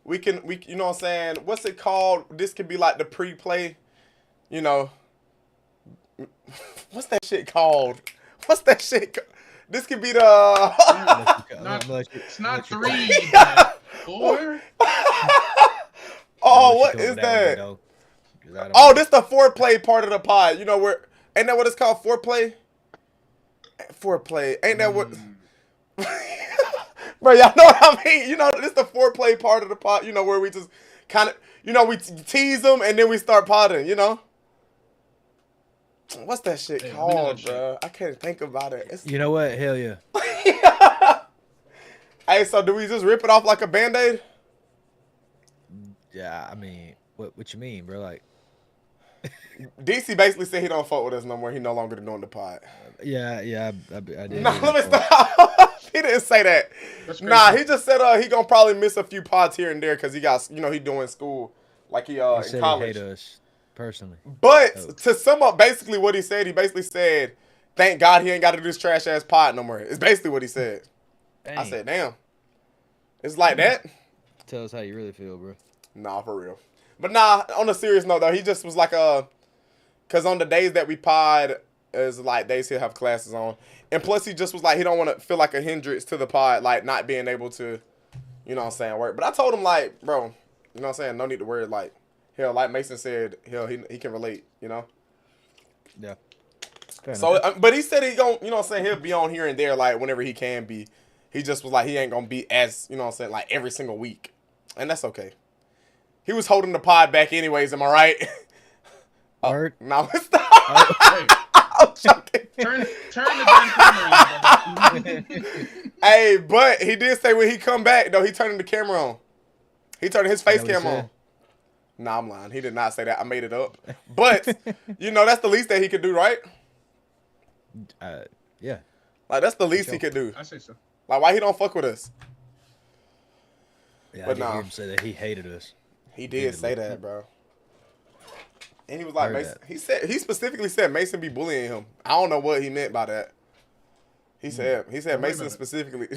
we you know what I'm saying? What's it called? This could be like the pre-play, you know. What's that shit called? What's that shit? This could be the. It's not 3, but 4. Oh, what is that? Oh, this the foreplay part of the pod. You know where? Ain't that what it's called? Foreplay. Foreplay. Ain't that what? Bro, y'all know what I mean. You know, this the foreplay part of the pod. You know where we just kind of, you know, we tease them and then we start potting. You know. What's that shit called, bro? I can't think about it. You know what? Hell yeah. Hey, so do we just rip it off like a Band-Aid? Yeah, I mean, what you mean, bro? Like, DC basically said he don't fuck with us no more. He no longer doing the pod. yeah, I did. Nah, let me stop. He didn't say that. Nah, he just said he gonna probably miss a few pods here and there because he got, you know, he doing school like he in college. He hate us personally. But to sum up basically what he basically said, thank God he ain't got to do this trash ass pod no more. It's basically what he said. Dang. I said, damn. It's like that. Tell us how you really feel, bro. Nah, for real. But nah, on a serious note though, he just was like cause on the days that we pod is like days he'll have classes on. And plus he just was like he don't want to feel like a hindrance to the pod, like not being able to, you know what I'm saying, work. But I told him like, bro, you know what I'm saying, no need to worry, like hell, like Mason said, hell, he can relate, you know? Yeah. So, but he said he gon', you know what I'm saying, he'll be on here and there, like, whenever he can be. He just was like, he ain't gonna be as, you know what I'm saying, like, every single week. And that's okay. He was holding the pod back anyways, am I right? Art? No, it's not. I'm joking. Turn the damn camera on. Hey, but he did say when he come back, though, he turning the camera on. He turning his face cam on. Nah, I'm lying. He did not say that. I made it up. But, you know, that's the least that he could do, right? Yeah. Like, that's the least he could do. I say so. Like, why he don't fuck with us? Yeah, but I did hear him say that he hated us. He did say that, bro. And he was like, Mason, he specifically said Mason be bullying him. I don't know what he meant by that. He said Mason specifically.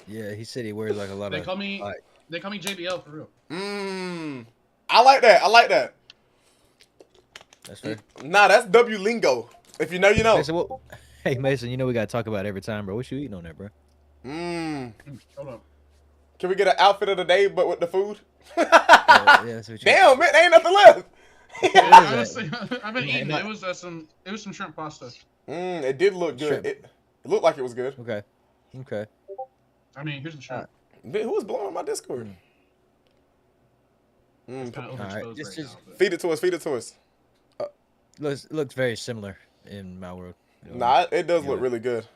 Yeah, he said he wears like a lot of. They call me JBL for real. I like that. That's fair. Nah, that's W lingo. If you know, you know. Mason, hey Mason, you know we gotta talk about it every time, bro. What you eating on there, bro? Hold on. Can we get an outfit of the day, but with the food? Yeah, damn, man, ain't nothing left. Honestly, I've been eating. It was some shrimp pasta. It did look good. It looked like it was good. Okay. I mean, here's the shrimp. Who was blowing my Discord? It's kind of overexposed right now, feed it to us. Looks very similar in my world. Nah, it does look really good.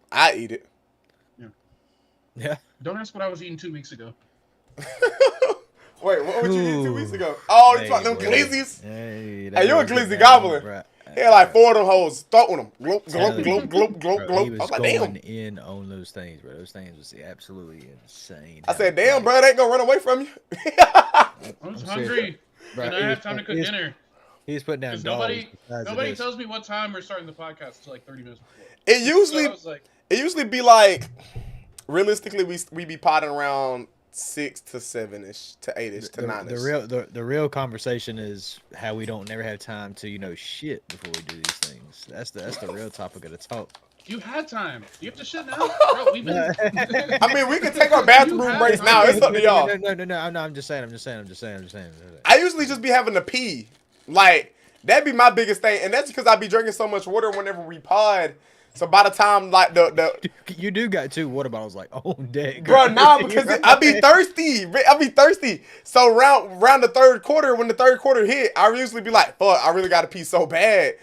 I eat it. Yeah. Don't ask what I was eating 2 weeks ago. Wait, what would you eat 2 weeks ago? Oh, you talking them glizzies? Hey, you a glizzy gobbler. He had like 4 of them hoes. Throwing them. Gloop, gloop, gloop, gloop, gloop, gloop. He was like, going damn. in on those things, bro. Those things was absolutely insane. I said, damn, bro, they ain't gonna run away from you. I was hungry, and I had time to cook dinner. He's putting down nobody tells me what time we're starting the podcast until like 30 minutes before. It usually be like, realistically, we be potting around 6 to 7-ish to 8-ish to 9-ish. The real conversation is how we don't never have time to shit before we do these things. That's the real topic of the talk. You had time. You have to shit now, bro. We've been. I mean, we can take our bathroom breaks now. It's up to y'all. No. I'm just saying. I usually just be having to pee. Like, that'd be my biggest thing, and that's because I be drinking so much water whenever we pod. So by the time like you do got 2 water bottles like on deck, bro. Nah, because I be thirsty. So round the third quarter, when the third quarter hit, I usually be like, fuck, I really gotta pee so bad,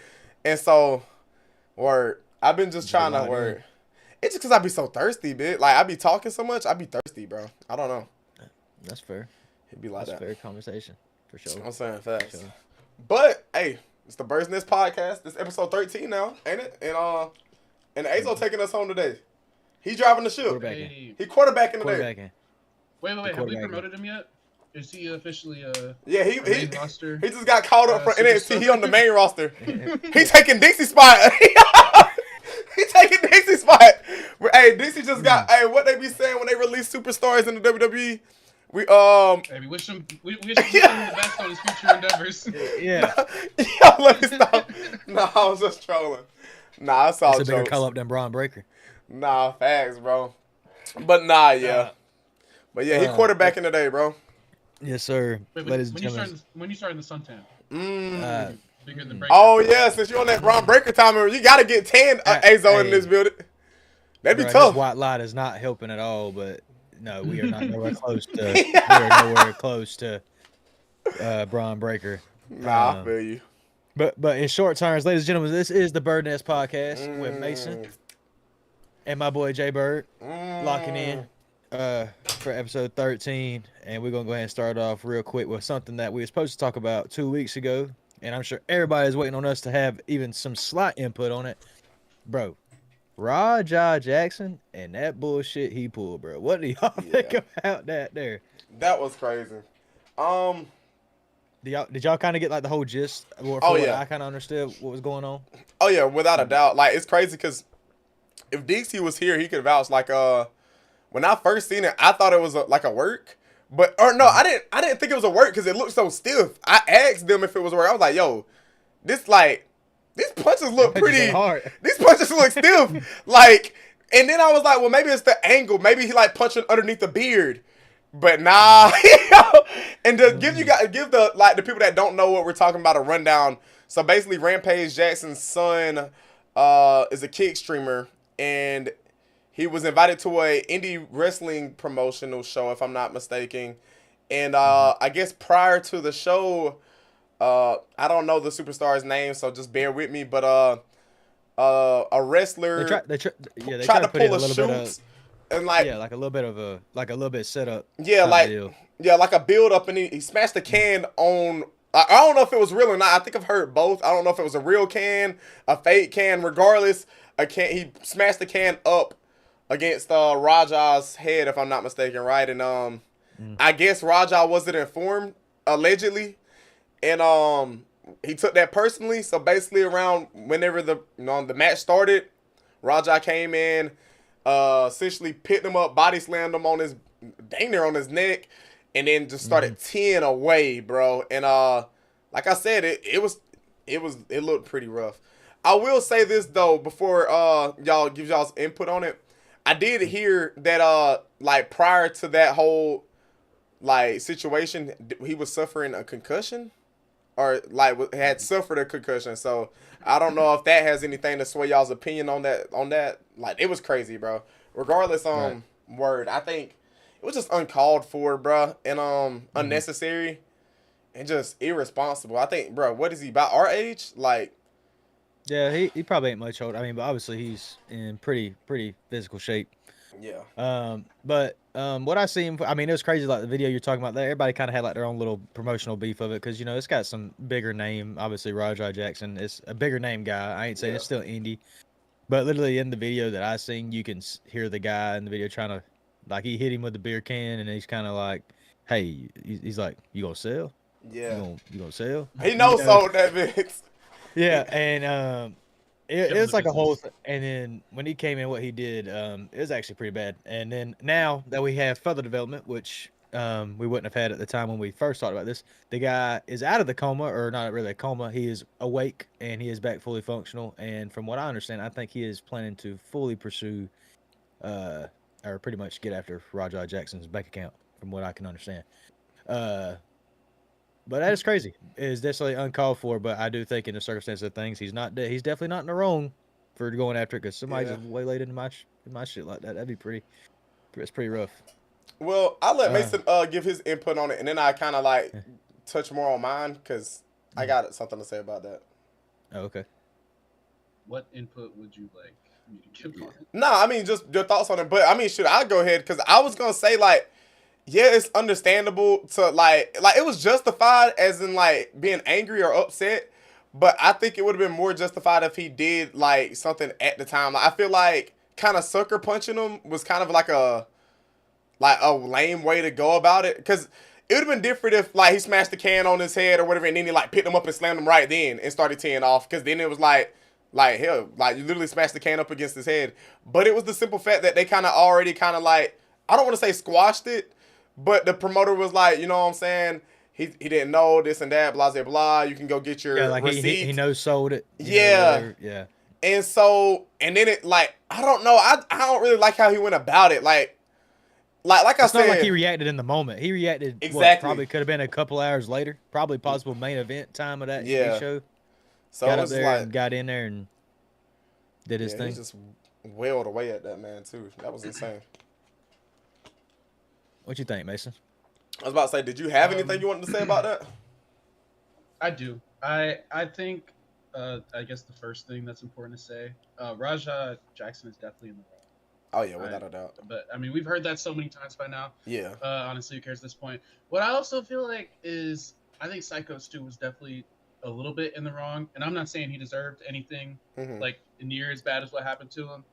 and so I've been just trying to work. It's just because I be so thirsty, bitch. Like I be talking so much, I be thirsty, bro. I don't know. That's fair. It'd be like That's that. fair conversation for sure. I'm saying fast. Sure. But hey, it's the Birds Nest podcast. This episode 13 now, ain't it? And Azo taking us home today. He driving the ship. He quarterbacking today. Wait. Have we promoted him yet? Is he officially Yeah, he roster? He just got called up from NXT. He on the main roster. He taking Dixie's spot. He taking Dixie's spot. Hey, Dixie just got. Hey, what they be saying when they release superstars in the WWE? Hey, we wish him the best on his future endeavors. Yeah. Yo, let me stop. Nah, I was just trolling. Nah, it's all It's a bigger jokes. call up than Braun Breaker. Nah, facts, bro. But nah, yeah. But yeah, he quarterbacking today, bro. Yes, sir. Wait, Ladies and gentlemen. when you starting the suntan? Bigger than Breaker. Oh yeah, since you're on that Braun Breaker timer, you gotta get 10 Azo in this building. That'd be tough. This white light is not helping at all, but no, we are not nowhere close to. We are nowhere close to Braun Breaker. Nah, I feel you. But in short terms, ladies and gentlemen, this is the Bird Nest Podcast with Mason and my boy Jay Bird locking in for episode 13, and we're gonna go ahead and start off real quick with something that we were supposed to talk about 2 weeks ago, and I'm sure everybody's waiting on us to have even some slight input on it, bro. Rajah Jackson and that bullshit he pulled, bro. What do y'all think about that there? That was crazy. Did y'all kind of get like the whole gist? I kind of understood what was going on. Oh yeah, without a doubt. Like it's crazy because if Dixie was here, he could vouch. Like when I first seen it, I thought it was like a work, I didn't think it was a work because it looked so stiff. I asked them if it was a work. I was like, yo, these punches look pretty hard. These punches look stiff. Like, and then I was like, well, maybe it's the angle. Maybe he like punching underneath the beard. But nah, and to give the people that don't know what we're talking about a rundown. So basically, Rampage Jackson's son is a kick streamer, and he was invited to a indie wrestling promotional show, if I'm not mistaken. And I guess prior to the show, I don't know the superstar's name, so just bear with me. But a wrestler they tried to pull a shoot. And like a little bit set up. Yeah, like a build up, and he smashed the can on. I don't know if it was real or not. I think I've heard both. I don't know if it was a real can, a fake can. Regardless, he smashed the can up against Rajah's head, if I'm not mistaken, right? And I guess Rajah wasn't informed allegedly, and he took that personally. So basically, around whenever the match started, Rajah came in. Essentially picked him up, body slammed him on his neck, and then just started teeing away, bro. And like I said, it looked pretty rough. I will say this though, before y'all give y'all's input on it, I did hear that like prior to that whole like situation, he was suffering a concussion, or like had suffered a concussion. So I don't know if that has anything to sway y'all's opinion on that. Like, it was crazy, bro. Regardless, word, I think it was just uncalled for, bro, and unnecessary and just irresponsible. I think, bro, what is he, about our age? Like, yeah, he probably ain't much older. I mean, but obviously he's in pretty physical shape. Yeah. But what I seen, I mean, it was crazy. Like the video you're talking about there, everybody kind of had like their own little promotional beef of it because it's got some bigger name. Obviously, Rajah Jackson is a bigger name guy. I ain't saying it's still indie, but literally in the video that I seen, you can hear the guy in the video trying to, like, he hit him with the beer can, and he's kind of like, "Hey," he's like, "You gonna sell? Yeah, you gonna sell?" He knows sold that Vince. Yeah, and it's like a whole and then when he came in, what he did, it was actually pretty bad. And then now that we have further development, which we wouldn't have had at the time when we first talked about this, the guy is out of the coma, or not really a coma. He is awake and he is back fully functional. And from what I understand, I think he is planning to fully pursue, or pretty much get after Rajah Jackson's bank account, from what I can understand. But that is crazy. It is definitely uncalled for, but I do think in the circumstances of things, he's definitely not in the wrong for going after it, because somebody just waylaid into my shit like that. That'd be it's pretty rough. Well, I'll let Mason give his input on it, and then I kind of like touch more on mine, because I got something to say about that. Oh, okay. What input would you like me to give on it? Nah, I mean, just your thoughts on it. But, I mean, I'll go ahead, because I was going to say, like, yeah, it's understandable to, like it was justified as in, like, being angry or upset. But I think it would have been more justified if he did, like, something at the time. Like, I feel like kind of sucker punching him was kind of like a lame way to go about it. Because it would have been different if, like, he smashed the can on his head or whatever, and then he, like, picked him up and slammed him right then and started teeing off. Because then it was like, hell, like, you literally smashed the can up against his head. But it was the simple fact that they kind of already kind of, like, I don't want to say squashed it, but the promoter was like, you know what I'm saying? He didn't know this and that, blah blah blah. You can go get your like receipt. he knows sold it. Yeah. Yeah. And so, and then it like, I don't know. I don't really like how he went about it. Like I said, it's not like he reacted in the moment. He reacted exactly. Probably could have been a couple hours later. Probably possible main event time of that show. So got up there and got in there and did his thing. He just wailed away at that man too. That was insane. What you think, Mason? I was about to say, did you have anything you wanted to say about that? I do. I think I guess the first thing that's important to say, Raja Jackson is definitely in the wrong. Oh yeah, without a doubt. But I mean, we've heard that so many times by now. Yeah. Honestly, who cares at this point? What I also feel like is, I think Psycho Stu was definitely a little bit in the wrong, and I'm not saying he deserved anything like near as bad as what happened to him,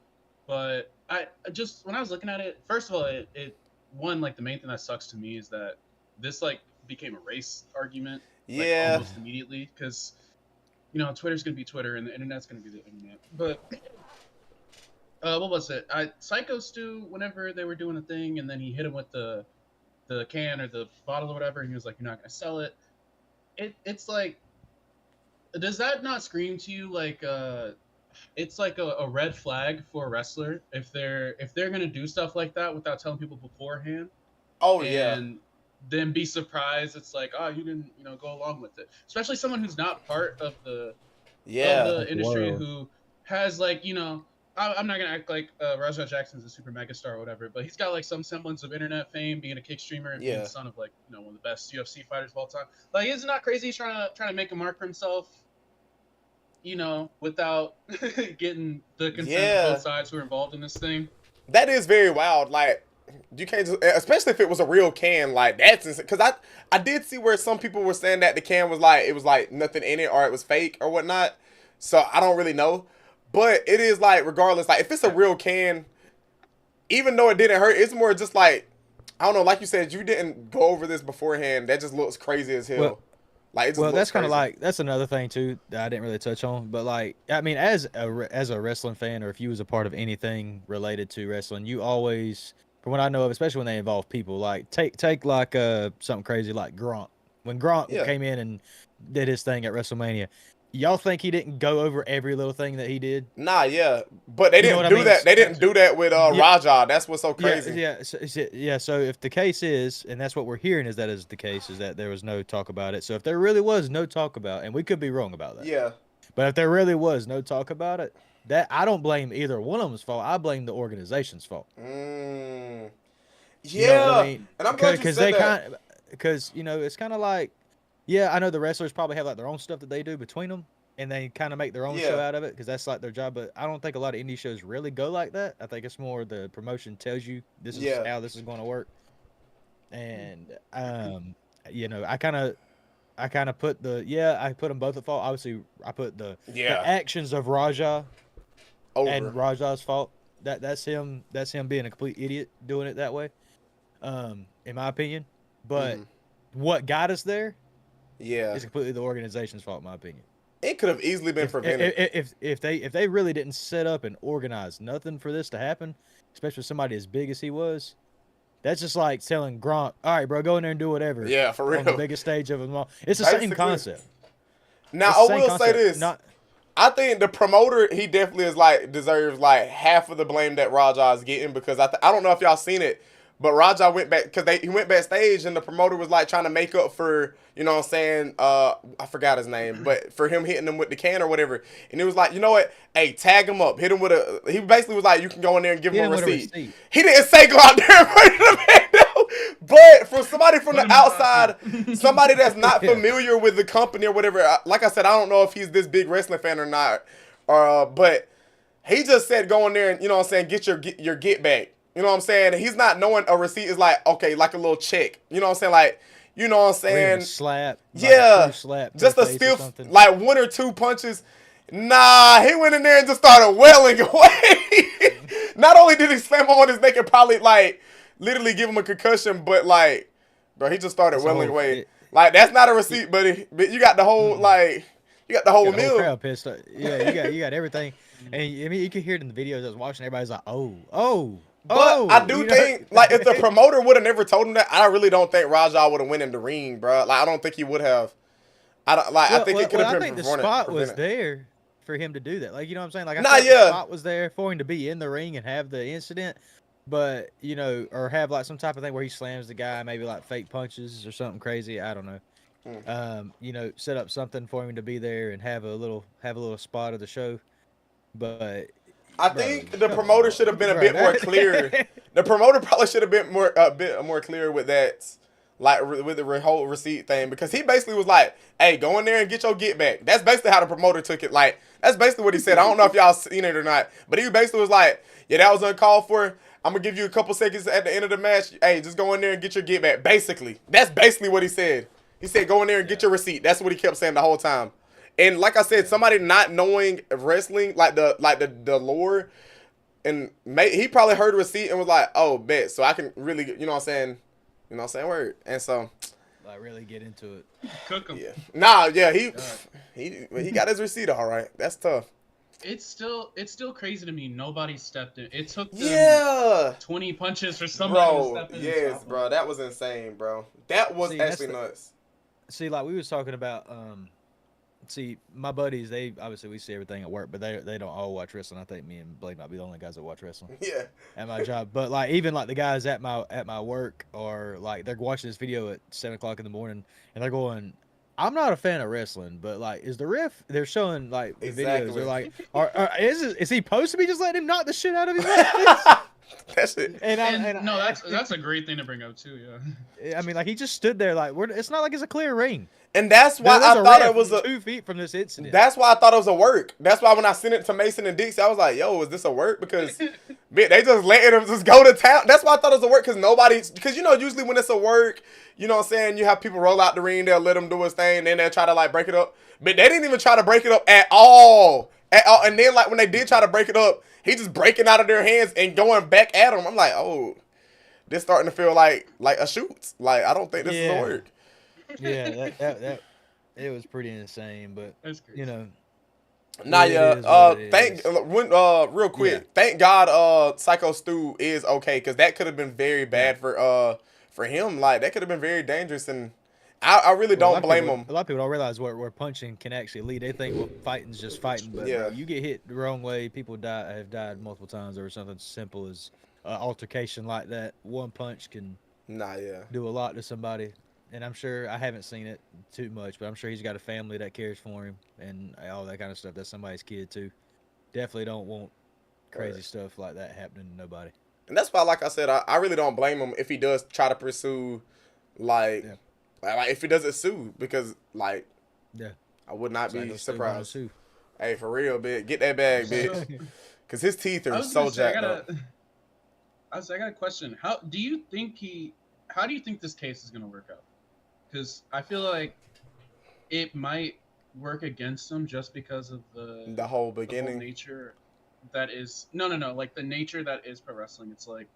but I just, when I was looking at it, first of all, it one, like the main thing that sucks to me is that this like became a race argument. Like, almost immediately, because Twitter's gonna be Twitter and the internet's gonna be the internet. But what was it? Psycho Stu, whenever they were doing a thing, and then he hit him with the can or the bottle or whatever, and he was like, "You're not gonna sell it." It's like, does that not scream to you like it's like a red flag for a wrestler if they're gonna do stuff like that without telling people beforehand? Oh and then be surprised it's like, oh, you didn't go along with it, especially someone who's not part of the industry, who has like I'm not gonna act like Raja Jackson's a super mega star or whatever, but he's got like some semblance of internet fame, being a kick streamer and being the son of like one of the best UFC fighters of all time. Like, isn't that crazy? He's trying to make a mark for himself, without getting the consent of both sides who are involved in this thing. That is very wild. Like, you can't just, especially if it was a real can, like that's insane. Because I did see where some people were saying that the can was like, it was like nothing in it, or it was fake or whatnot. So I don't really know, but it is like, regardless, like if it's a real can, even though it didn't hurt, it's more just like, I don't know, like you said, you didn't go over this beforehand. That just looks crazy as hell. Well, like, it just that's kind of like, that's another thing too that I didn't really touch on. But like, I mean, as a wrestling fan, or if you was a part of anything related to wrestling, you always, from what I know of, especially when they involve people, like take like something crazy like Gronk. When Gronk came in and did his thing at WrestleMania, y'all think he didn't go over every little thing that he did? Nah, but they didn't do that. They didn't do that with Raja. That's what's so crazy. So if the case is, and that's what we're hearing is the case, is that there was no talk about it. So if there really was no talk about, and we could be wrong about that. Yeah. But if there really was no talk about it, that I don't blame either one of them's fault. I blame the organization's fault. Yeah. You know what I mean? And I'm glad you said that. Because it's kind of like, I know the wrestlers probably have like their own stuff that they do between them, and they kind of make their own show out of it because that's like their job. But I don't think a lot of indie shows really go like that. I think it's more the promotion tells you this is how this is going to work. And I kind of put I put them both at fault. Obviously, I put the actions of Raja and Raja's fault. That's him being a complete idiot doing it that way, in my opinion. But what got us there is completely the organization's fault, in my opinion. It could have easily been prevented. If they really didn't set up and organize nothing for this to happen, especially somebody as big as he was, that's just like telling Gronk, all right, bro, go in there and do whatever. Yeah, for real. On the biggest stage of them all. It's the same concept. Now, I will say this. I think the promoter, he definitely is like, deserves like half of the blame that Raja is getting, because I don't know if y'all seen it, but Raja went back, because he went backstage and the promoter was like trying to make up for, you know what I'm saying, I forgot his name, but for him hitting him with the can or whatever. And it was like, you know what? Hey, tag him up. Hit him with he basically was like, you can go in there and give him a receipt. He didn't say go out there and put the man down. But for somebody from the outside, somebody that's not familiar with the company or whatever, like I said, I don't know if he's this big wrestling fan or not, but he just said go in there and, you know what I'm saying, get your get back. You know what I'm saying? He's not knowing a receipt is like, okay, like a little check. You know what I'm saying? Like, you know what I'm saying? Slap. Slap. Just a stiff, like 1 or 2 punches. Nah, he went in there and just started wailing away. Not only did he slam him on his neck and probably, like, literally give him a concussion, but, like, bro, he just started wailing away. Like, that's not a receipt, buddy. But you got the whole, like, you got the whole meal. Crowd pissed. Yeah, you got everything. And, I mean, you can hear it in the videos I was watching. Everybody's like, oh. But I do think, like, if the promoter would have never told him that, I really don't think Raja would have went in the ring, bro. Like, I don't think he would have. I think it could have been. I think the spot was there for him to do that. Like, you know what I'm saying? Like, I think the spot was there for him to be in the ring and have the incident, but you know, or have like some type of thing where he slams the guy, maybe like fake punches or something crazy. I don't know. You know, set up something for him to be there and have a little spot of the show. But I think the promoter should have been a bit more clear. The promoter probably should have been a bit more clear with that, like with the whole receipt thing, because he basically was like, "Hey, go in there and get your get back." That's basically how the promoter took it. Like, that's basically what he said. I don't know if y'all seen it or not, but he basically was like, "Yeah, that was uncalled for. I'm gonna give you a couple seconds at the end of the match. Hey, just go in there and get your get back." Basically, that's basically what he said. He said, "Go in there and get your receipt." That's what he kept saying the whole time. And like I said, somebody not knowing wrestling, like the lore, and he probably heard receipt and was like, "Oh, bet." So I can really, you know what I'm saying, word. And so, like, really get into it. Cook him. Yeah. Nah, yeah, he got his receipt all right. That's tough. It's still crazy to me. Nobody stepped in. It took them 20 punches for somebody to step in. Yes, bro. That was insane, bro. That was actually nuts. See, like we was talking about, my buddies, we see everything at work, but they don't all watch wrestling. I think me and Blake might be the only guys that watch wrestling. Yeah. At my job. But like even like the guys at my work, or like they're watching this video at 7:00 in the morning and they're going, "I'm not a fan of wrestling, but like, is the ref?" They're showing like the videos. They're like, "Is he supposed to be just letting him knock the shit out of his legs?" That's it. No, that's a great thing to bring up too. Yeah. I mean, like he just stood there like it's not like it's a clear ring. And that's why I thought it was 2 feet from this incident. That's why I thought it was a work. That's why when I sent it to Mason and Dixie, I was like, "Yo, is this a work?" Because they just letting him just go to town. That's why I thought it was a work, because you know, usually when it's a work, you know what I'm saying, you have people roll out the ring, they'll let him do his thing, then they'll try to like break it up. But they didn't even try to break it up at all. And then like when they did try to break it up, he just breaking out of their hands and going back at him. I'm like, oh, this starting to feel like a shoot. Like, I don't think this is a work. Yeah, that it was pretty insane, but you know. Nah, yeah. Real quick. Yeah. Thank God, Psycho Stu is okay, because that could have been very bad for him. Like, that could have been very dangerous, and I really don't blame him. A lot of people don't realize where punching can actually lead. They think fighting's just fighting, but you get hit the wrong way. People have died multiple times over something simple as altercation like that. One punch can do a lot to somebody. And I'm sure, I haven't seen it too much, but I'm sure he's got a family that cares for him and all that kind of stuff. That's somebody's kid too. Definitely don't want crazy stuff like that happening to nobody. And that's why, like I said, I really don't blame him if he does try to pursue, like if he doesn't sue, because I would not be surprised. Hey, for real, bitch, get that bag, bitch, because his teeth are so jacked up. I got a question. How do you think this case is gonna work out? Because I feel like it might work against him just because of the whole beginning, the whole nature that is like the nature that is pro wrestling. It's like,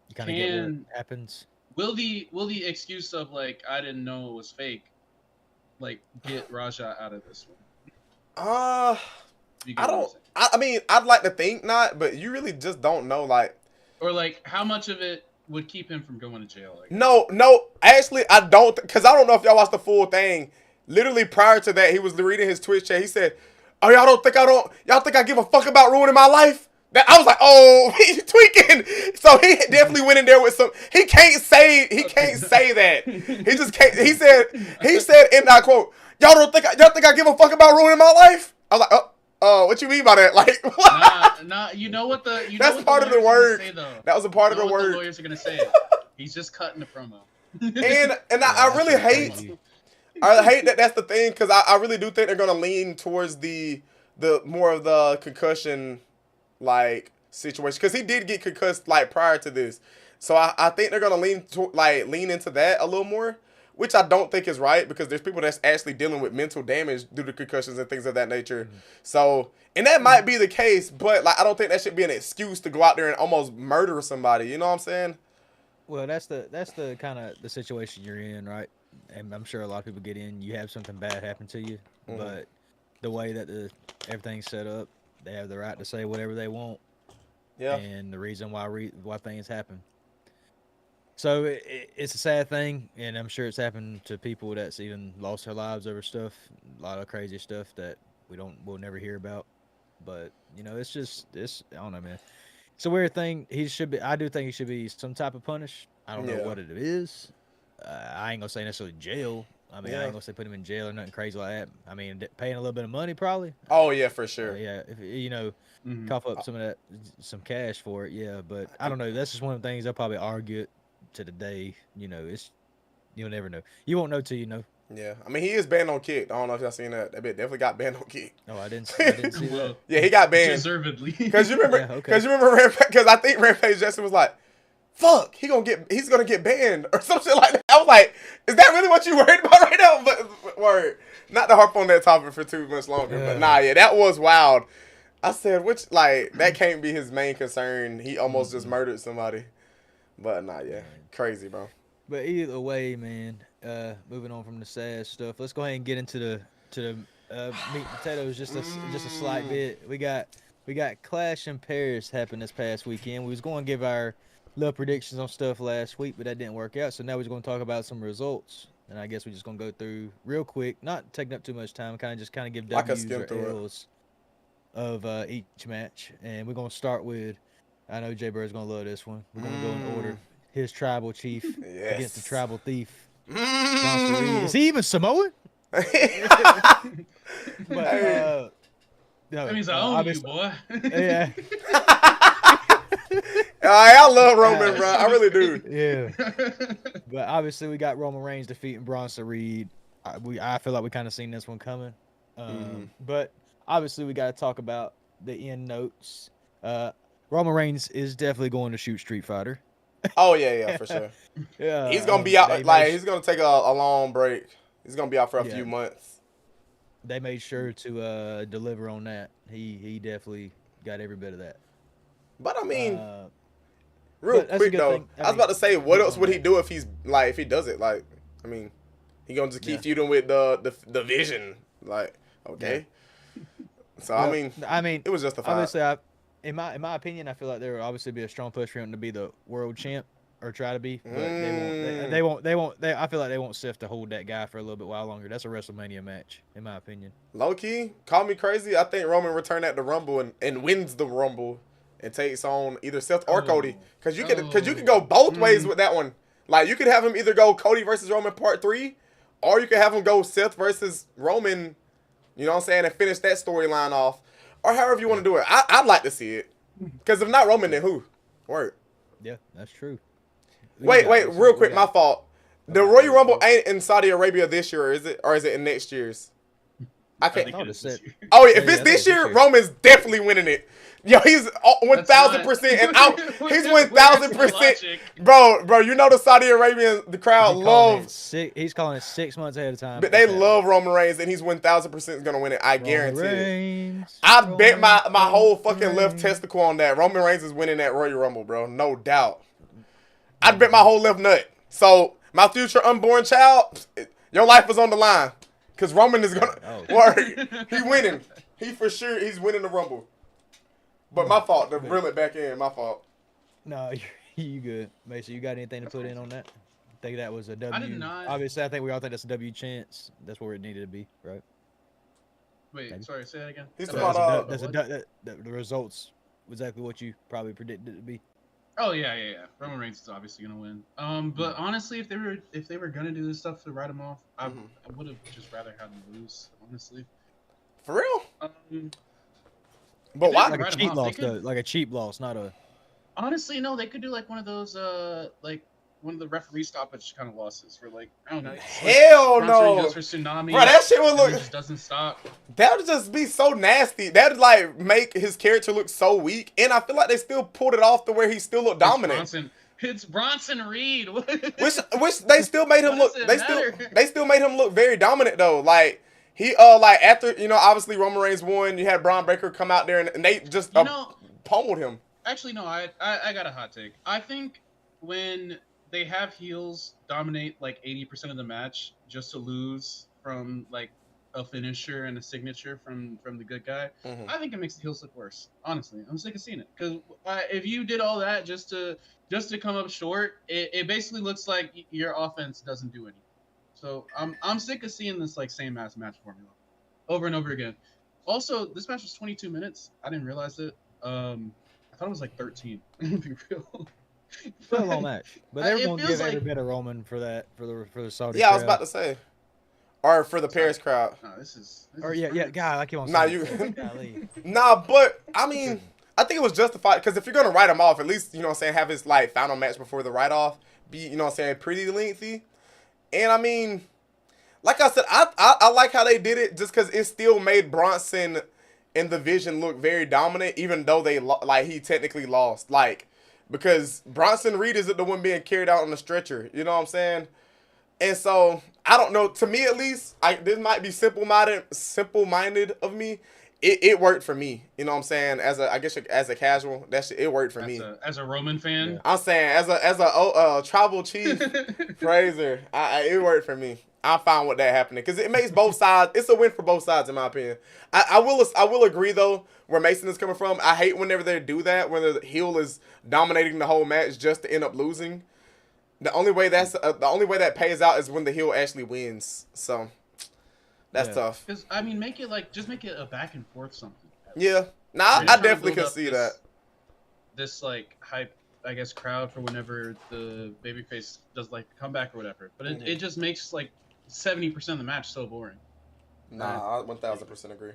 you kind of get what happens. Will the excuse of like, I didn't know it was fake, like, get Raja out of this one? I mean, I'd like to think not, but you really just don't know, like, or like how much of it would keep him from going to jail. No, actually, I don't, because I don't know if y'all watched the full thing. Literally prior to that, he was reading his Twitch chat. He said, "Oh, y'all think I give a fuck about ruining my life?" That I was like, "Oh, he's tweaking." So he definitely went in there with some. He can't say that. He just can't. He said, and I quote, y'all think I give a fuck about ruining my life?" I was like, "Oh, what you mean by that?" Like, what? Nah. You know what the that's part of the work. That was a part of the work. The lawyers are gonna say. He's just cutting the promo. And I really hate. I hate that that's the thing, because I really do think they're gonna lean towards the more of the concussion like situation, because he did get concussed like prior to this, so I think they're gonna lean into that a little more, which I don't think is right, because there's people that's actually dealing with mental damage due to concussions and things of that nature. Mm-hmm. So, and that might be the case, but like I don't think that should be an excuse to go out there and almost murder somebody. You know what I'm saying? Well, that's the kind of the situation you're in, right? And I'm sure a lot of people get in. You have something bad happen to you, but the way that everything's set up, they have the right to say whatever they want. Yeah. and the reason why things happen. So it's a sad thing, and I'm sure it's happened to people that's even lost their lives over stuff, a lot of crazy stuff that we'll never hear about. But it's I don't know, man. It's a weird thing. I do think he should be some type of punish. I don't know Yeah. what it is. I ain't gonna say necessarily jail. I mean, I Yeah. ain't gonna say put him in jail or nothing crazy like that. I mean, paying a little bit of money probably. Oh yeah, for sure. Yeah, if Mhm. cough up some cash for it. Yeah, but I don't know. That's just one of the things I'll probably argue it to the day. You'll never know. You won't know till you know. Yeah, I mean he is banned on Kick. I don't know if y'all seen that. That bit definitely got banned on Kick. Oh, I didn't see that. Well, Yeah, he got banned. deservedly. Cause you remember, Yeah, okay. Because I think Rampage Justin was like, "Fuck, he's gonna get banned or some shit like that." I was like, "Is that really what you worried about right now?" But word, not to harp on that topic for too much longer. But nah, yeah, that was wild. I said, that can't be his main concern. He almost just murdered somebody. But nah, yeah, crazy, bro. But either way, man. Moving on from the sad stuff, let's go ahead and get into the meat and potatoes. Just a slight bit. We got Clash in Paris happen this past weekend. We was going to give our little predictions on stuff last week, but that didn't work out. So now we're just going to talk about some results. And I guess we're just going to go through real quick, not taking up too much time, kind of give Like a W's skim or through it. L's of each match. And we're going to start with, I know Jay Bird's going to love this one. We're going to go in order. His tribal chief against the tribal thief. Bronson Reed. Is he even Samoan? But That means I own you, boy. Yeah. I love Roman, bro. I really do. Yeah. But obviously, we got Roman Reigns defeating Bronson Reed. I feel like we kind of seen this one coming. But obviously, we got to talk about the end notes. Roman Reigns is definitely going to shoot Street Fighter. Oh yeah, for sure. Yeah, He's gonna be out. He's gonna take a long break. He's gonna be out for a few months. They made sure to deliver on that. He definitely got every bit of that. But I mean, real quick though, I was about to say, what else would he do if if he does it? Like, I mean, he gonna just keep feuding with the Vision. Like, okay. Yeah. So well, I mean, it was justified. Obviously, in my opinion, I feel like there would obviously be a strong push for him to be the world champ or try to be, but they won't. I feel like they won't sift to hold that guy for a little bit while longer. That's a WrestleMania match, in my opinion. Low key, call me crazy. I think Roman returned at the Rumble and wins the Rumble and takes on either Seth or Cody, because you could go both ways with that one. Like you could have him either go Cody versus Roman Part 3, or you could have him go Seth versus Roman. You know what I'm saying, and finish that storyline off. Or however you want to do it. I'd like to see it. Because if not Roman, then who? Word. Yeah, that's true. Wait, real quick, my fault. The Royal Rumble ain't in Saudi Arabia this year, is it? Or is it in next year's? I can't. Oh, yeah, if it's this year, Roman's definitely winning it. Yo, he's 1,000%, and out. He's 1,000%. Bro, you know the Saudi Arabian, the crowd loves. He's calling it 6 months ahead of time. But they love Roman Reigns, and he's 1,000% gonna win it. I guarantee it. I bet my whole fucking left testicle on that. Roman Reigns is winning that Royal Rumble, bro. No doubt. I'd bet my whole left nut. So my future unborn child, your life is on the line, cause Roman is gonna work. He winning. He's winning the Rumble. But my fault to reel it back in. My fault. No, you good, Mason. You got anything to put in on that? I think that was a W. I did not. Obviously, I think we all think that's a W chance. That's where it needed to be, right? Wait, maybe. Sorry, say that again. He's talking about the results exactly what you probably predicted it to be. Oh yeah. Roman Reigns is obviously gonna win. But honestly, if they were gonna do this stuff to write him off, I would have just rather had him lose. Honestly. For real? But why? Like a cheap loss, though. Like a cheap loss, not a. Honestly, no. They could do like one of those, like one of the referee stoppage kind of losses for like I don't know. Hell no. Goes for Tsunami. Bro, that shit would look. Just doesn't stop. That would just be so nasty. That would like make his character look so weak, and I feel like they still pulled it off to where he still looked dominant. It's Bronson Reed. which they still made him look. They still made him look very dominant though. Like. He like after obviously Roman Reigns won. You had Braun Breaker come out there and they just pummeled him. Actually, no, I got a hot take. I think when they have heels dominate like 80% of the match just to lose from like a finisher and a signature from the good guy, I think it makes the heels look worse. Honestly, I'm sick of seeing it because if you did all that just to come up short, it basically looks like your offense doesn't do anything. So I'm sick of seeing this like same ass match formula over and over again. Also, this match was 22 minutes. I didn't realize it. I thought it was like 13. To be real. Still a long match, but they're It gonna feels give every like- bit of Roman for that for the Saudi. Yeah, I was crowd. about to say, or for the Paris crowd. No, this is Or yeah, France. God, I keep on Nah, saying you- it. Golly. Nah, but I mean, I think it was justified because if you're gonna write him off, at least you know what I'm saying, have his like final match before the write off be you know what I'm saying pretty lengthy. And I mean, like I said, I like how they did it just because it still made Bronson and the Vision look very dominant, even though they like he technically lost, like because Bronson Reed isn't the one being carried out on the stretcher. You know what I'm saying? And so I don't know. To me, at least, this might be simple-minded of me. It worked for me. You know what I'm saying? As a casual, it worked for me. As a Roman fan, Yeah. I'm saying as a tribal chief, Fraser, it worked for me. I'm fine with that happening because it makes both sides. It's a win for both sides in my opinion. I will agree though where Mason is coming from. I hate whenever they do that when the heel is dominating the whole match just to end up losing. The only way that pays out is when the heel actually wins. So that's tough. because I mean, make it a back and forth something. Yeah, nah, I definitely could see that. This like hype, I guess, crowd for whenever the babyface does like comeback or whatever. But it just makes like 70% of the match so boring. Nah, I 1000% agree.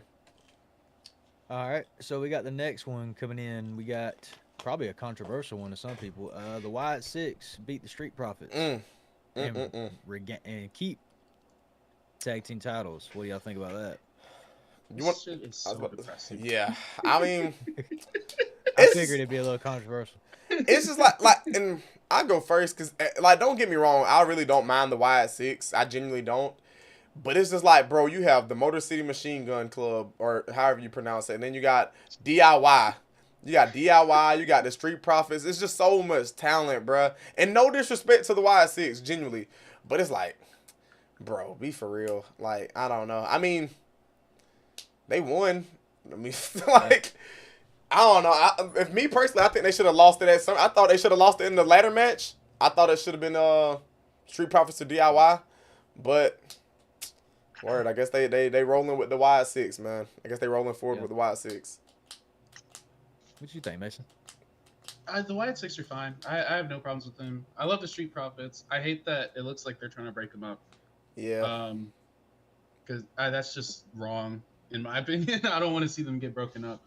All right, so we got the next one coming in. We got probably a controversial one to some people. The Wyatt Six beat the Street Profits and keep tag team titles. What do y'all think about that? This shit is so depressing. Yeah, I mean, I figured it'd be a little controversial. It's just like, and I go first because, like, don't get me wrong, I really don't mind the Wyatt Six. I genuinely don't. But it's just like, bro, you have the Motor City Machine Gun Club, or however you pronounce it, and then you got DIY. You got DIY, you got the Street Profits. It's just so much talent, bruh. And no disrespect to the Wyatt Six, genuinely. But it's like, bro, be for real. Like, I don't know. I mean, they won. I mean, like, I don't know. If me personally, I think they should have lost it at some. I thought they should have lost it in the ladder match. I thought it should have been Street Profits to DIY. But word, I guess they rolling with the Wyatt Six, man. I guess they rolling forward with the Wyatt Six. What you think, Mason? The Wyatt Six are fine. I have no problems with them. I love the Street Profits. I hate that it looks like they're trying to break them up. Yeah. Because that's just wrong in my opinion. I don't want to see them get broken up.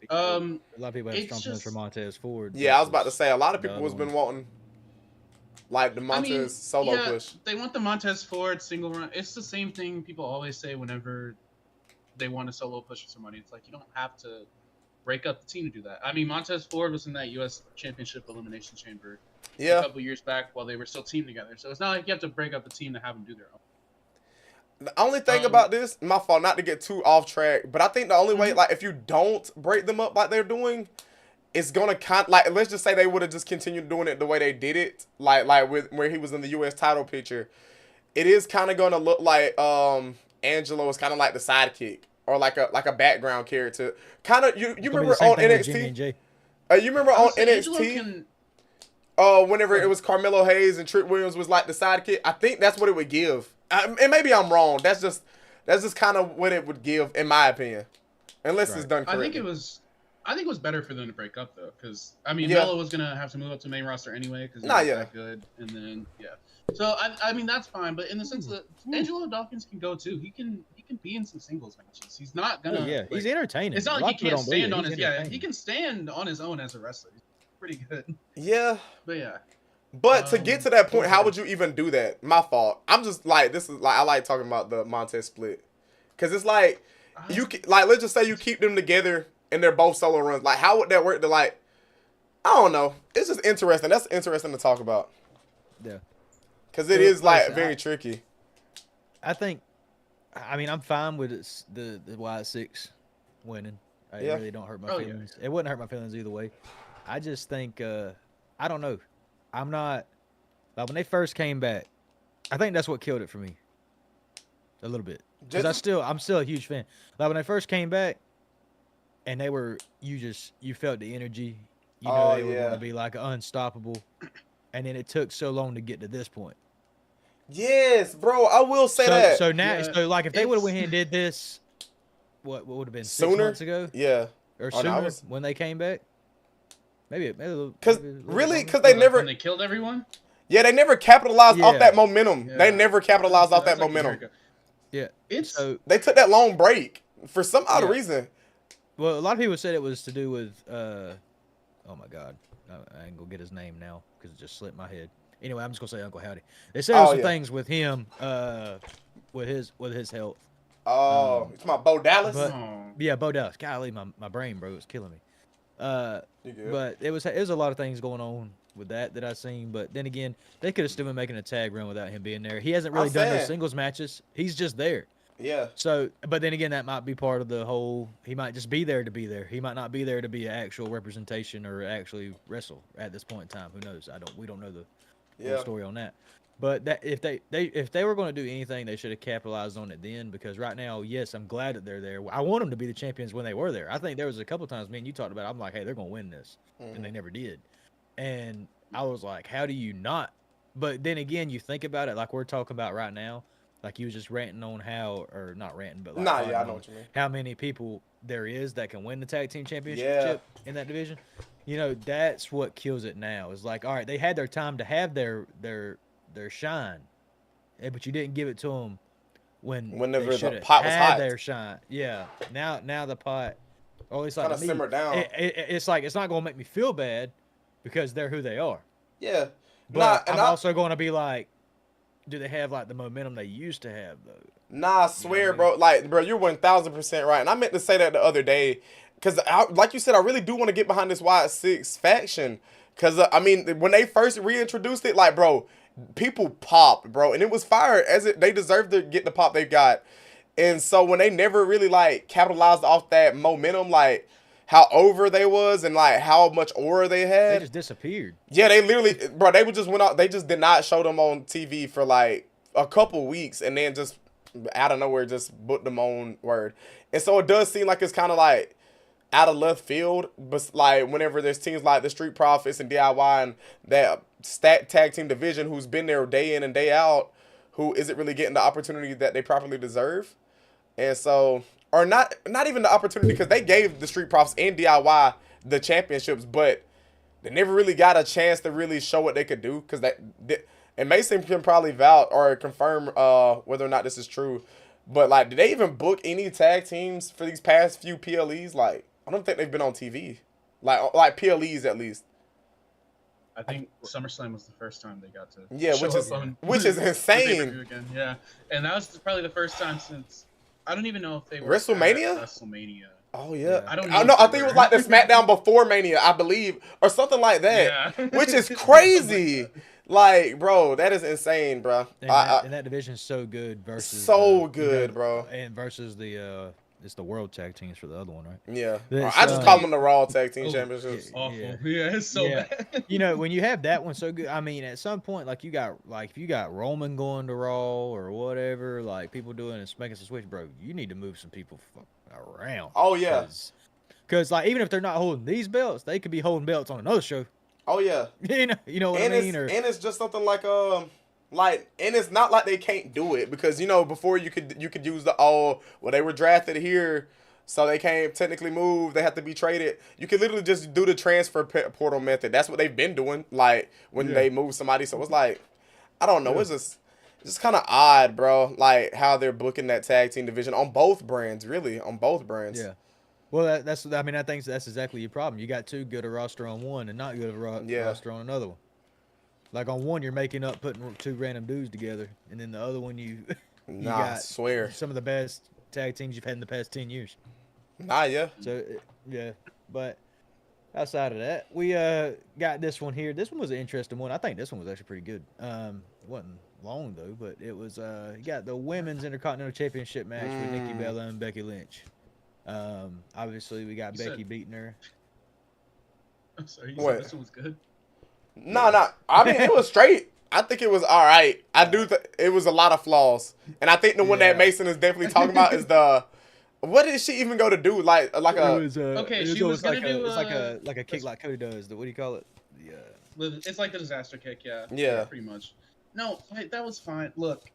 A lot of people have strong feelings just- for Montez Ford. Yeah, I was about to say a lot of people the has other been wanting like the Montez solo push. They want the Montez Ford single run. It's the same thing people always say whenever they want a solo push for somebody. It's like you don't have to break up the team to do that. I mean, Montez Ford was in that U.S. Championship Elimination Chamber a couple years back while they were still teamed together. So it's not like you have to break up the team to have them do their own. The only thing about this, my fault, not to get too off track, but I think the only way, like, if you don't break them up like they're doing, it's gonna like, let's just say they would have just continued doing it the way they did it, like with where he was in the U.S. title picture. It is kind of gonna look like Angelo is kind of like the sidekick or like a background character. Kind of you remember on NXT? You remember on NXT? Whenever it was Carmelo Hayes and Trick Williams was like the sidekick, I think that's what it would give. And maybe I'm wrong. That's just kind of what it would give, in my opinion, unless it's done correctly. I think it was better for them to break up though, because I mean, Melo was gonna have to move up to main roster anyway because he's not that good, and then So I mean that's fine, but in the sense that Angelo Dawkins can go too. He can be in some singles matches. He's not gonna. He's entertaining. It's not like he can't stand on his. He can stand on his own as a wrestler. He's pretty good. Yeah. But yeah. But to get to that point, how would you even do that? My fault. I'm just like, this is like, I like talking about the Montez split. Because it's like, let's just say you keep them together and they're both solo runs. Like, how would that work to like, I don't know. It's just interesting. That's interesting to talk about. Yeah. Because it is like very tricky. I think, I mean, I'm fine with the Wyatt Six winning. It really don't hurt my feelings. Yeah. It wouldn't hurt my feelings either way. I just think, I don't know. I'm not, like when they first came back, I think that's what killed it for me. a little bit. Because I'm still a huge fan. Like when they first came back, and you felt the energy. You know they were going to be like unstoppable, and then it took so long to get to this point. Yes, bro. I will say that. So now, like if they would have went ahead and did this, what would have been 6 months ago? Yeah, or sooner when they came back. Maybe because they never when they killed everyone. Yeah, they never capitalized off that momentum. Yeah. They never capitalized off that momentum. Yeah, they took that long break for some odd reason. Well, a lot of people said it was to do with oh my God, I ain't gonna get his name now because it just slipped my head. Anyway, I'm just gonna say Uncle Howdy. They said some things with him, with his health. Oh, it's my Bo Dallas. Yeah, Bo Dallas. Golly, my brain, bro, it's killing me. But it was a lot of things going on with that I seen. But then again, they could have still been making a tag run without him being there. He hasn't really done those singles matches. He's just there. Yeah. So, but then again, that might be part of the whole. He might just be there to be there. He might not be there to be an actual representation or actually wrestle at this point in time. Who knows? We don't know the full story on that. But that if they were going to do anything, they should have capitalized on it then. Because right now, yes, I'm glad that they're there. I want them to be the champions when they were there. I think there was a couple of times me and you talked about it, I'm like, hey, they're going to win this, and they never did. And I was like, how do you not? But then again, you think about it like we're talking about right now. Like you was just ranting on not ranting, but like I know what you mean. How many people there is that can win the tag team championship in that division? You know, that's what kills it now. It's like, all right, they had their time to have their shine, but you didn't give it to them whenever the pot was hot. Their shine, yeah. Now the pot, or at least like kind of simmered down. It's like it's not going to make me feel bad because they're who they are. Yeah, but I'm also going to be like, do they have like the momentum they used to have though? Nah, I swear, bro. Like, bro, you're 1,000% right, and I meant to say that the other day, because like you said, I really do want to get behind this Wyatt Six faction, because I mean, when they first reintroduced it, like, bro, people popped, bro, and it was fire. They deserved to get the pop they got, and so when they never really like capitalized off that momentum, like how over they was and like how much aura they had, they just disappeared. Yeah, they literally, bro, they just went out. They just did not show them on TV for like a couple weeks, and then just out of nowhere just booked them on Word. And so it does seem like it's kind of like out of left field, but like whenever there's teams like the Street Profits and DIY and that stat tag team division who's been there day in and day out, who isn't really getting the opportunity that they properly deserve. And so, or not even the opportunity, because they gave the Street Profits and DIY the championships, but they never really got a chance to really show what they could do. Because and Mason can probably vouch or confirm whether or not this is true. But like, did they even book any tag teams for these past few PLEs? Like, I don't think they've been on TV. Like PLEs at least. I think SummerSlam was the first time they got to. Yeah, which is insane. Again. Yeah, and that was probably the first time since I don't even know if they were WrestleMania. WrestleMania. Oh yeah, I don't know. I think it was like the SmackDown before Mania, I believe, or something like that. Yeah. Which is crazy. Like, bro, that is insane, bro. And that division is so good versus good, bro. And versus it's the World Tag Teams for the other one, right? Yeah, I just call them the Raw Tag Team Championships. Awful. Yeah, it's so bad. You know, when you have that one so good, I mean, at some point, like if you got Roman going to Raw or whatever, like people doing and making some switch, bro, you need to move some people around. Oh yeah. Because like even if they're not holding these belts, they could be holding belts on another show. Oh yeah. You know what I mean? And it's just something like and it's not like they can't do it, because before you could use they were drafted here, so they can't technically move. They have to be traded. You could literally just do the transfer portal method. That's what they've been doing. Like when they move somebody. So it's like, I don't know. Yeah. It's just kind of odd, bro. Like how they're booking that tag team division on both brands, really, on both brands. Yeah. Well, I think that's exactly your problem. You got too good a roster on one and not good a roster on another one. Like on one, you're making up putting two random dudes together, and then the other one you got, I swear, some of the best tag teams you've had in the past 10 years. Yeah. So yeah, but outside of that, we got this one here. This one was an interesting one. I think this one was actually pretty good. It wasn't long though, but it was. You got the Women's Intercontinental Championship match with Nikki Bella and Becky Lynch. Obviously we got Becky beating her. I'm sorry, you said this one was good? Nah. I mean, it was straight. I think it was all right. I do. It was a lot of flaws, and I think the one that Mason is definitely talking about is the. What did she even go to do? Like a. Okay, she was gonna do. It's like a kick like Cody does. What do you call it? It's like the disaster kick. Yeah. Pretty much. No, that was fine. Look,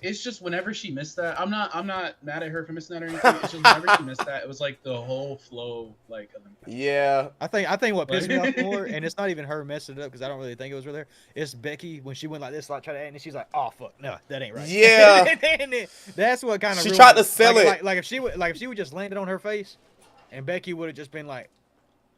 it's just whenever she missed that, I'm not mad at her for missing that or anything. It's just whenever she missed that, it was like the whole flow like of them. Yeah. I think what pissed me off more, and it's not even her messing it up because I don't really think it was really her. It's Becky when she went like this, like try to end, and she's like, "Oh fuck, no, that ain't right." Yeah. And that's what kind of she tried to sell it. Like if she would just landed on her face, and Becky would have just been like,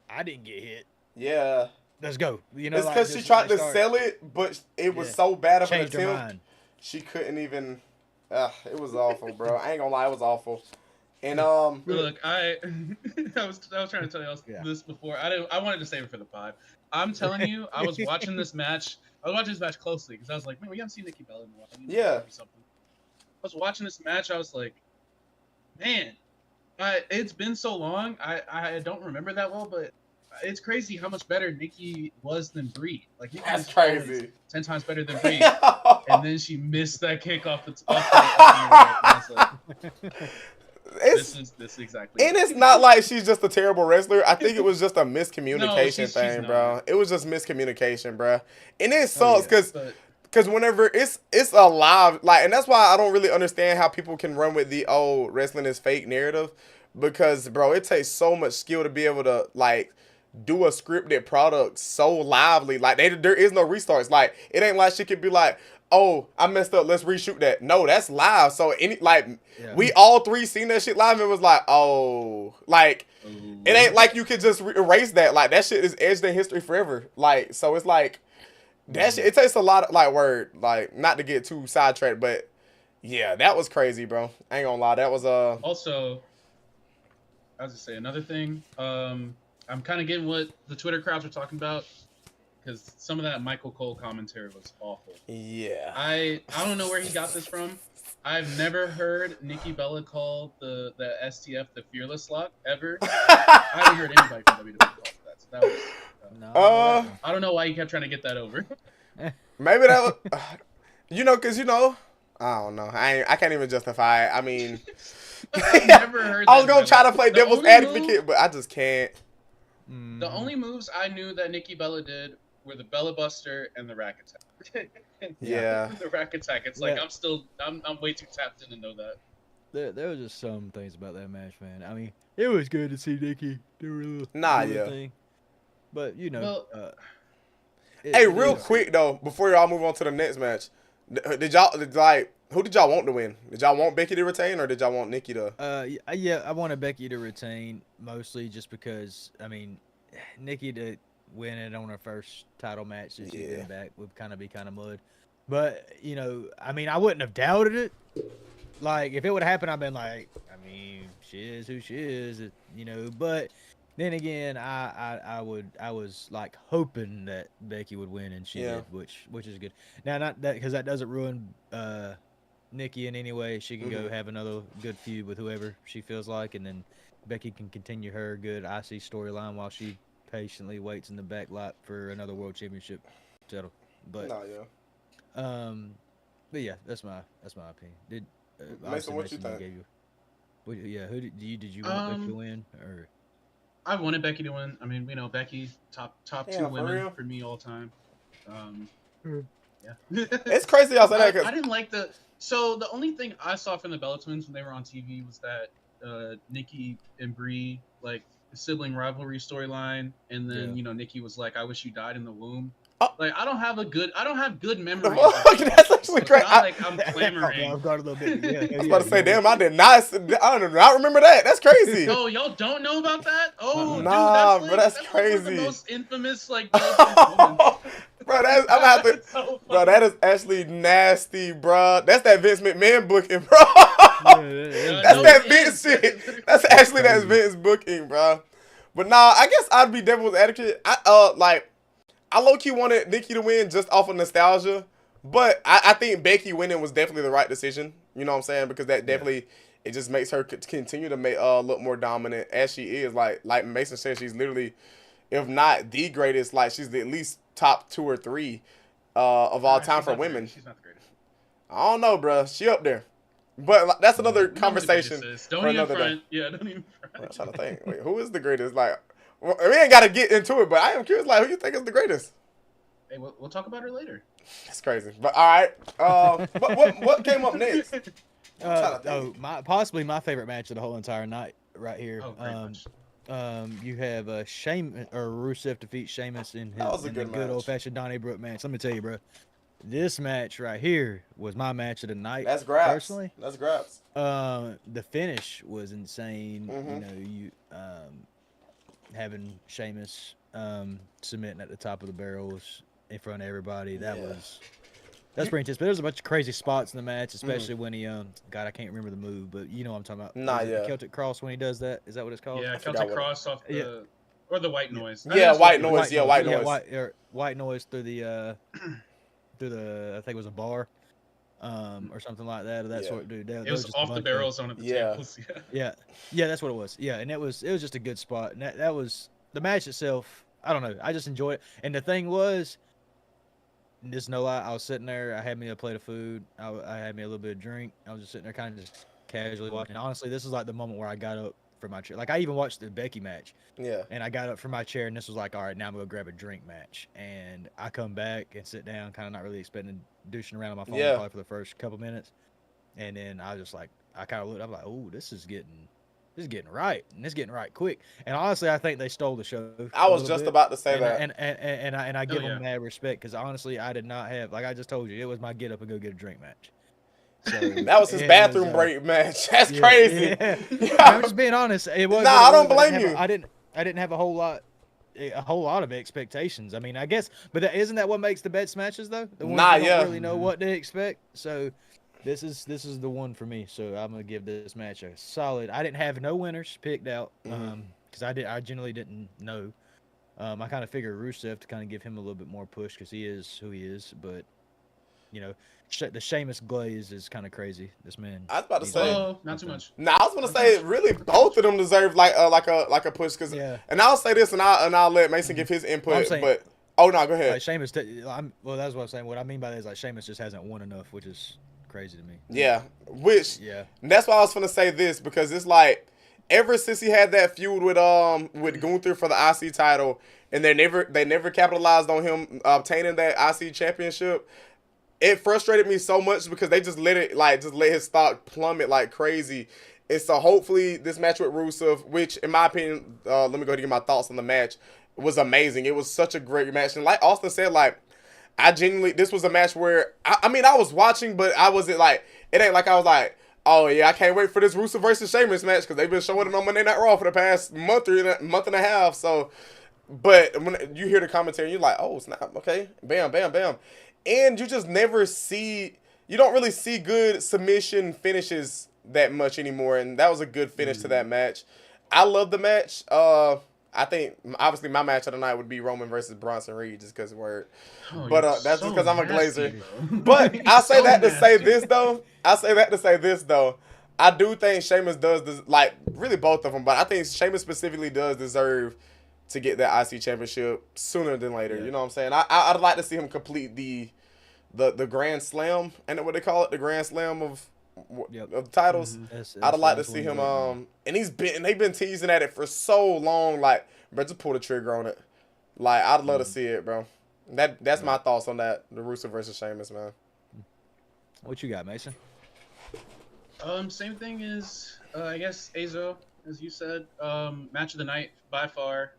"I didn't get hit. Yeah. Let's go." You know, it's because she tried to sell it, but it was so bad of an attempt. She couldn't even. It was awful, bro. I ain't gonna lie, it was awful. And look, I was trying to tell you this before. I wanted to save it for the pod. I'm telling you, I was watching this match. I was watching this match closely because I was like, man, we haven't seen Nikki Bella in a while. Yeah. Something. I was watching this match. I was like, man, it's been so long. I don't remember that well, but it's crazy how much better Nikki was than Brie. Like that's crazy. 10 times better than Brie. And then she missed that kick off the top. This is exactly. And it's not like she's just a terrible wrestler. I think it was just a miscommunication thing, bro. It was just miscommunication, bro. And it sucks because whenever it's a live, like, and that's why I don't really understand how people can run with the wrestling is fake narrative, because bro, it takes so much skill to be able to like do a scripted product so lively. Like there is no restarts. Like it ain't like she could be like, oh, I messed up, let's reshoot that. No, that's live. So we all three seen that shit live and was like, oh, like it ain't like you could just erase that. Like that shit is etched in history forever. Like so it's like that shit. It takes a lot of like not to get too sidetracked, but yeah, that was crazy, bro. I ain't gonna lie, that was Also, I was gonna say another thing. I'm kind of getting what the Twitter crowds are talking about, because some of that Michael Cole commentary was awful. Yeah. I don't know where he got this from. I've never heard Nikki Bella call the STF the Fearless Lock ever. I haven't heard anybody from WWE call it that. So that was. I don't know why he kept trying to get that over. Maybe that was, because I don't know. I can't even justify it. I mean, I've never heard. I was gonna try to play devil's advocate, but I just can't. The only moves I knew that Nikki Bella did were the Bella Buster and the Rack Attack. Yeah. The Rack Attack. It's like I'm way too tapped in to know that. There was just some things about that match, man. I mean, it was good to see Nikki do a little thing. But hey, real quick though, before y'all move on to the next match, who did y'all want to win? Did y'all want Becky to retain, or did y'all want Nikki to? I wanted Becky to retain mostly just because Nikki to win it on her first title match since she's been back would be kind of mud. But I wouldn't have doubted it. Like if it would have happened, I've been like, she is who she is, But then again, I was like hoping that Becky would win, and she did, which is good. Now, not that because that doesn't ruin Nikki in any way. She can go have another good feud with whoever she feels like, and then Becky can continue her good IC storyline while she patiently waits in the back lot for another world championship title. But but yeah, that's my opinion. Mason, what you think? Who did you want Becky to win, or? I wanted Becky to win. I mean, Becky top two women for me all time. Yeah. It's crazy y'all say that because I didn't like the. So the only thing I saw from the Bella Twins when they were on TV was that Nikki and Brie like sibling rivalry storyline, and then Nikki was like, "I wish you died in the womb." Like I don't have good memories. That's actually great. Not like I'm clamoring. I've got a little bit. I was about to say, damn, I did not remember that. That's crazy. Oh, y'all don't know about that? Oh, nah, dude, that's crazy. The most infamous bro, that is actually nasty, bro. That's that Vince McMahon booking, bro. That's that Vince shit. That's Vince booking, bro. But nah, I guess I'd be devil's advocate. I low-key wanted Nikki to win just off of nostalgia, but I think Becky winning was definitely the right decision. You know what I'm saying? Because that definitely, it just makes her continue to look more dominant as she is. Like Mason said, she's literally, if not the greatest, like she's at least top 2 or 3. of all Nah, time she's for not the women. greatest. She's not the greatest. I don't know, bro. She up there, but like, that's another You know who the conversation greatest is. for Don't even another day. front. Yeah, don't even I'm front. trying to think. Wait, who is the greatest? Like, well, we ain't got to get into it, but I am curious. Like, who you think is the greatest? Hey, we'll talk about her later. That's crazy. But all right. What came up next? I'm trying to think. Possibly my favorite match of the whole entire night right here. Oh, great match. You have Sheamus or Rusev defeats Sheamus in That was a the good good match. old fashioned Donnybrook match. Let me tell you, bro. This match right here was my match of the night. That's grabs. Personally. That's grabs. The finish was insane. Mhm. You having Sheamus submitting at the top of the barrels in front of everybody. That's pretty intense. But there's a bunch of crazy spots in the match, especially when he God, I can't remember the move, but you know what I'm talking about. Nah, Is it the yeah. Celtic Cross when he does that? Is that what it's called? Yeah, forgot Celtic what- Cross off the or the white noise. I Yeah, think white that's noise. Yeah, white noise. White noise through the I think it was a bar, or something like that, or that Yeah. sort. Dude, It was just a off the bunch of- barrel zone at the Yeah. tables. Yeah, that's what it was. Yeah, and it was just a good spot. And that was the match itself. I don't know. I just enjoyed it. And the thing was, just no lie, I was sitting there. I had me a plate of food. I had me a little bit of drink. I was just sitting there, kind of just casually watching. Honestly, this is like the moment where I got up from my chair. Like I even watched the Becky match, Yeah. and I got up from my chair, and this was like, all right, now I'm gonna grab a drink match. And I come back and sit down, kind of not really expecting douching around on my phone Yeah. probably for the first couple minutes. And then I was just like, I kind of looked. I'm like, oh, this is getting right, and it's getting right quick. And honestly, I think they stole the show. I a was little just bit. about to say and, that. and I give yeah. them mad respect because honestly, I did not have, like I just told you, it was my get up and go get a drink match. So That was his bathroom break match. That's crazy. Yeah. Yeah. I'm just being honest. It was. Nah, I don't blame you. I didn't have a whole lot of expectations. I mean, I guess, but isn't that what makes the best matches though? The ones Nah, you don't yeah. really know what to expect. So this is the one for me. So I'm gonna give this match a solid. I didn't have no winners picked out because I generally didn't know. I kind of figured Rusev to kind of give him a little bit more push because he is who he is, but you know, the Sheamus glaze is kind of crazy. This man. I was about to he's say. Oh, not too much. Nah, I was gonna say really both of them deserve like a push because. Yeah. And I'll say this and I'll let Mason give his input. I'm saying- but oh no, go ahead. Like Sheamus, well, that's what I'm saying. What I mean by that is like Sheamus just hasn't won enough, which is crazy to me. Yeah, which Yeah. that's why I was gonna say this because it's like ever since he had that feud with Gunther for the IC title, and they never capitalized on him obtaining that IC championship. It frustrated me so much because they just let his stock plummet like crazy. And so hopefully this match with Rusev, which in my opinion, let me go ahead and get my thoughts on the match, was amazing. It was such a great match, and like Austin said, like. This was a match where, I mean, I was watching, but I wasn't like, it ain't like I was like, oh yeah, I can't wait for this Rusev versus Sheamus match because they've been showing it on Monday Night Raw for the past month and a half. So, but when you hear the commentary, you're like, oh snap, okay, bam, bam, bam. And you just never you don't really see good submission finishes that much anymore. And that was a good finish to that match. I love the match. I think obviously my match of the night would be Roman versus Bronson Reed just because word. Oh, But you're that's so just because I'm a nasty, Glazer. bro. But I say So that to say nasty. this though. I do think Sheamus does this, like really both of them, but I think Sheamus specifically does deserve to get that IC championship sooner than later. Yeah. You know what I'm saying? I'd like to see him complete the Grand Slam, and what they call it, the Grand Slam of titles. I'd like to see him. And they've been teasing at it for so long. Like, bro, just pull the trigger on it. Like, I'd love to see it, bro. That's my thoughts on that. The Rusev versus Sheamus, man. What you got, Mason? Same thing as I guess Azo, as you said. Match of the night by far.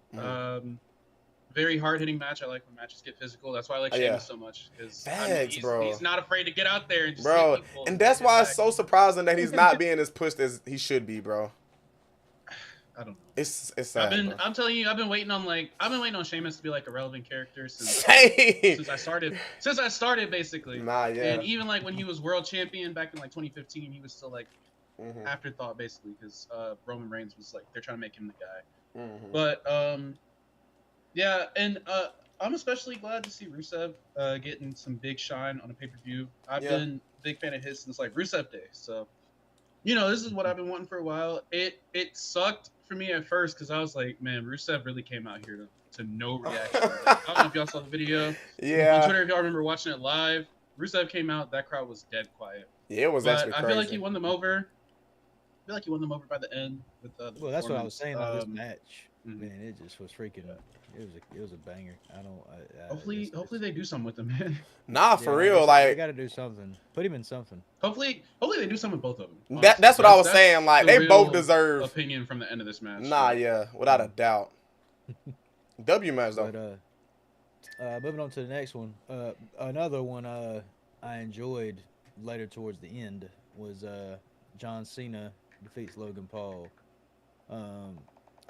Very hard hitting match. I like when matches get physical. That's why I like Sheamus Yeah. so much because Facts, bro. he's not afraid to get out there and just Bro, hit people and that's get why back. it's so surprising that he's not being as pushed as he should be, bro. I don't know. It's sad, bro. I'm telling you, I've been waiting on Sheamus to be like a relevant character since Same. I started basically. Nah, yeah. And even like when he was world champion back in like 2015, he was still like Mhm, afterthought basically because Roman Reigns was like they're trying to make him the guy. mhm. But yeah, and I'm especially glad to see Rusev getting some big shine on a pay-per-view. I've Yeah. been a big fan of his since like Rusev Day. So, you know, this is what I've been wanting for a while. It sucked for me at first because I was like, man, Rusev really came out here to no reaction. Like, I don't know if y'all saw the video. Yeah. On Twitter, if y'all remember watching it live, Rusev came out. That crowd was dead quiet. Yeah, it was But actually crazy. I feel like he won them over. I feel like he won them over by the end with the Well, that's what I was saying on this match. Mhm. Man, it just was freaking. It was a banger. Hopefully they do something with him, man. Nah, for Yeah, real, they like got to do something. Put him in something. Hopefully they do something with both of them. that's what I was saying. Like the they both real deserve. opinion from the end of this match. Nah, yeah, without a doubt. W match though. But moving on to the next one. Another one I enjoyed later towards the end was John Cena defeats Logan Paul.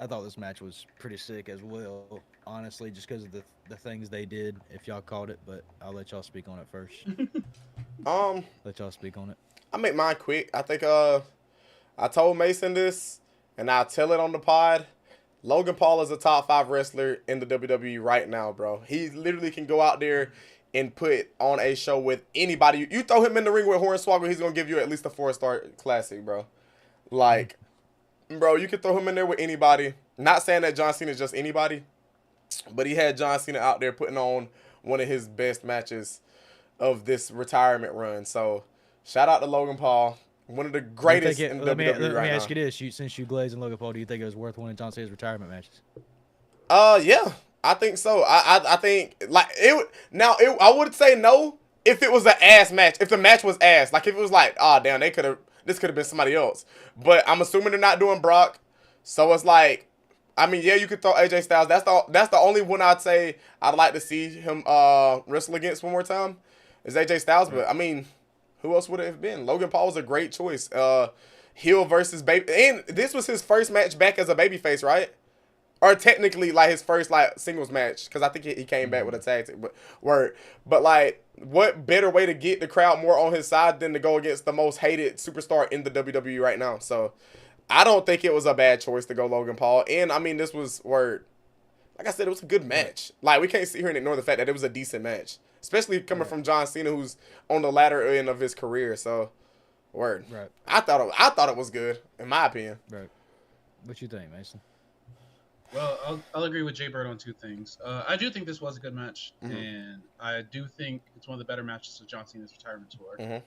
I thought this match was pretty sick as well, honestly, just because of the things they did, if y'all caught it, but I'll let y'all speak on it first. Let y'all speak on it. I'll make mine quick. I think I told Mason this, and I'll tell it on the pod. Logan Paul is a top 5 wrestler in the WWE right now, bro. He literally can go out there and put on a show with anybody. You throw him in the ring with Hornswoggle, he's going to give you at least a 4-star classic, bro. Like, bro, you can throw him in there with anybody. Not saying that John Cena is just anybody, but he had John Cena out there putting on one of his best matches of this retirement run. So, shout out to Logan Paul. One of the greatest in WWE right now. Let me ask you this: since you glazed in Logan Paul, do you think it was worth one of John Cena's retirement matches? Yeah, I think so. I think like it. Now I would say no if it was an ass match. If the match was ass, like if it was like, oh damn, this could have been somebody else. But I'm assuming they're not doing Brock, so it's like, I mean, yeah, you could throw AJ Styles. That's the only one I'd say I'd like to see him wrestle against one more time is AJ Styles. But I mean, who else would it have been? Logan Paul was a great choice. Heel versus baby, and this was his first match back as a babyface, right? Or technically, like his first like singles match, because I think he came back with a tag team. But like, what better way to get the crowd more on his side than to go against the most hated superstar in the WWE right now? So, I don't think it was a bad choice to go Logan Paul. And I mean, this was like I said, it was a good match. Like we can't sit here and ignore the fact that it was a decent match. Especially coming from John Cena, who's on the latter end of his career. So, Right. I thought it was good, in my opinion. Right. What you think, Mason? Well, I'll agree with Jay Bird on 2 things. I do think this was a good match, and I do think it's one of the better matches of John Cena's retirement tour.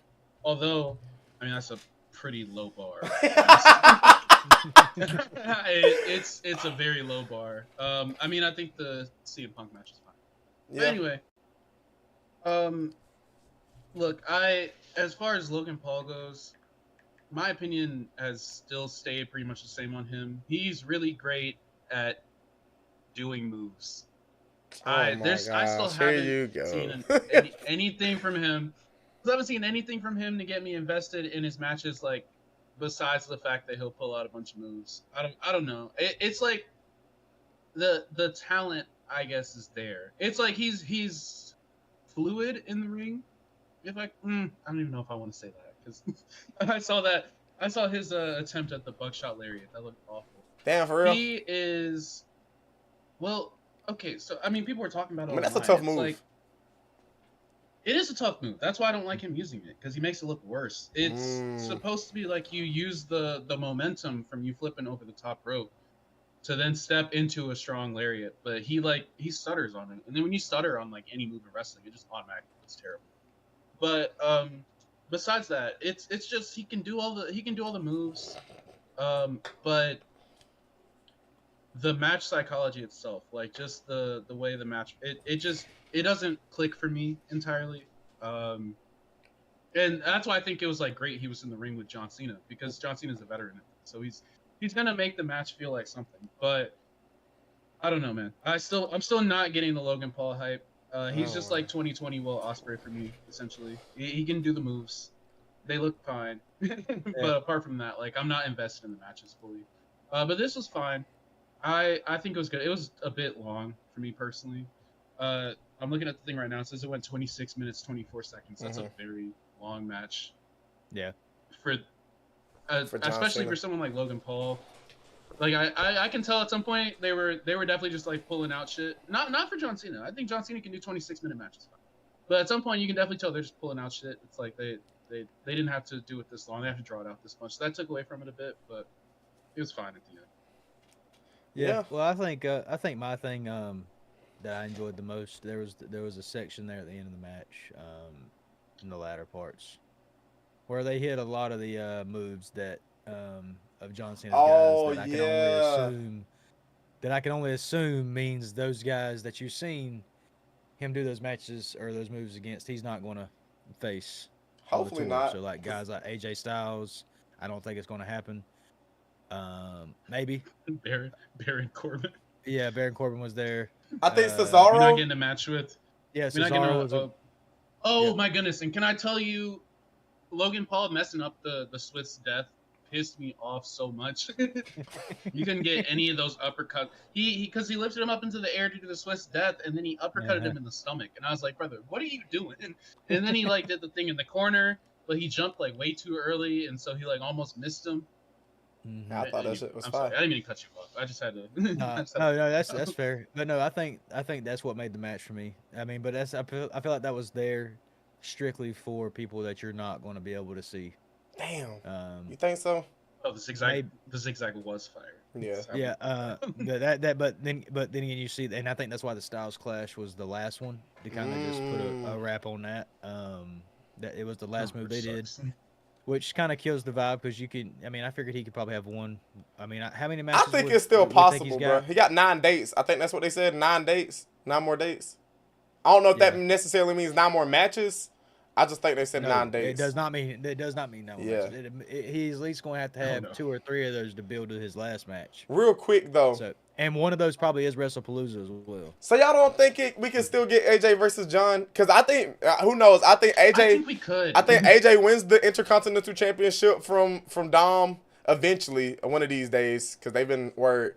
Although, I mean, that's a pretty low bar. It's a very low bar. I mean, I think the CM Punk match is fine. Yeah. But anyway. Look, as far as Logan Paul goes, my opinion has still stayed pretty much the same on him. He's really great at doing moves. I still haven't seen anything from him. I haven't seen anything from him to get me invested in his matches. Like, besides the fact that he'll pull out a bunch of moves, I don't know. It's like the talent, I guess, is there. It's like he's fluid in the ring. If I don't even know if I want to say that because I saw his attempt at the buckshot lariat. That looked awful. Damn, for real. He is okay. So I mean, people were talking about it. I mean, that's a tough move. Like, it is a tough move. That's why I don't like him using it because he makes it look worse. It's supposed to be like you use the momentum from you flipping over the top rope to then step into a strong lariat, but he stutters on it, and then when you stutter on like any move in wrestling, it just automatically looks terrible. But besides that, it's just he can do all the moves, but the match psychology itself, like just the way the match, it doesn't click for me entirely, and that's why I think it was like great he was in the ring with John Cena because John Cena's a veteran, so he's gonna make the match feel like something. But I don't know, man. I'm still not getting the Logan Paul hype. He's just like 2020 Will Ospreay for me, essentially. He can do the moves. They look fine. But apart from that, like I'm not invested in the matches fully. But this was fine. I think it was good. It was a bit long for me personally. I'm looking at the thing right now. It says it went 26 minutes, 24 seconds. That's a very long match. Yeah. For especially for someone like Logan Paul. Like I can tell at some point they were definitely just like pulling out shit. Not for John Cena. I think John Cena can do 26-minute matches fine. But at some point you can definitely tell they're just pulling out shit. It's like they didn't have to do it this long. They have to draw it out this much. So that took away from it a bit, but it was fine at the end. Yeah. Well, I think my thing that I enjoyed the most. There was a section there at the end of the match, in the latter parts, where they hit a lot of the moves that of John Cena's Oh, guys that I can only assume means those guys that you've seen him do those matches or those moves against, he's not going to face. Hopefully not. So like guys like AJ Styles, I don't think it's going to happen. Maybe Baron Corbin. Yeah, Baron Corbin was there. I think We're Cesaro. not getting a match with. Yeah, We're not Cesaro getting was. Oh my goodness! And can I tell you, Logan Paul messing up the Swiss death pissed me off so much. You couldn't get any of those uppercuts. Because he lifted him up into the air to do the Swiss death, and then he uppercutted him in the stomach. And I was like, brother, what are you doing? And then he like did the thing in the corner, but he jumped like way too early, and so he like almost missed him. Mm-hmm. I thought that shit was fine. Sorry, I didn't mean to cut you off. I just had to. No, that's fair. But no, I think that's what made the match for me. I mean, but I feel like that was there strictly for people that you're not going to be able to see. Damn. You think so? Oh, the zigzag was fire. Yeah. Yeah. But then again, you see, and I think that's why the Styles Clash was the last one to kind of just put a wrap on that. That it was the last move they did, which kind of kills the vibe because you can. I mean, I figured he could probably have one. I mean, how many matches? I think it's still possible, bro. He got 9 dates. I think that's what they said. 9 dates, 9 more dates. I don't know if that necessarily means 9 more matches. I just think they said 9 days. It does not mean no. Yeah. He's at least going to have 2 or 3 of those to build to his last match. Real quick though. So, and one of those probably is WrestlePalooza as well. So y'all don't think we can still get AJ versus John? Because I think who knows? I think AJ. I think we could. I think AJ wins the Intercontinental Championship from Dom eventually one of these days because they've been word.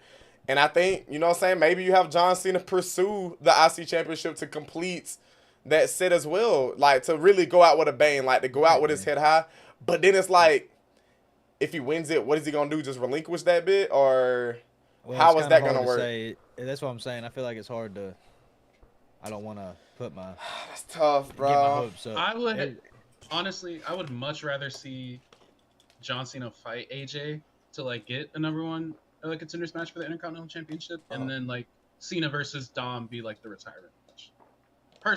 And I think, you know what I'm saying, maybe you have John Cena pursue the IC Championship to complete that set as well, like to really go out with a bang, like to go out with his head high. But then it's like, if he wins it, what is he gonna do? Just relinquish that bit, or how is that gonna work? That's what I'm saying. I feel like it's hard to. I don't want to put my. That's tough, bro. Get my hopes up. I would honestly, I would much rather see John Cena fight AJ to like get a number 1 like contenders match for the Intercontinental Championship, and then like Cena versus Dom be like the retirement match.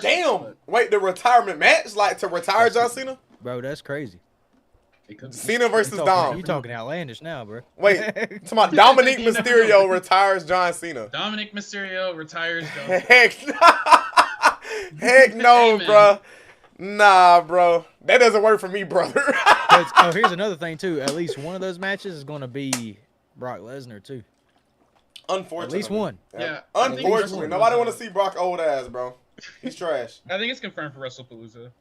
Damn! Wait, the retirement match, like to retire John Cena? Bro, that's crazy. Cena versus Dom. You talking outlandish now, bro? Wait, talking about Dominic Mysterio retires John Cena. Dominic Mysterio retires John Cena. Heck no, bro. Nah, bro. That doesn't work for me, brother. Here's another thing too. At least one of those matches is going to be Brock Lesnar too. Unfortunately. At least one. Yeah. Unfortunately, nobody want to see Brock old ass, bro. He's trash. I think it's confirmed for WrestlePalooza.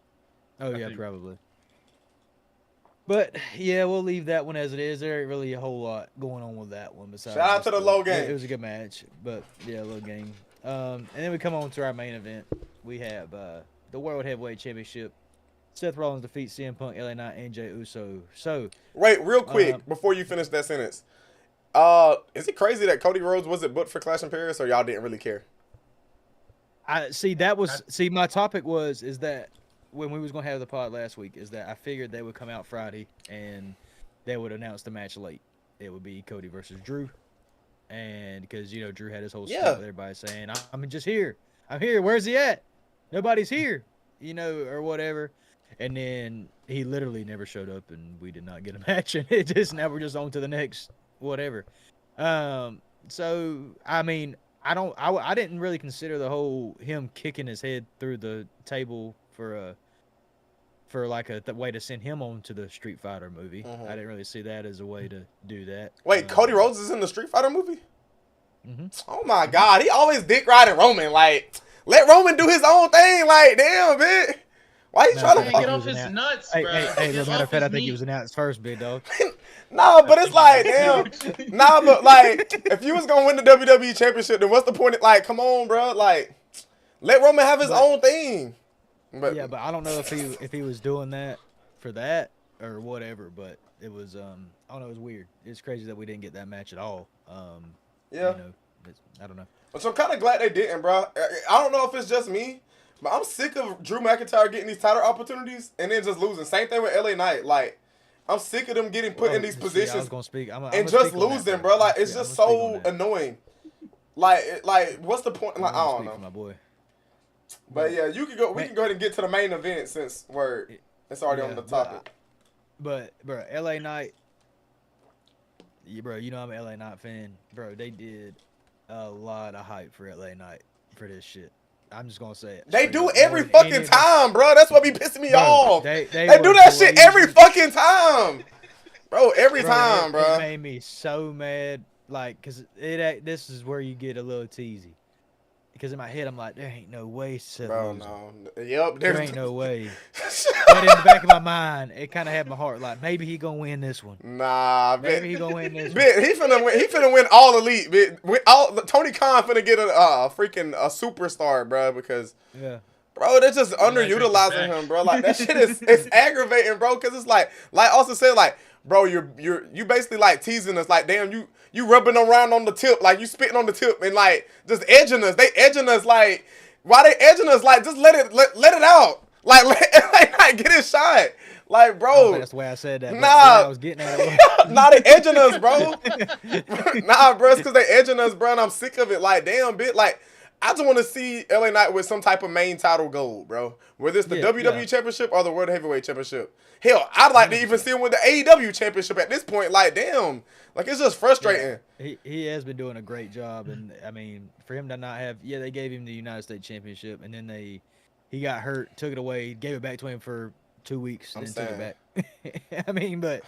Oh yeah, probably. But yeah, we'll leave that one as it is. There ain't really a whole lot going on with that one. Besides, shout out to the low game. It was a good match, but yeah, low game. And then we come on to our main event. We have the World Heavyweight Championship. Seth Rollins defeats CM Punk, LA Knight, and Jey Uso. So wait, real quick before you finish that sentence. Is it crazy that Cody Rhodes wasn't booked for Clash in Paris, or y'all didn't really care? My topic is that when we was gonna have the pod last week, is that I figured they would come out Friday and they would announce the match late. It would be Cody versus Drew, and because Drew had his whole stuff with everybody saying, "I'm just here. I'm here. Where's he at? Nobody's here." Or whatever. And then he literally never showed up, and we did not get a match. And now we're just on to the next whatever. So I mean, I didn't really consider the whole him kicking his head through the table for like a way to send him on to the Street Fighter movie. I didn't really see that as a way to do that. Wait, Cody Rhodes is in the Street Fighter movie? Mm-hmm. Oh my God, he always dick riding Roman. Like, let Roman do his own thing. Like, damn, bitch. Why you trying to get off his nuts, bro? Hey, matter of fact, I think he was announced first, big dog. Nah, but it's like, damn. Nah, but like, if you was gonna win the WWE Championship, then what's the point? Like, come on, bro. Like, let Roman have his own thing. But I don't know if he was doing that for that or whatever. But it was I don't know. It was weird. It's crazy that we didn't get that match at all. Yeah. I don't know. So I'm kind of glad they didn't, bro. I don't know if it's just me, but I'm sick of Drew McIntyre getting these title opportunities and then just losing. Same thing with LA Knight. Like, I'm sick of them getting put in these positions and just losing, bro. Like, it's just so annoying. Like, what's the point? Like, I don't know. My boy. But yeah, you can go. We can go ahead and get to the main event since it's already on the topic. But bro, LA Knight. Yeah, bro, you know I'm an LA Knight fan, bro. They did a lot of hype for LA Knight for this shit. I'm just gonna say it. They do every fucking time, bro. That's what be pissing me off. They do that shit every fucking time, bro. Every time, bro. It made me so mad, like, cause this is where you get a little teasy. Because in my head, I'm like, there ain't no way Seth losing. No. Yep. There ain't no way. But in the back of my mind, it kind of had my heart like, maybe he gonna win this one. Nah, maybe he gonna win this one. He finna win all elite. Tony Khan finna get a freaking superstar, bro. Because bro, they're just underutilizing him, bro. Like that shit it's aggravating, bro. Because it's like also said, like, bro, you basically like teasing us, like, damn, you rubbing around on the tip, like you spitting on the tip and like just edging us. They edging us, like, why they edging us? Like, just let it out. Like, like get it shot. Like, bro. That's the way I said that. Nah, I was getting at it. Nah, they edging us, bro. Nah, bro, it's because they edging us, bro, and I'm sick of it. Like, damn, bitch. Like, I just want to see LA Knight with some type of main title gold, bro. Whether it's the WWE Championship or the World Heavyweight Championship. Hell, I'd like to even see him with the AEW Championship at this point. Like, damn. Like, it's just frustrating. Yeah. He has been doing a great job. And, I mean, for him to not have... Yeah, they gave him the United States Championship. And then he got hurt, took it away, gave it back to him for 2 weeks, and then took it back. I mean, but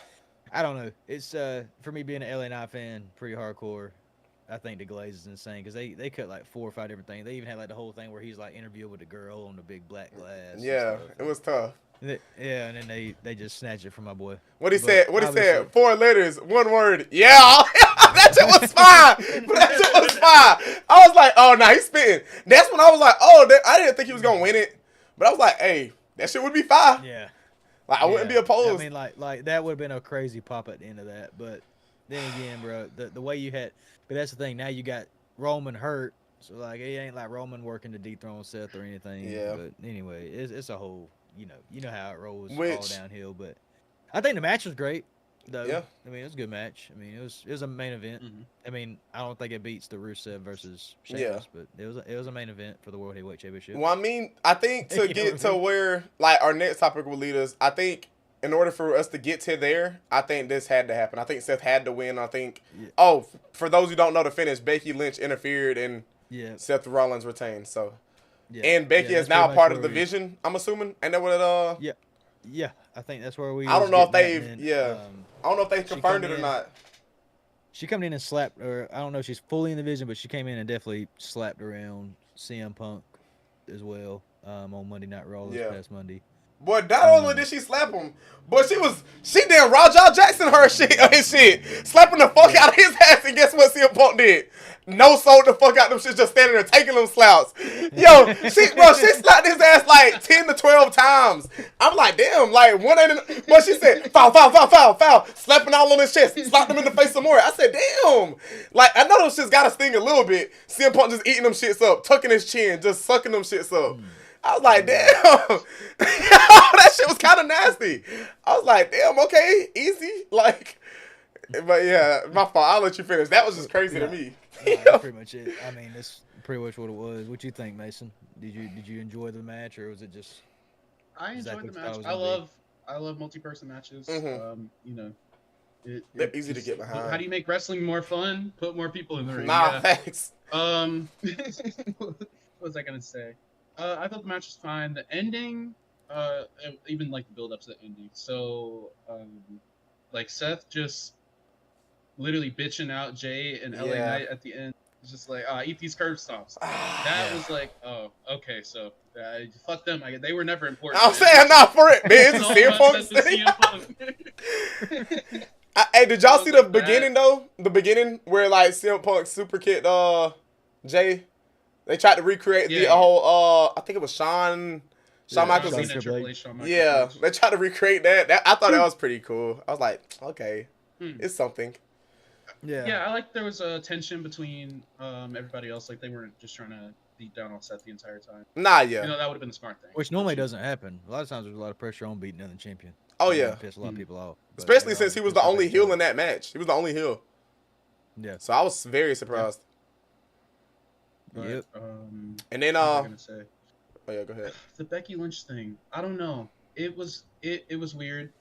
I don't know. It's, for me being an LA Knight fan, pretty hardcore. I think the Glaze is insane because they cut like 4 or 5 different things. They even had like the whole thing where he's like interviewing with a girl on the big black glass. Yeah, it was tough. Yeah, and then they just snatched it from my boy. What he said? 4 letters, 1 word. Yeah, that shit was fine. That shit was fine. I was like, oh, nah, he's spitting. That's when I was like, oh, I didn't think he was gonna win it, but I was like, hey, that shit would be fine. Yeah. Like I wouldn't be opposed. I mean, like that would have been a crazy pop at the end of that, but then again, bro, the way you had. But that's the thing. Now you got Roman hurt, so like it ain't like Roman working to dethrone Seth or anything. Yeah. But anyway, it's a whole, you know how it rolls all downhill. But I think the match was great, though. Yeah. I mean, it was a good match. I mean, it was a main event. Mm-hmm. I mean, I don't think it beats the Rusev versus Sheamus, but it was a main event for the World Heavyweight Championship. Well, I mean, I think to get to where like our next topic will lead us, I think. In order for us to get to there, I think this had to happen. I think Seth had to win. I think. Yeah. Oh, for those who don't know the finish, Becky Lynch interfered and Seth Rollins retained. So, and Becky is now part of the division. I'm assuming, and that would Yeah, I think that's where we. I don't know if they've. I don't know if they confirmed it or not. She came in and slapped, or I don't know if she's fully in the division, but she came in and definitely slapped around CM Punk as well on Monday Night Raw this past Monday. Boy, not only did she slap him, but she damn Rajah Jackson his shit. Slapping the fuck out of his ass, and guess what CM Punk did? No sold the fuck out them shit, just standing there taking them slaps. Yo, she slapped his ass like 10 to 12 times. I'm like, damn, like one ain't but she said, foul, slapping all on his chest, slapped him in the face some more. I said, damn. Like, I know those shits gotta sting a little bit. CM Punk just eating them shits up, tucking his chin, just sucking them shits up. I was like, damn. That shit was kind of nasty. I was like, damn, okay, easy. Like, but yeah, my fault. I'll let you finish. That was just crazy to me. That's pretty much it. I mean, that's pretty much what it was. What you think, Mason? Did you enjoy the match, or was it just? I enjoyed the match. I love multi-person matches. Mm-hmm. You know, they're easy to get behind. How do you make wrestling more fun? Put more people in the ring. Thanks. What was I gonna say? I thought the match was fine. The ending, even like the build up to the ending. So, like Seth just literally bitching out Jay and LA Knight at the end. It's just like, eat these curb stops. That was like, oh, okay, so fuck them. They were never important. I'm saying not for it, man. It's a CM Punk. Hey, did y'all see the beginning though? The beginning where like CM Punk super kicked Jay. They tried to recreate the whole. I think it was Shawn Michaels. Yeah, they tried to recreate that. I thought that was pretty cool. I was like, okay, it's something. Yeah, I like there was a tension between everybody else. Like they weren't just trying to beat down on Seth the entire time. Nah, yeah. You know, that would have been the smart thing. Which normally doesn't happen. A lot of times there's a lot of pressure on beating another champion. Oh yeah, piss a lot of people off. Especially since he was the only heel in that match. He was the only heel. Yeah. So I was very surprised. But, Yep. And then what was I gonna say? oh yeah, go ahead. The Becky Lynch thing. I don't know. It was weird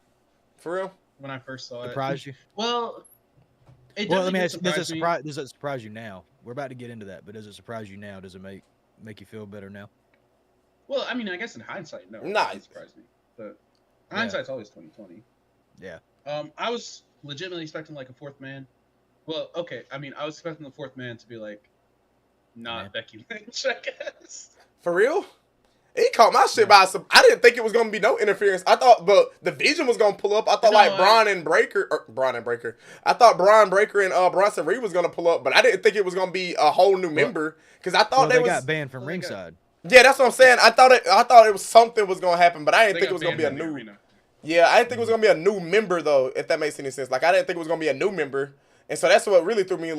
For real? when I first saw it. Surprise you? Well, it Well, let me definitely ask you, surprised me. does it surprise you now? We're about to get into that, but does it surprise you now? Does it make you feel better now? Well, I mean, I guess in hindsight, no, it Nah. doesn't surprise me. But hindsight's always 2020. Yeah. I was legitimately expecting like a fourth man. Well, okay. I mean, I was expecting the fourth man to be like not Man. Becky Lynch, I guess. For real? He caught my shit by some. I didn't think it was gonna be no interference. I thought the Vision was gonna pull up. I thought like Braun and Breaker. I thought Braun Breaker and Bronson Reed was gonna pull up, but I didn't think it was gonna be a whole new member because I thought they got banned from ringside. Yeah, that's what I'm saying. I thought it was something was gonna happen, but I didn't think it was gonna be a new. Arena. Yeah, I didn't think it was gonna be a new member though. If that makes any sense, like I didn't think it was gonna be a new member, and so that's what really threw me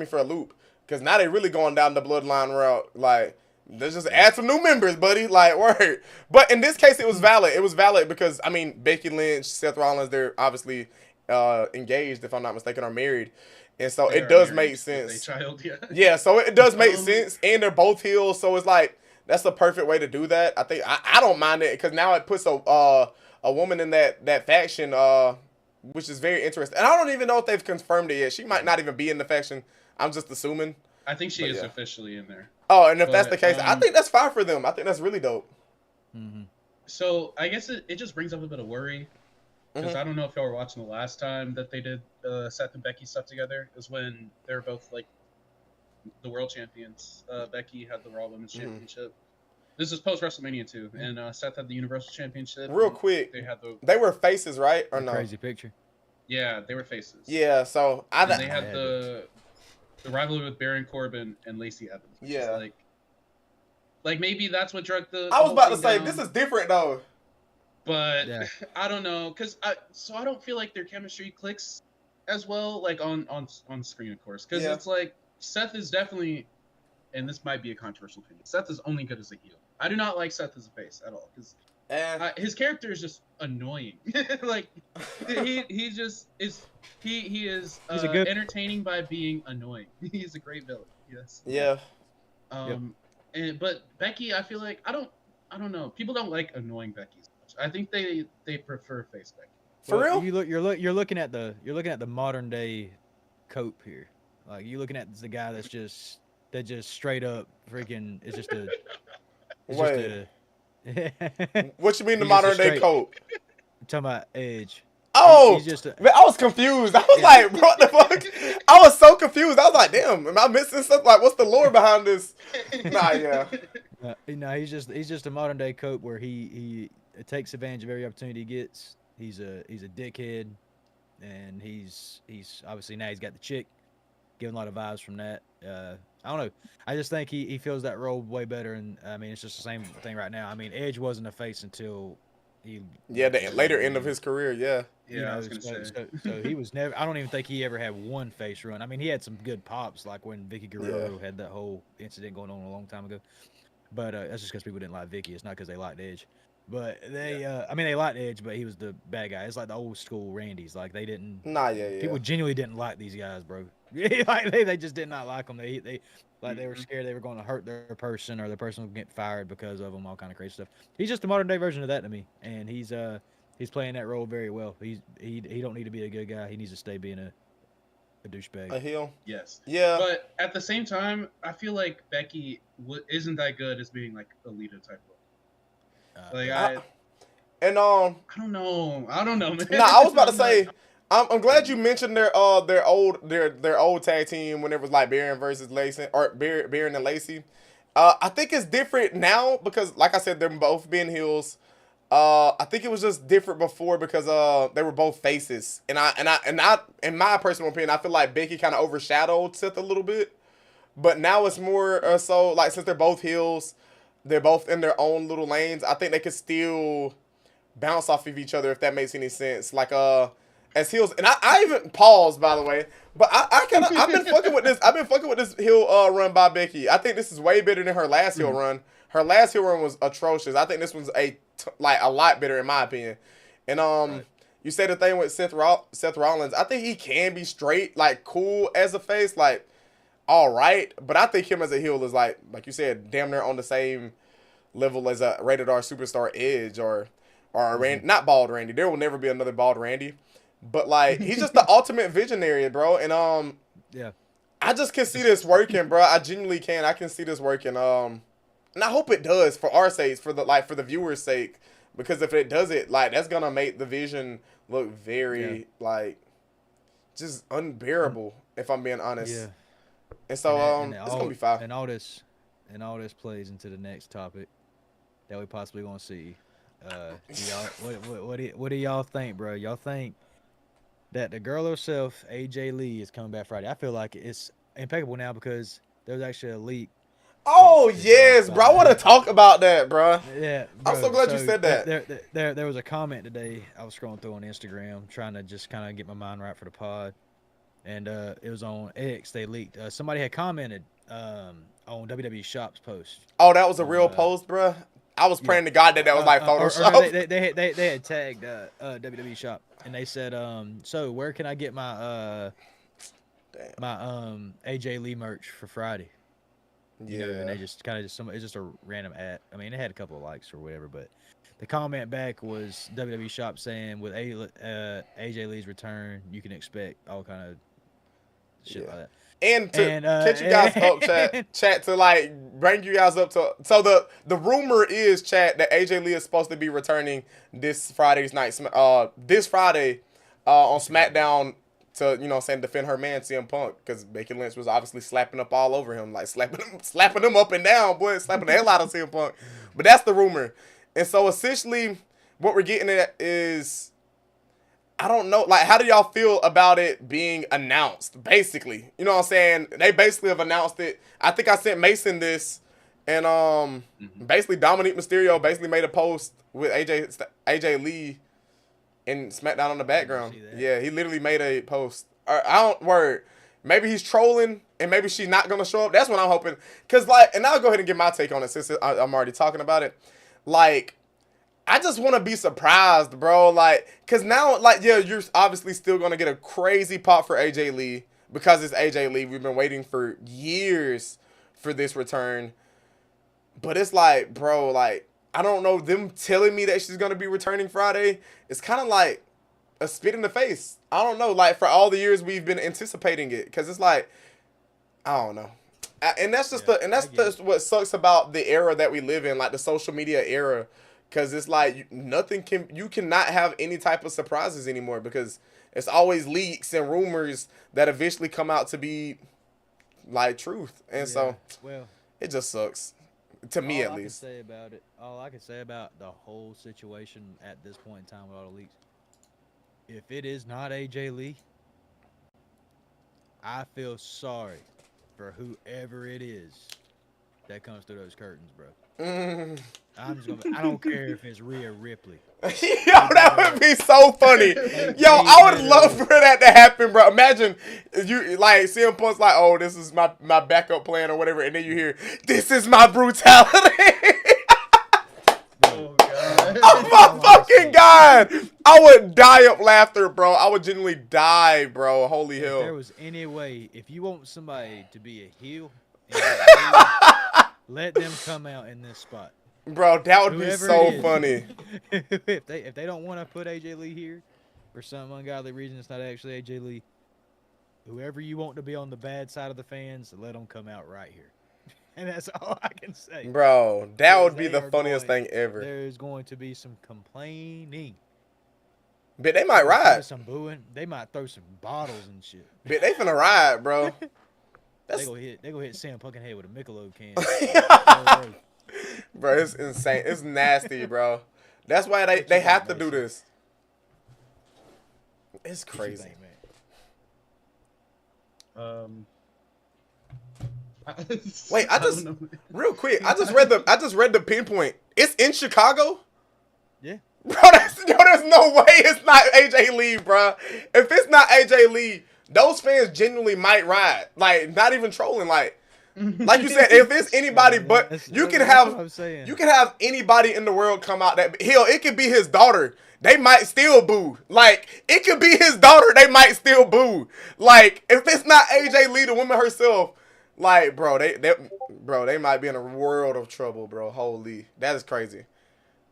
for a loop. Because now they really going down the bloodline route. Like, let's just add some new members, buddy. Like, word. But in this case, it was valid. It was valid because, I mean, Becky Lynch, Seth Rollins, they're obviously engaged, if I'm not mistaken, are married. And so it does make sense. Child, yeah. Yeah, so it does make sense. And they're both heels. So it's like, that's the perfect way to do that. I think, I don't mind it because now it puts a woman in that faction, which is very interesting. And I don't even know if they've confirmed it yet. She might not even be in the faction. I'm just assuming. I think she is officially in there. Oh, and if that's the case, I think that's fine for them. I think that's really dope. Mm-hmm. So I guess it just brings up a bit of worry. Because I don't know if y'all were watching the last time that they did Seth and Becky stuff together. It was when they were both like the world champions. Becky had the Raw Women's Championship. This is post WrestleMania 2, and Seth had the Universal Championship. Real quick, they were faces, right? Or no? Crazy picture. Yeah, they were faces. Yeah, so they had the rivalry with Baron Corbin and Lacey Evans. Yeah, like maybe that's what drug the. I was about to say down. This is different though. But I don't know, cause I don't feel like their chemistry clicks as well, like on screen, of course, because it's like Seth is definitely, and this might be a controversial opinion. Seth is only good as a heel. I do not like Seth as a face at all, because his character is just annoying. Like he just is. He is entertaining by being annoying. He's a great villain. Yes. Yeah. But Becky, I feel like I don't know. People don't like annoying Becky so much. I think they prefer face Becky. For real? You're looking at the modern day Cope here. Like you're looking at the guy that just straight up freaking is just a. Wait. What you mean the modern day Cope? I'm talking about Edge. Oh, man, I was confused. I was like, what the fuck? I was so confused. I was like, damn, am I missing something? Like, what's the lore behind this? He's just a modern day Cope where he takes advantage of every opportunity he gets. He's a dickhead, and he's obviously now he's got the chick, giving a lot of vibes from that. I don't know. I just think he feels that role way better, and I mean it's just the same thing right now. I mean Edge wasn't a face until the later end of his career. I was gonna say. So he was never. I don't even think he ever had one face run. I mean he had some good pops, like when Vicky Guerrero had that whole incident going on a long time ago. But that's just because people didn't like Vicky. It's not because they liked Edge. But they, I mean, they liked Edge, but he was the bad guy. It's like the old school Randys. Like they didn't. People genuinely didn't like these guys, bro. Like they just did not like them. They were scared they were going to hurt their person or the person would get fired because of them. All kind of crazy stuff. He's just a modern day version of that to me, and he's playing that role very well. He don't need to be a good guy. He needs to stay being a douchebag. A heel. Yes. Yeah. But at the same time, I feel like Becky isn't that good as being like a leader type role. I don't know, man. Nah, I was about to say, I'm glad you mentioned their old tag team when it was like Baron versus Lacey or Baron and Lacey. I think it's different now because, like I said, they're both being heels. I think it was just different before because they were both faces, and I in my personal opinion, I feel like Becky kind of overshadowed Seth a little bit, but now it's more so like since they're both heels, they're both in their own little lanes. I think they could still bounce off of each other if that makes any sense. Like as heels, and I even paused by the way, but I've been fucking with this. I've been fucking with this heel run by Becky. I think this is way better than her last heel run. Her last heel run was atrocious. I think this one's a lot better in my opinion. And you say the thing with Seth Rollins. I think he can be straight, like cool as a face, like all right, but I think him as a heel is like you said, damn near on the same level as a rated R superstar Edge or a Randy, not bald Randy. There will never be another bald Randy, but like he's just the ultimate visionary, bro. And yeah, I just can see this working, bro. I genuinely can. I can see this working. And I hope it does for our sakes, for the viewers' sake, because if it does it, like that's gonna make the vision look very like just unbearable. If I'm being honest. yeah. And so it's gonna be fine. And all this plays into the next topic that we possibly gonna see. What do y'all think, bro? Y'all think that the girl herself, AJ Lee, is coming back Friday? I feel like it's impeccable now because there was actually a leak. Oh yes, bro! I want to talk about that, bro. Yeah, bro. I'm so glad you said that. There was a comment today. I was scrolling through on Instagram, trying to just kind of get my mind right for the pod, and it was on X. They leaked. Somebody had commented on WWE Shop's post. Oh, that was a real post, bro. I was praying to God that was like Photoshop. They had tagged WWE Shop, and they said, so where can I get my AJ Lee merch for Friday? You know, and they just kind of it's just a random ad. I mean, it had a couple of likes or whatever, but the comment back was WWE Shop saying with AJ Lee's return, you can expect all kind of shit like that. And to catch you guys up, chat to like bring you guys up to. So the rumor is, chat, that AJ Lee is supposed to be returning this Friday's night, this Friday, on SmackDown. To, you know what I'm saying, defend her man, CM Punk, because Becky Lynch was obviously slapping up all over him, like slapping him up and down, boy, slapping the hell out of CM Punk. But that's the rumor. And so essentially what we're getting at is, I don't know, like, how do y'all feel about it being announced, basically? You know what I'm saying? They basically have announced it. I think I sent Mason this, and basically Dominic Mysterio basically made a post with AJ Lee and SmackDown on the background. Yeah, he literally made a post. Maybe he's trolling, and maybe she's not gonna show up. That's what I'm hoping. Cause like, and I'll go ahead and get my take on it since I'm already talking about it. Like, I just want to be surprised, bro. Like, cause now, like, yeah, you're obviously still gonna get a crazy pop for AJ Lee because it's AJ Lee. We've been waiting for years for this return, but it's like, bro, like, I don't know, them telling me that she's going to be returning Friday, it's kind of like a spit in the face. I don't know, like, for all the years we've been anticipating it, because it's like, I don't know. And that's just what sucks about the era that we live in, like the social media era, because it's like you cannot have any type of surprises anymore, because it's always leaks and rumors that eventually come out to be like truth. And so, well, it just sucks. To me, at least. All I can say about the whole situation at this point in time with all the leaks, if it is not AJ Lee, I feel sorry for whoever it is that comes through those curtains, bro. I don't care if it's Rhea Ripley. Yo, that would be so funny. Yo, I would love for that to happen, bro. Imagine you like CM Punk's like, oh, this is my backup plan or whatever, and then you hear, this is my brutality. Oh god. Oh my fucking god. I would die of laughter, bro. I would genuinely die, bro. Holy hell. If there was any way, if you want somebody to be a heel, let them come out in this spot. Bro, that would be so funny. if they don't want to put AJ Lee here for some ungodly reason, it's not actually AJ Lee. Whoever you want to be on the bad side of the fans, let them come out right here. And that's all I can say. Bro, that would be the funniest thing ever. There's going to be some complaining. But they might ride. Some booing. They might throw some bottles and shit. But they finna ride, bro. They go hit Sam Pumpkin head with a Michelob can. Bro, it's insane. It's nasty, bro. That's why they have to do this. It's crazy. Wait, real quick, I just read the pinpoint. It's in Chicago? Yeah. Bro, there's no way it's not AJ Lee, bro. If it's not AJ Lee, those fans genuinely might ride. Like, not even trolling, like you said, if it's anybody, but you can have anybody in the world come out that hell, it could be his daughter. They might still boo. Like, it could be his daughter. They might still boo. Like, if it's not AJ Lee, the woman herself, Like, bro, they might be in a world of trouble, bro. Holy, that is crazy.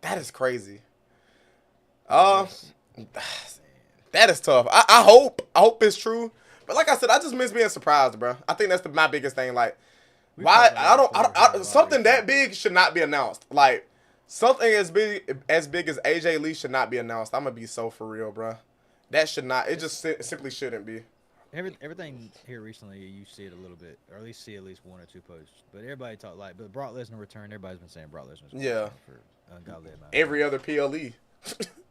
That is crazy. That is tough. I hope it's true. But like I said, I just miss being surprised, bro. I think that's my biggest thing. Like, why something that big should not be announced. Like, something as big as AJ Lee should not be announced. I'm gonna be so for real, bro. That should not. It just simply shouldn't be. Everything here recently, you see it a little bit, or at least see at least one or two posts. But everybody talk but Brock Lesnar return. Everybody's been saying Brock Lesnar's for ungodly amount. Every other PLE.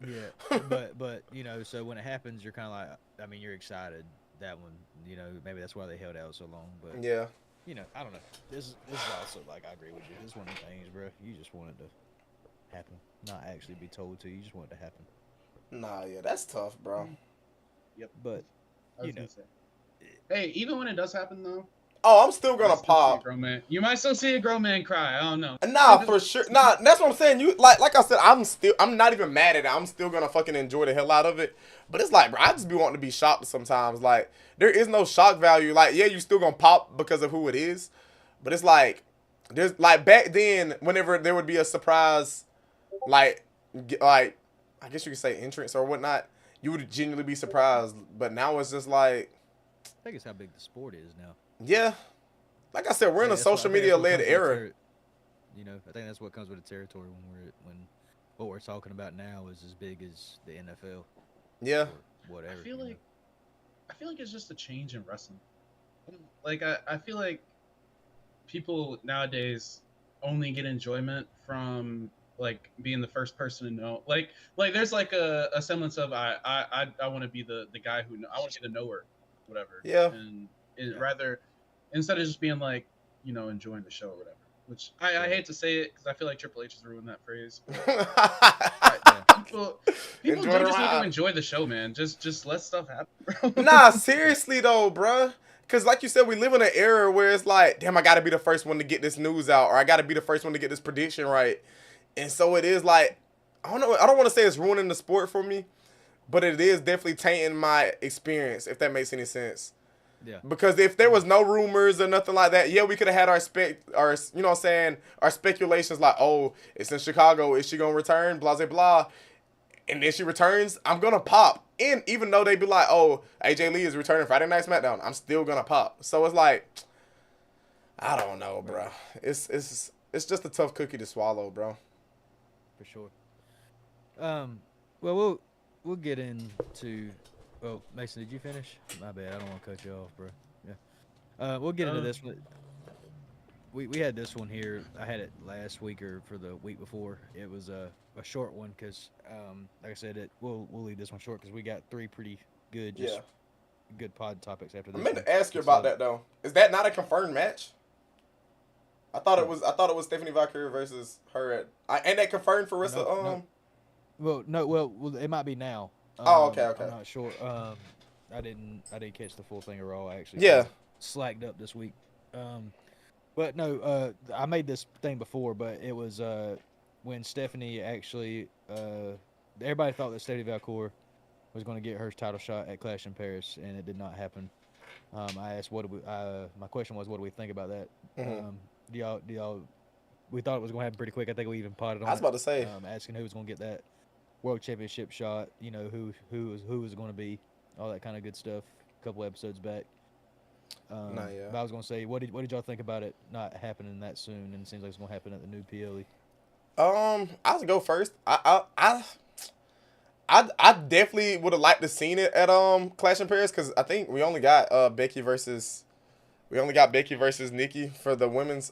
Yeah, but so when it happens, you're kind of like, I mean, you're excited. That one, maybe that's why they held out so long. But yeah, I don't know. This is also like, I agree with you. This is one of the things, bro. You just want it to happen, not actually be told to you. You just want it to happen. Nah, yeah, that's tough, bro. Yep. But hey, even when it does happen though. Oh, I'm still gonna pop. You might still see a grown man cry. I don't know. Nah, for sure. Nah, that's what I'm saying. You like I said, I'm not even mad at it. I'm still gonna fucking enjoy the hell out of it. But it's like, bro, I just be wanting to be shocked sometimes. Like, there is no shock value. Like, yeah, you still gonna pop because of who it is. But it's like, there's like back then, whenever there would be a surprise, like I guess you could say entrance or whatnot, you would genuinely be surprised. But now it's just like, I think it's how big the sport is now. Yeah, like I said, we're in a social media led era. I think that's what comes with the territory when what we're talking about now is as big as the NFL. Yeah, whatever. I feel like it's just a change in wrestling. Like I feel like people nowadays only get enjoyment from like being the first person to know. Like there's like a semblance of I want to be the guy who I want to be the knower, whatever. Yeah. And rather instead of just being like, enjoying the show or whatever. Which I hate to say it because I feel like Triple H has ruined that phrase. People don't just need to enjoy the show, man. Just let stuff happen, bro. Nah, seriously though, bruh. Because like you said, we live in an era where it's like, damn, I got to be the first one to get this news out, or I got to be the first one to get this prediction right. And so it is like, I don't know. I don't want to say it's ruining the sport for me, but it is definitely tainting my experience, if that makes any sense. Yeah. Because if there was no rumors or nothing like that, yeah, we could have had our our speculations like, oh, it's in Chicago, is she gonna return? Blah blah blah. And then she returns, I'm gonna pop. And even though they be like, oh, AJ Lee is returning Friday Night SmackDown, I'm still gonna pop. So it's like, I don't know, bro. It's just a tough cookie to swallow, bro. For sure. Well, we'll get into. Oh, Mason, did you finish? My bad. I don't want to cut you off, bro. Yeah. We'll get into this one. We had this one here. I had it last week or for the week before. It was a short one because, like I said, we'll leave this one short because we got three pretty good, good pod topics after this. I meant to ask you about that though. Is that not a confirmed match? I thought it was Stephanie Valkyrie versus her. Ain't that confirmed for Wrestle? No. Well, it might be now. Okay. I'm not sure. I didn't catch the full thing of Raw actually. Yeah. Slacked up this week. But no, I made this thing before, but it was when Stephanie actually. Everybody thought that Stephanie Valkyrie was going to get her title shot at Clash in Paris, and it did not happen. I asked, my question was, what do we think about that? Mm-hmm. Do y'all? We thought it was going to happen pretty quick. I think we even potted on. I was about to say, asking who was going to get that World Championship shot. Who was going to be, all that kind of good stuff. A couple episodes back. But I was going to say, what did y'all think about it not happening that soon? And it seems like it's going to happen at the new PLE. I'll go first. I definitely would have liked to seen it at Clash in Paris because I think we only got Becky versus Nikki for the women's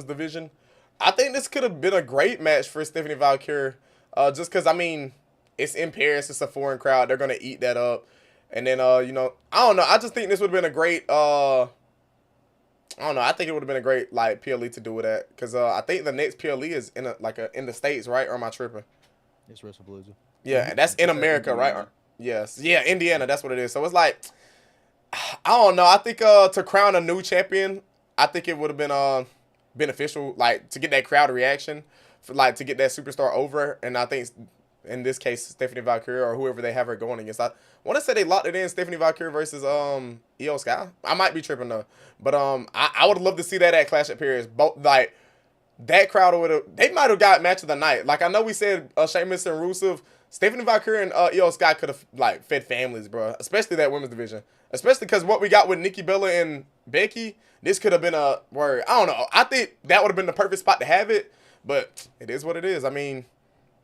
division. I think this could have been a great match for Stephanie Valkyrie, just because I mean it's in Paris, it's a foreign crowd, they're gonna eat that up, and then I don't know, I just think this would have been a great I don't know, I think it would have been a great like PLE to do it at, because I think the next PLE is in the States, right? Or am I tripping? It's WrestlePalooza. Yeah, that's in America, right? Yes, yeah, Indiana, that's what it is. So it's like, I don't know. I think to crown a new champion, I think it would have been beneficial, like to get that crowd reaction, to get that superstar over. And I think in this case, Stephanie Valkyrie or whoever they have her going against. I want to say they locked it in Stephanie Valkyrie versus Io Sky. I might be tripping though, but I would love to see that at Clash at Paris. Both like that crowd would have. They might have got match of the night. Like I know we said Sheamus and Rusev, Stephanie Valkyrie and Io Sky could have like fed families, bro. Especially that women's division. Especially because what we got with Nikki Bella and Becky, this could have been a word. I don't know. I think that would have been the perfect spot to have it, but it is what it is. I mean,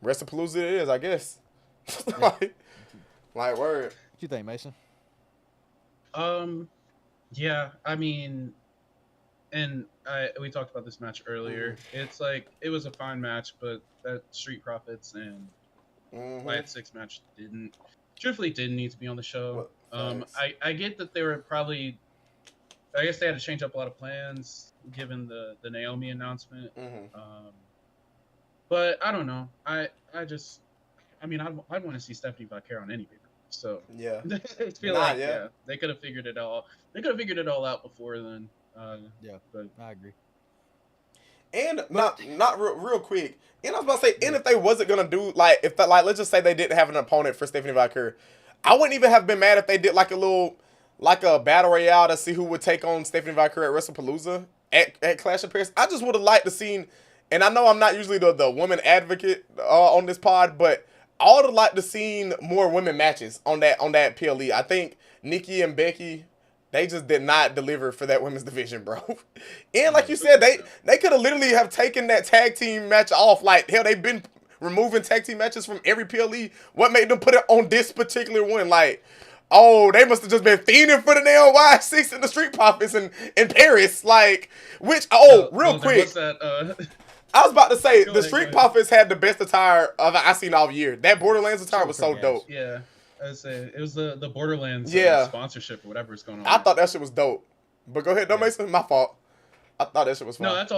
WrestlePalooza it is, I guess. like word. What you think, Mason? Yeah, I mean, and we talked about this match earlier. It's like it was a fine match, but that Street Profits and Wyatt Six match truthfully didn't need to be on the show. I get that they were probably, I guess they had to change up a lot of plans given the Naomi announcement. But I don't know. I'd want to see Stephanie Valkyrie on any paper. So yeah, I feel like they could have figured it all. They could have figured it all out before then. But I agree. And not real quick. And I was about to say, and if they wasn't gonna do like let's just say they didn't have an opponent for Stephanie Valkyrie, I wouldn't even have been mad if they did like a battle royale to see who would take on Stephanie Valkyrie at WrestlePalooza at Clash of Paris. I just would have liked to seen, and I know I'm not usually the woman advocate on this pod, but I would have liked to seen more women matches on that PLE. I think Nikki and Becky, they just did not deliver for that women's division, bro. And like you said, they could have literally have taken that tag team match off. Like hell, they've been removing tag team matches from every PLE. What made them put it on this particular one? Like, oh, they must have just been fiending for the damn Y6 and the Street Profits in Paris. Like, which real quick. I was about to say, the Street Profits had the best attire I've seen all year. That Borderlands attire was so dope. Yeah, I was saying, it was the Borderlands sponsorship or whatever is going on. I thought that shit was dope. But go ahead, don't Mason. My fault. I thought that shit was fun. No, that's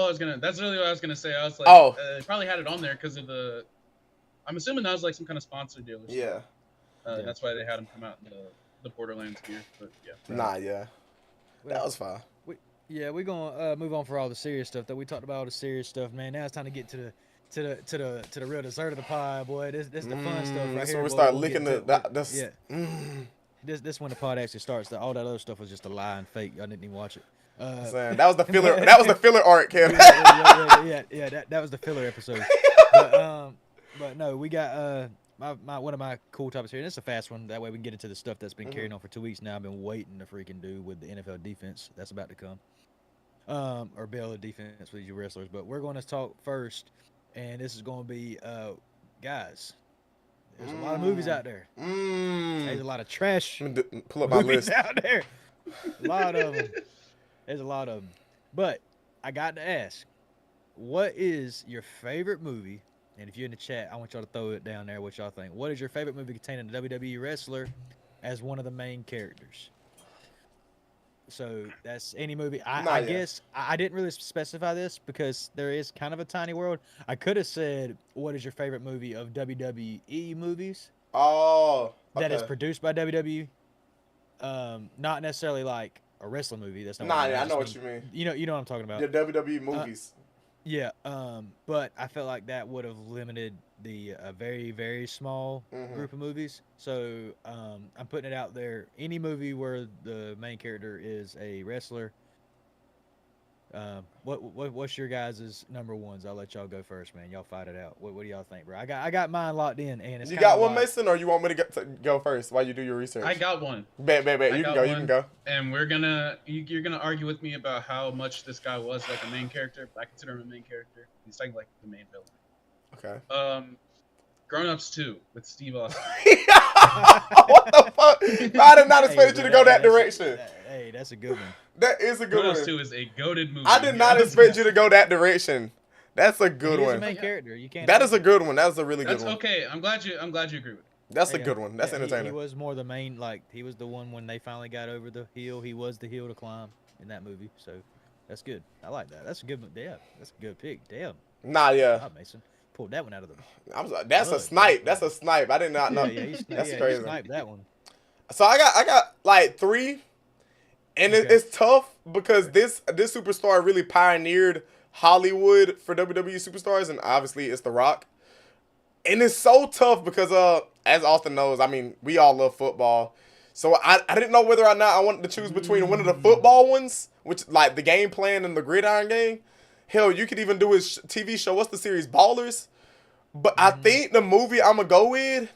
really what I was gonna say. I was like, they probably had it on there because of the. I'm assuming that was like some kind of sponsor deal. Or yeah. That's why they had him come out in the Borderlands gear. But yeah. Nah, yeah. That was fine. We're gonna move on for all the serious stuff that we talked about. All the serious stuff, man. Now it's time to get to the real dessert of the pie, boy. This the fun stuff right that's here. When we start licking This when the pod actually starts. All that other stuff was just a lie and fake. Y'all didn't even watch it. That was the filler. That was the filler arc, Kevin. That was the filler episode. But no, we got one of my cool topics here, and it's a fast one. That way we can get into the stuff that's been carrying on for 2 weeks now. I've been waiting to freaking do with the NFL defense that's about to come. Or Bella defense with you wrestlers. But we're going to talk first, and this is going to be, guys, there's a lot of movies out there. There's a lot of trash pull up my movies list out there. A lot of them. There's a lot of them. But I got to ask, what is your favorite movie? And if you're in the chat, I want y'all to throw it down there what y'all think. What is your favorite movie containing a WWE wrestler as one of the main characters? So that's any movie. I guess I didn't really specify this because there is kind of a tiny world. I could have said, what is your favorite movie of WWE movies? Oh. Okay. That is produced by WWE. Not necessarily like a wrestling movie. That's not. I know what you mean. You know what I'm talking about. Your WWE movies. Yeah, but I felt like that would have limited the very, very small group of movies. So I'm putting it out there. Any movie where the main character is a wrestler. What's your guys' number ones? I'll let y'all go first, man. Y'all fight it out. What do y'all think, bro? I got mine locked in, and it's you got one, Mason, or you want me to go first while you do your research? I got one. Bet. You can go. And you're gonna argue with me about how much this guy was like a main character. But I consider him a main character. He's like the main villain. Okay. Grown Ups 2 with Steve Austin. What the fuck? I did not expect you to go that direction. Hey, that's a good one. That is a good one. Grown Ups 2 is a goated movie. I did not expect you to go that direction. That's a good one. He's the main character. You can't. That is a good one. That was a really good one. Okay. I'm glad you agree with it. That's a good one. That's entertaining. He was more the main. Like he was the one when they finally got over the hill. He was the hill to climb in that movie. So that's good. I like that. That's a good. Damn. That's a good pick. Damn. Nah, yeah. God, Mason pulled that one out of the. That's a snipe. That's a snipe. I did not know. That's crazy. He sniped that one. So I got like 3, and it's tough because this superstar really pioneered Hollywood for WWE superstars, and obviously it's The Rock. And it's so tough because as Austin knows, I mean, we all love football. So I didn't know whether or not I wanted to choose between one of the football ones, which like the game plan and the gridiron game. Hell, you could even do his TV show. What's the series? Ballers. But I think the movie I'm gonna go with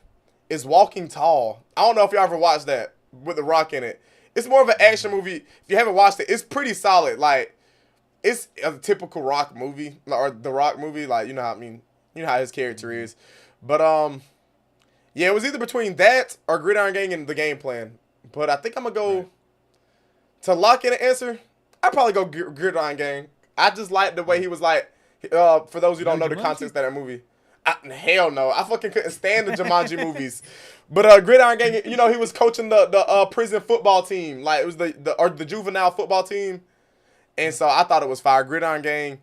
is Walking Tall. I don't know if you ever watched that with The Rock in it. It's more of an action movie. If you haven't watched it, it's pretty solid. Like it's a typical Rock movie or The Rock movie. Like you know how you know how his character is. But yeah, it was either between that or Gridiron Gang and the game plan. But I think I'm gonna go to lock in an answer. I'd probably go Gridiron Gang. I just like the way he was like. For those who don't know the context of that movie, hell no, I fucking couldn't stand the Jumanji movies. But Gridiron Gang, you know, he was coaching the prison football team. Like it was the juvenile football team, and so I thought it was fire. Gridiron Gang.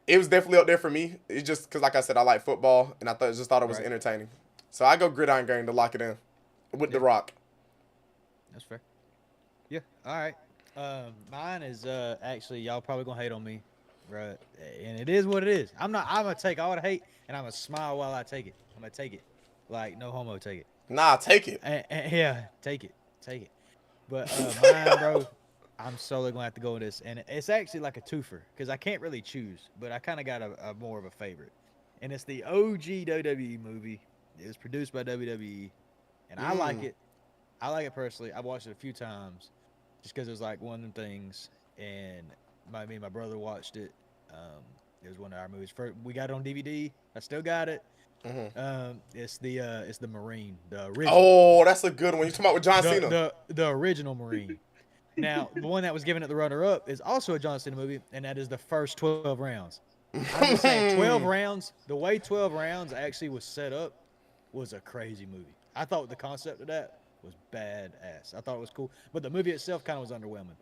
It was definitely up there for me. It's just because, like I said, I like football, and I thought it was entertaining. So I go Gridiron Gang to lock it in with The Rock. That's fair. Yeah. All right. Mine is actually y'all probably gonna hate on me, right? And it is what it is. I'm gonna take all the hate, and I'm gonna smile while I take it. I'm gonna take it, like no homo, take it. Nah, take it. Yeah, take it. But mine, bro. I'm solely gonna have to go with this, and it's actually like a twofer because I can't really choose, but I kind of got a more of a favorite, and it's the OG WWE movie. It was produced by WWE, and I like it. I like it personally. I watched it a few times, just because it was like one of the things, and me and my brother watched it. It was one of our movies. We got it on DVD. I still got it. It's the Marine, the original. Oh, that's a good one. You talking about with John Cena? The original Marine. Now, the one that was given it the runner-up is also a John Cena movie, and that is the first 12 rounds. I'm just saying, 12 rounds, the way 12 rounds actually was set up was a crazy movie. I thought the concept of that was badass. I thought it was cool, but the movie itself kind of was underwhelming.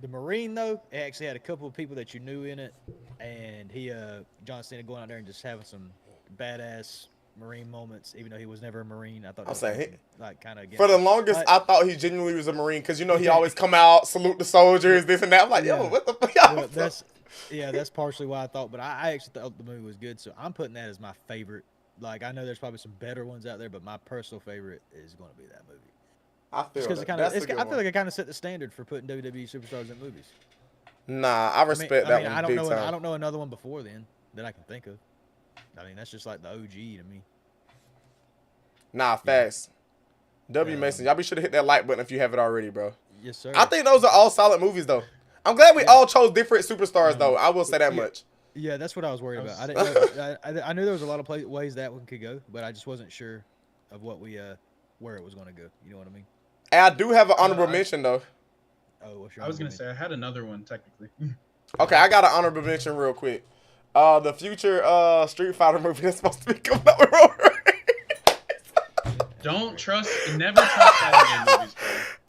The Marine, though, it actually had a couple of people that you knew in it, and John Cena going out there and just having some badass Marine moments, even though he was never a Marine. I thought I'm saying like kind of for the longest, I thought he genuinely was a Marine because you know he always come out, salute the soldiers, this and that. I'm like, yo, what the fuck? Well, that's partially why I thought, but I actually thought the movie was good, so I'm putting that as my favorite. Like I know there's probably some better ones out there, but my personal favorite is going to be that movie. I feel because I feel like it kind of set the standard for putting WWE superstars in movies. Nah, I respect that one. I don't know another one before then that I can think of. I mean, that's just like the OG to me. Nah, facts. W Mason, y'all be sure to hit that like button if you have it already, bro. Yes, sir. I think those are all solid movies, though. I'm glad we all chose different superstars, though. I will say that much. Yeah, that's what I was worried about. I didn't know, I knew there was a lot of ways that one could go, but I just wasn't sure of what where it was going to go. You know what I mean? And I do have an honorable mention, though. Oh, what's your I was going to say, I had another one, technically. Okay, I got an honorable mention real quick. The future Street Fighter movie that's supposed to be coming out with Roman Reigns. Never trust fighting game movies,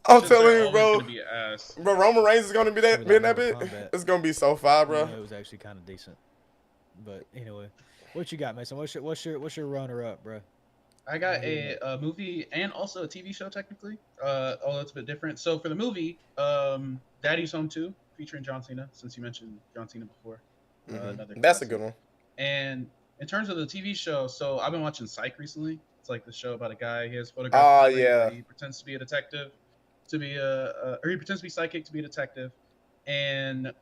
bro. I'm telling you, bro. Be ass. Bro, Roman Reigns is gonna be in that bit. It's gonna be so fire, bro. It was actually kind of decent. But anyway, what you got, Mason? What's your runner up, bro? I got a movie and also a TV show, technically. Although it's a bit different. So for the movie, Daddy's Home 2, featuring John Cena, since you mentioned John Cena before. That's a good one. And in terms of the TV show, so I've been watching Psych recently. It's like the show about a guy. He has photographs. He pretends to be a detective, or he pretends to be psychic to be a detective. And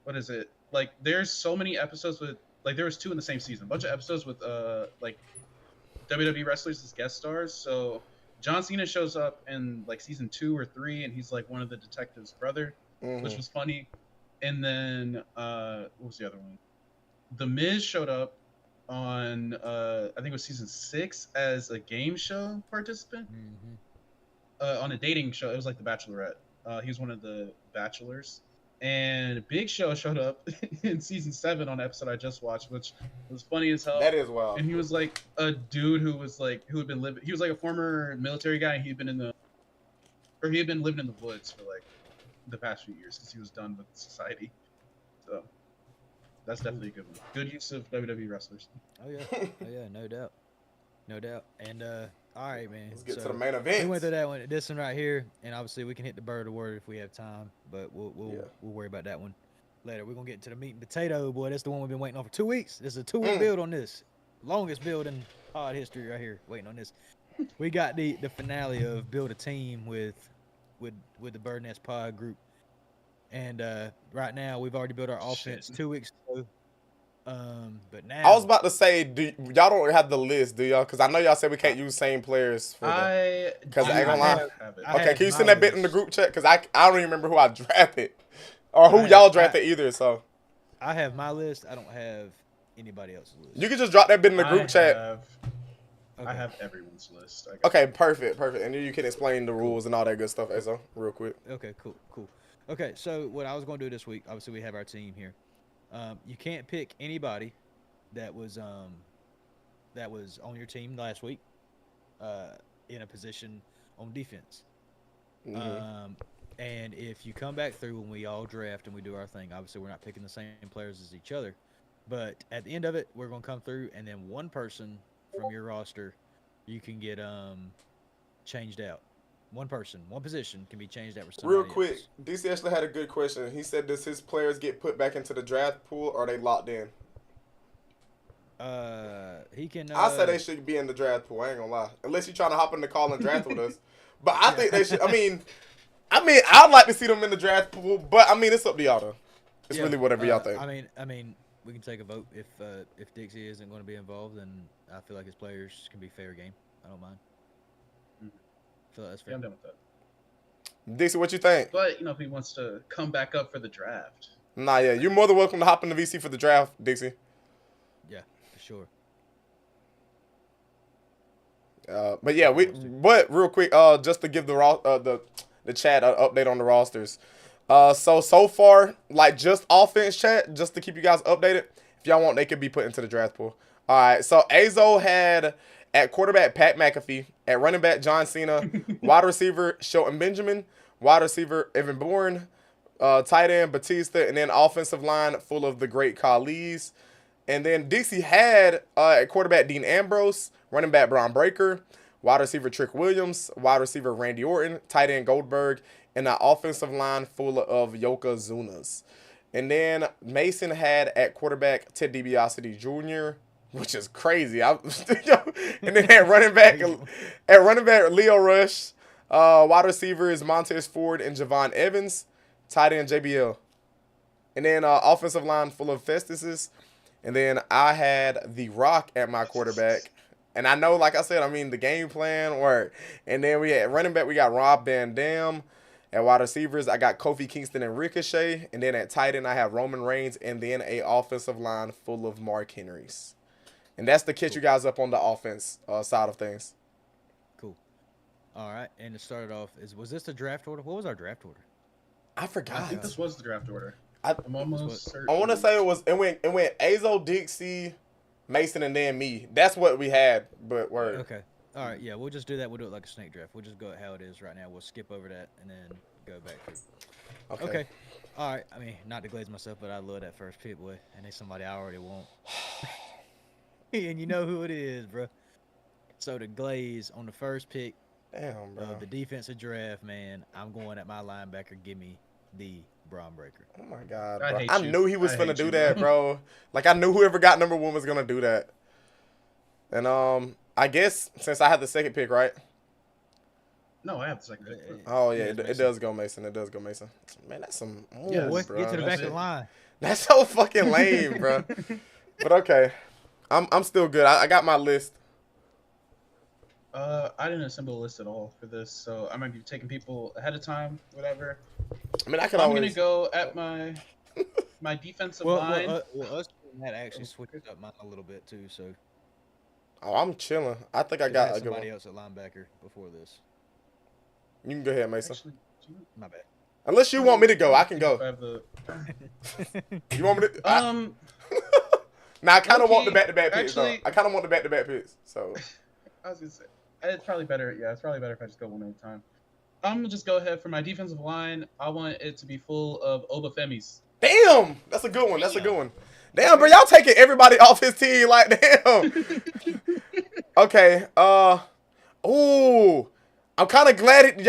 what is it? Like, there's so many episodes with, like, there was 2 in the same season. A bunch of episodes with like WWE wrestlers as guest stars. So John Cena shows up in like season 2 or 3, and he's like one of the detective's brother, which was funny. And then what was the other one? The Miz showed up on I think it was season 6 as a game show participant on a dating show. It was like The Bachelorette. He was one of the bachelors. And Big Show showed up in season 7 on an episode I just watched, which was funny as hell. That is wild. And he was like a dude who had been living. He was like a former military guy. And he had been living in the woods for like the past few years since he was done with society. So that's definitely a good one. Good use of WWE wrestlers. Oh yeah, no doubt. And all right, man. Let's get to the main event. We went through that one, this one right here, and obviously we can hit the bird of word if we have time, but we'll worry about that one later. We're gonna get to the meat and potato, boy. That's the one we've been waiting on for 2 weeks. This is a 2-week build on this. longest build in pod history right here. Waiting on this. We got the finale of build a team with the Bird Nest Pod group, and right now we've already built our offense 2 weeks ago. But now I was about to say, y'all don't have the list, do y'all? Because I know y'all said we can't use same players. Because I ain't gonna lie. Okay, can you send that bit in the group chat? Because I don't even remember who I drafted or who y'all drafted either. So I have my list. I don't have anybody else's list. You can just drop that bit in the group chat. I have everyone's list. Okay, perfect. And then you can explain the rules and all that good stuff, Ezo, real quick. Okay, cool. Okay, so what I was going to do this week, obviously we have our team here. You can't pick anybody that was on your team last week in a position on defense. Mm-hmm. And if you come back through when we all draft and we do our thing, obviously we're not picking the same players as each other. But at the end of it, we're going to come through, and then one person from your roster you can get changed out. One position can be changed out for somebody Real quick, else. DC actually had a good question. He said, does his players get put back into the draft pool, or are they locked in? He can. I said they should be in the draft pool. I ain't gonna lie, unless you're trying to hop in the call and draft with us. But I think they should. I mean, I'd like to see them in the draft pool. But I mean, it's up to y'all though. It's really whatever y'all think. I mean, we can take a vote if Dixie isn't going to be involved, then I feel like his players can be fair game. I don't mind. I feel like that's fair. Yeah, I'm done with that. Dixie, what you think? But if he wants to come back up for the draft. Nah, yeah, you're more than welcome to hop in the VC for the draft, Dixie. Yeah, for sure. But yeah, but real quick, just to give the chat an update on the rosters. So far, like just offense chat, just to keep you guys updated. If y'all want, they could be put into the draft pool. All right, so Azo had at quarterback Pat McAfee, at running back John Cena, wide receiver Shelton Benjamin, wide receiver Evan Bourne, tight end Batista, and then offensive line full of the great Khalees. And then Dixie had at quarterback Dean Ambrose, running back Bron Breakker, wide receiver Trick Williams, wide receiver Randy Orton, tight end Goldberg, and an offensive line full of Yokozunas. And then Mason had at quarterback Ted DiBiase Jr., which is crazy. And then at running back Leo Rush, wide receiver is Montez Ford and Javon Evans, tight end JBL. And then offensive line full of Festises. And then I had The Rock at my quarterback. And I know, like I said, the game plan worked. And then we had running back, we got Rob Van Dam. At wide receivers, I got Kofi Kingston and Ricochet. And then at tight end, I have Roman Reigns. And then a offensive line full of Mark Henrys. And that's to catch you guys up on the offense side of things. Cool. All right. And to start it off, was this the draft order? What was our draft order? I forgot. I think this was the draft order. I'm almost certain. I want to say it went Azo, Dixie, Mason, and then me. That's what we had. But word. Okay. All right. Yeah, we'll just do that. We'll do it like a snake draft. We'll just go how it is right now. We'll skip over that and then go back through. Okay. All right. Not to glaze myself, but I love that first pick, boy. And it's somebody I already want. And you know who it is, bro. So the glaze on the first pick Damn, bro. of the defensive draft, man, I'm going at my linebacker. Give me the Bron Breakker. Oh, my God, bro. I knew he was finna do that, bro. Like, I knew whoever got number one was going to do that. And I guess since I had the second pick, right? No, I have the second pick. Oh, yeah, it does go Mason. It does go Mason. Man, that's some moves, bro. Get to the back of the line. That's so fucking lame, bro. But okay. I'm still good. I got my list. I didn't assemble a list at all for this, so I might be taking people ahead of time, whatever. I'm gonna go at my defensive line. Us had actually switched up mine a little bit too, so. Oh, I'm chilling. I think I got somebody else at linebacker before this. You can go ahead, Mason. Actually, my bad. Unless you want me to go, I can go. You want me to? Now I kind of want the back-to-back picks. Though. I kind of want the back-to-back picks. So. I was gonna say it's probably better. Yeah, it's probably better if I just go one at a time. I'm gonna just go ahead for my defensive line. I want it to be full of Obafemis. Damn, that's a good one. That's a good one. Damn, bro, y'all taking everybody off his team like damn. Okay. Ooh, I'm kind of glad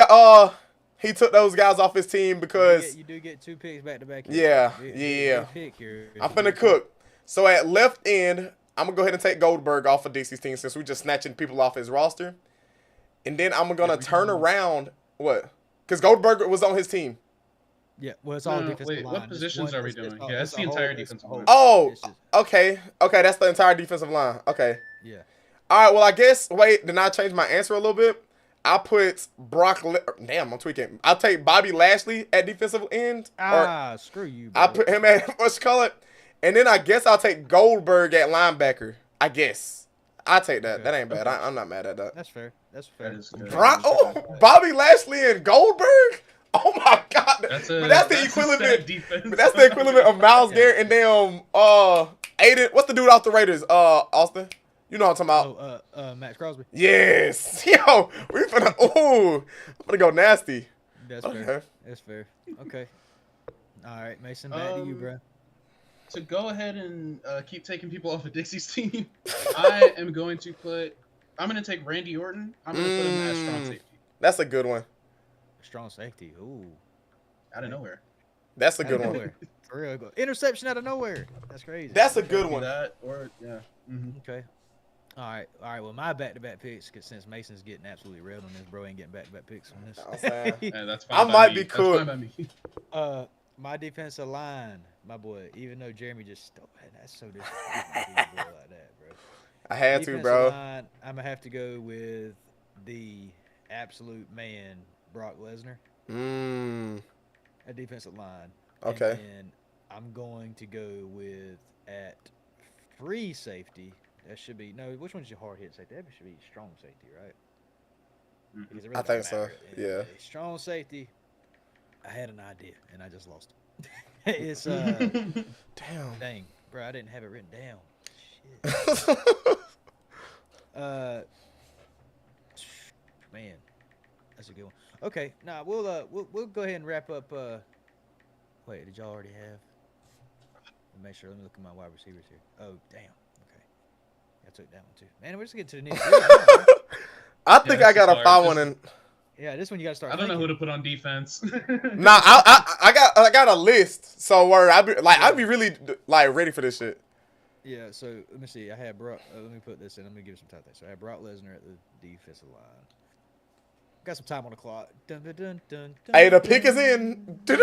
he took those guys off his team because you do get 2 picks back to back. Yeah. I'm finna cook. So at left end, I'm gonna go ahead and take Goldberg off of DC's team since we just snatching people off his roster. And then I'm gonna turn around what? Because Goldberg was on his team. Yeah, well, it's all No, defensive wait, line. what positions are we doing? all- Yeah, it's the a whole- entire it's defensive a whole- line. Oh, it's just- okay, that's the entire defensive line. Okay. yeah. All right. Well, I guess. Wait, then I change my answer a little bit. I'll put Damn, I'm tweaking. I'll take Bobby Lashley at defensive end. Screw you, bro. I'll put him at what's it called? And then I guess I'll take Goldberg at linebacker. I guess. I'll take that. Okay. That ain't bad. I'm not mad at that. That's fair. That's fair. That is good. Bobby Lashley and Goldberg? Oh my god. That's the equivalent. defense. But that's the equivalent of Myles Garrett and damn Aiden. What's the dude off the Raiders? Austin. You know what I'm talking about. Max Crosby. Yes. Yo, we finna I'm gonna go nasty. That's Okay. fair. That's fair. Okay. All right, Mason, back to you, bro. To go ahead and keep taking people off of Dixie's team, I'm going to take Randy Orton. I'm going to put him as strong safety. That's a good one. Strong safety. Ooh. Out of nowhere. That's a Out good of one. nowhere. For real. Interception out of nowhere. That's crazy. That's a good one. That or yeah. Mm-hmm. Okay. All right. Well, my back-to-back picks, because since Mason's getting absolutely railed on this, bro ain't getting back-to-back picks on this. I'm saying. Yeah, that's fine. I by might me. be That's cool. fine by me. My defensive line, my boy, even though Jeremy just stole it, that's so disrespectful to do like that, bro. I had to, Defensive bro. line, I'm going to have to go with the absolute man, Brock Lesnar, at defensive line. Okay. And I'm going to go with at free safety. That should be which one's your hard hit safety? That should be strong safety, right? Because it really I think don't so, matter. yeah. Strong safety. I had an idea and I just lost it. It's Damn. dang, bro, I didn't have it written down. Shit. Man, that's a good one. Okay, nah, we'll go ahead and wrap up. Wait, did y'all already have? Let me make sure. Let me look at my wide receivers here. Oh, damn. Okay, I took that one too. Man, we're just getting to the nitty. I think I got a hard. find one in. Yeah, this one you gotta start. I don't know who thinking. to put on defense. Nah, I got a list. So I'd be really like ready for this shit. Yeah, so let me see. I had Brock. Let me put this in. Let me give you some time. So I had Brock Lesnar at the defensive line. Got some time on the clock. Dun, dun, dun, dun, dun, Hey, the dun. pick is in. Dun,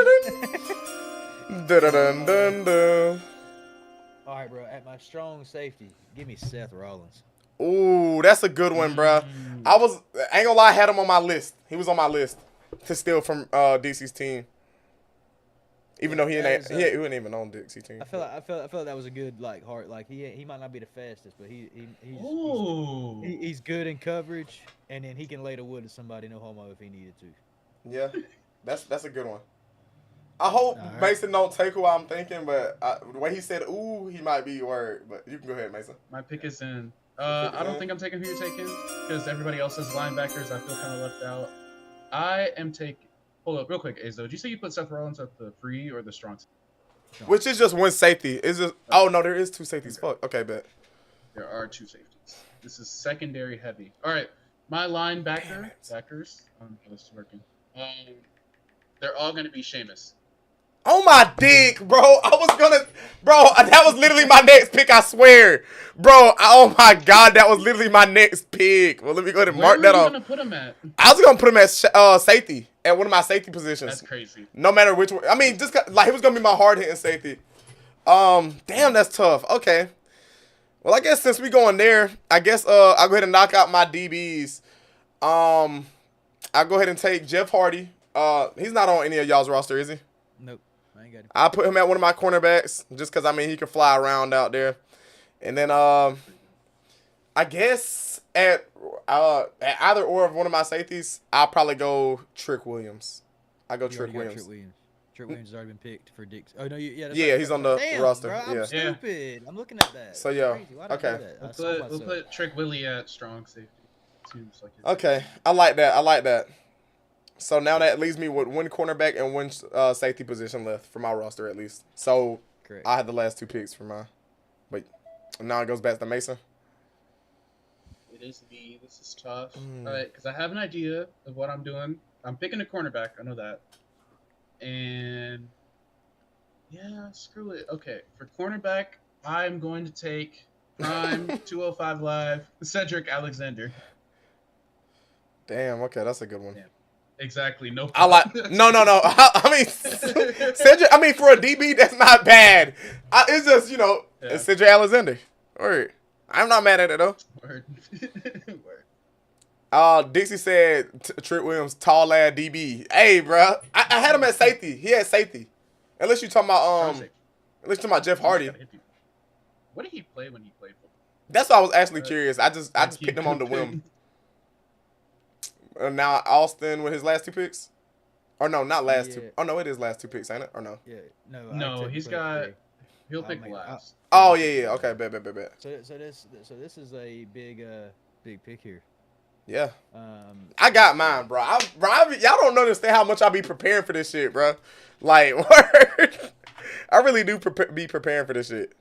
dun, dun, dun, dun. All right, bro. At my strong safety, give me Seth Rollins. Ooh, that's a good one, bruh. I ain't gonna lie, I had him on my list. He was on my list to steal from DC's team. Even though he wasn't even on DC's team. I feel like that was a good heart. Like he might not be the fastest, but he's good in coverage, and then he can lay the wood to somebody no homo if he needed to. Yeah, that's a good one. I hope All right. Mason don't take who I'm thinking, but the way he said "ooh," he might be word. But you can go ahead, Mason. My pick is in. I don't think I'm taking who you're taking because everybody else has linebackers. I feel kind of left out. I am taking. Hold up, real quick, Azo. Did you say you put Seth Rollins at the free or the strong? Which is just one safety. Is just oh no, there is two safeties. Okay. Fuck. Okay, bet. There are two safeties. This is secondary heavy. All right, my linebackers. How this is working. They're all gonna be Sheamus. Oh my dick, bro. That was literally my next pick, I swear. Bro, oh my god, that was literally my next pick. Well, let me go ahead and mark that Where are off. you gonna put him at? I was gonna put him at safety, at one of my safety positions. That's crazy. No matter which one. I mean, just like he was gonna be my hard hitting safety. Damn, that's tough. Okay. Well, I guess since we going there, I guess I'll go ahead and knock out my DBs. I'll go ahead and take Jeff Hardy. He's not on any of y'all's roster, is he? Nope, I ain't got it. I'll put him at one of my cornerbacks just because, I mean, he can fly around out there. And then I guess at either or of one of my safeties, I'll probably go Trick Williams. I go You Trick already got Williams. Trick Williams has already been picked for Dix. Oh no, yeah. That's Yeah, right. he's on the Damn, roster. Bro, I'm Yeah. stupid. I'm looking at that. So, That's yeah, crazy. Why did I okay. do that? I We'll sold put myself. Trick Willie at strong safety. Seems like his- Okay, I like that. So now that leaves me with one cornerback and one safety position left for my roster at least. So Correct. I had the last two picks for mine. But now it goes back to Mason. It is me. This is tough. All right, because I have an idea of what I'm doing. I'm picking a cornerback. I know that. And yeah, screw it. Okay, for cornerback, I'm going to take Prime, 205 Live, Cedric Alexander. Damn. Okay, that's a good one. Yeah. Exactly. No. I like no. I mean, Cedric. I mean, for a DB, that's not bad. It's just it's Cedric Alexander. Word. I'm not mad at it though. Word. Word. Dixie said Trent Williams, tall lad DB. Hey, bro, I had him at safety. He had safety. Unless you talking about unless you talking about Jeff Hardy. What did he play when he played football? That's why I was actually curious. I just picked him on the whim. Now Austin with his last 2 picks, or no, not last 2. Oh no, it is last 2 picks, ain't it? Or no? Yeah, no, he'll pick last. Oh yeah. Okay, bet. So this is a big pick here. Yeah. I got mine, bro. Y'all don't understand how much I be preparing for this shit, bro. Like, word. I really do be preparing for this shit.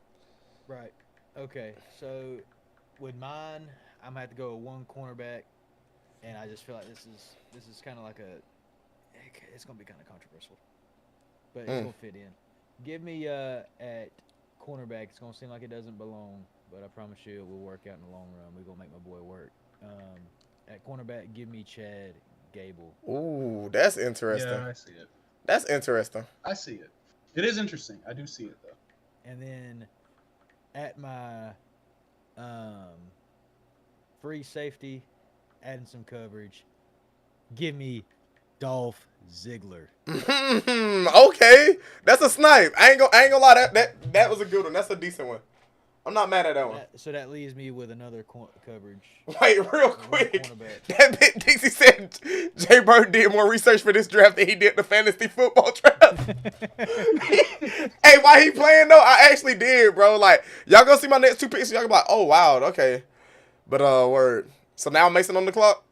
Right. Okay. So with mine, I'm gonna have to go with one cornerback. And I just feel like this is kind of like it's gonna be kind of controversial, but it's gonna fit in. Give me at cornerback. It's gonna seem like it doesn't belong, but I promise you it will work out in the long run. We're gonna make my boy work. At cornerback, give me Chad Gable. Ooh, that's interesting. Yeah, I see it. That's interesting. I see it. It is interesting. I do see it though. And then at my free safety, adding some coverage, give me Dolph Ziggler. Okay, that's a snipe. I ain't gonna lie. That was a good one. That's a decent one. I'm not mad at that one. So that leaves me with another coverage. Wait, real quick. That bit Dixie said Jay Bird did more research for this draft than he did the fantasy football draft. Hey, why he playing though? I actually did, bro. Like, y'all gonna see my next 2 picks. Y'all gonna be like, oh wow, okay. But word. So now Mason on the clock.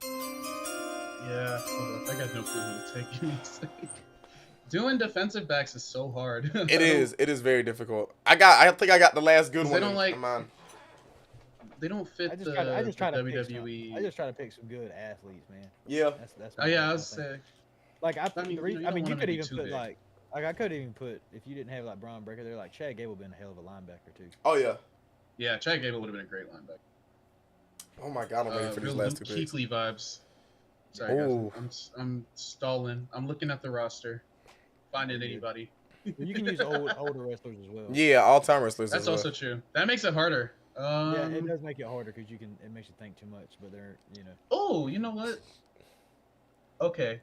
Yeah, I got no clue who to take. Doing defensive backs is so hard. It is very difficult. I think I got the last good one. They don't They don't fit I just try to WWE. I just try to pick some good athletes, man. Yeah. That's I was saying. Like you could even put big. like I could even put, if you didn't have like Braun Breaker there, like Chad Gable would have been a hell of a linebacker too. Oh yeah. Yeah, Chad Gable would have been a great linebacker. Oh my god, I'm waiting for these last 2 picks. Kuechly vibes. Sorry guys, I'm stalling. I'm looking at the roster, finding anybody. You can use older wrestlers as well. Yeah, all-time wrestlers. That's also true. That makes it harder. Yeah, it does make it harder because it makes you think too much. But Oh, you know what? Okay,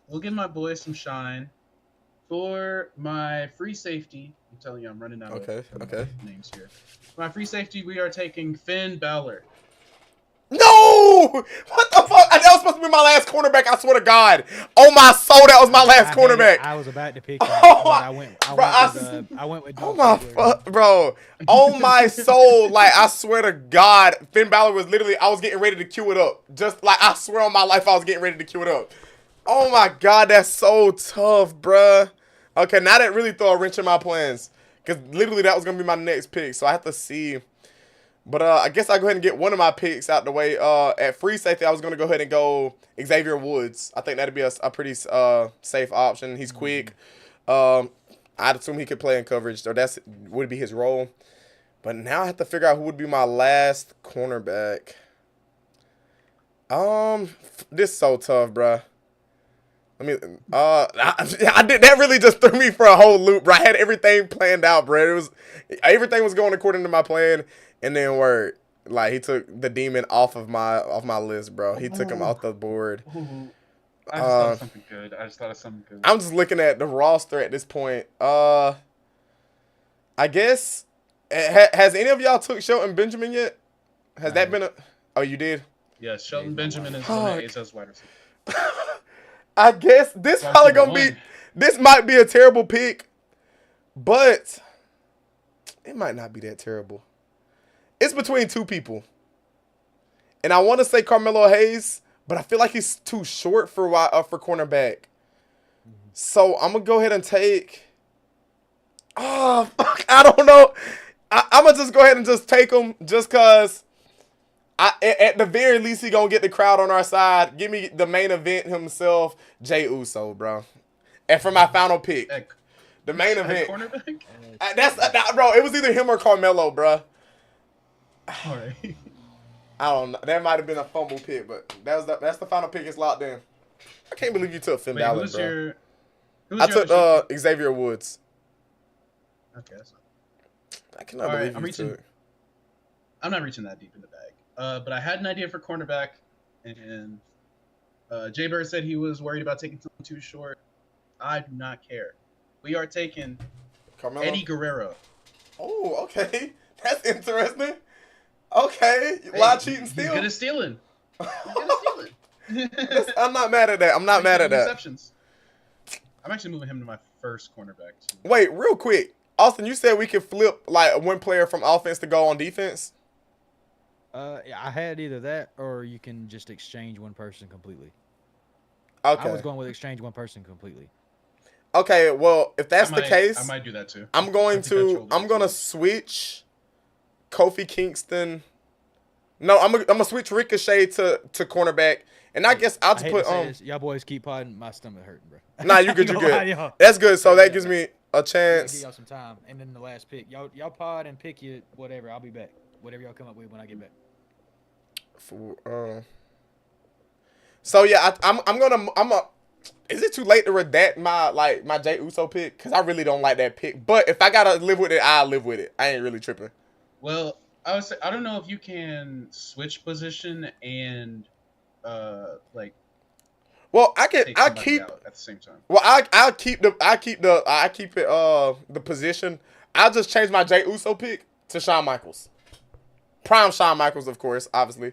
we'll give my boys some shine. For my free safety, I'm telling you, I'm running out of names here. For my free safety, we are taking Finn Balor. No! What the fuck? That was supposed to be my last cornerback. I swear to God. Oh my soul, that was my last cornerback. I was about to pick that. I went with. Oh my fuck, bro. Oh my soul, like I swear to God, Finn Balor was literally. I was getting ready to cue it up. Just like I swear on my life, I was getting ready to cue it up. Oh my God, that's so tough, bruh. Okay, now that really throw a wrench in my plans, because literally that was gonna be my next pick. So I have to see. But I guess I'll go ahead and get one of my picks out the way. At free safety, I was going to go ahead and go Xavier Woods. I think that'd be a pretty safe option. He's quick. I'd assume he could play in coverage, so that would be his role. But now I have to figure out who would be my last cornerback. This is so tough, bruh. I mean, that really just threw me for a whole loop, bro. I had everything planned out, bro. Everything was going according to my plan. And then he took the demon off of my list, bro. He took him off the board. I just thought of something good. I'm just looking at the roster at this point. I guess has any of y'all took Shelton Benjamin yet? Has that been Oh, you did? Yes, Shelton Benjamin is one that as wide receiver. I guess this probably gonna be. This might be a terrible pick, but it might not be that terrible. It's between 2 people. And I want to say Carmelo Hayes, but I feel like he's too short for cornerback. So I'm going to go ahead and take... Oh, fuck, I don't know. I'm going to just go ahead and just take him just because at the very least he going to get the crowd on our side. Give me the main event himself, Jey Uso, bro. And for my final pick, the main event. Cornerback? Bro, it was either him or Carmelo, bro. All right. I don't know. That might have been a fumble pick, but that's the final pick. It's locked in. I can't believe you took Finn Wait, Balor, who's bro. your? Who's I your took other Xavier Woods. Okay, that's not. I cannot All right, believe I'm you reaching. took. I'm not reaching that deep in the bag. But I had an idea for cornerback, and Jay Bird said he was worried about taking someone too short. I do not care. We are taking Carmelo? Eddie Guerrero. Oh, okay. That's interesting. Okay. Hey, Live cheating he's steal. good at stealing. He's good at stealing. I'm not mad at that. I'm not mad at that. Interceptions. I'm actually moving him to my first cornerback. Wait, real quick. Austin, you said we could flip like one player from offense to go on defense? Yeah, I had either that or you can just exchange one person completely. Okay. I was going with exchange one person completely. Okay, well, if that's the case, I might do that too. I'm going to switch Kofi Kingston. No, I'm gonna switch Ricochet to cornerback, and I guess I'll just put y'all boys keep podding, my stomach hurting, bro. Nah, you good, you good. That's good. So that gives me a chance. Give y'all some time, and then the last pick, y'all pod and pick you whatever. I'll be back. Whatever y'all come up with when I get back. So yeah, is it too late to redact my Jey Uso pick? Because I really don't like that pick. But if I gotta live with it, I'll live with it. I ain't really tripping. Well, I don't know if you can switch position and like. Well, I keep out at the same time. Well, I keep the position. I'll just change my Jey Uso pick to Shawn Michaels. Prime Shawn Michaels, of course, obviously.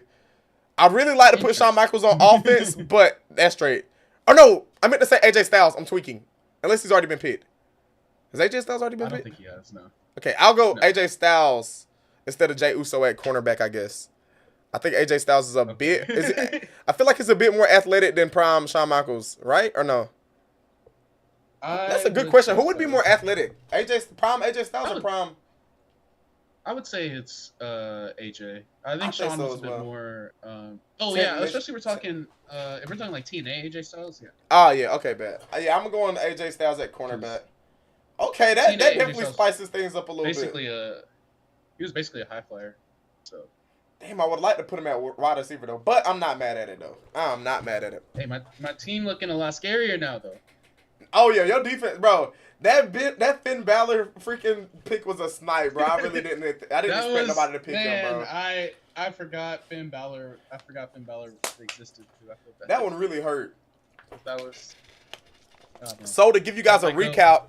I really like to put Shawn Michaels on offense, but that's straight. Oh no, I meant to say AJ Styles. I'm tweaking. Unless he's already been picked. Has AJ Styles already been picked? I don't think he has, no. Okay, I'll go AJ Styles instead of Jey Uso at cornerback, I guess. I think AJ Styles is a bit. I feel like he's a bit more athletic than prime Shawn Michaels, right? Or no? That's a good question. Who would be more athletic? Prime AJ Styles or prime? I would say it's AJ. I think Shawn was a bit more. Especially we're talking. If we're talking like TNA AJ Styles, yeah. Oh yeah, okay, bad. Yeah, I'm going AJ Styles at cornerback. Okay, that definitely spices things up a little bit. He was basically a high flyer. So. Damn, I would like to put him at wide receiver though, but I'm not mad at it though. I'm not mad at it. Hey, my team looking a lot scarier now though. Oh yeah, your defense, bro. That Finn Balor freaking pick was a snipe, bro. I really didn't. I didn't expect nobody to pick him, bro. I forgot Finn Balor. I forgot Finn Balor existed. That one really hurt. That was. So to give you guys a recap,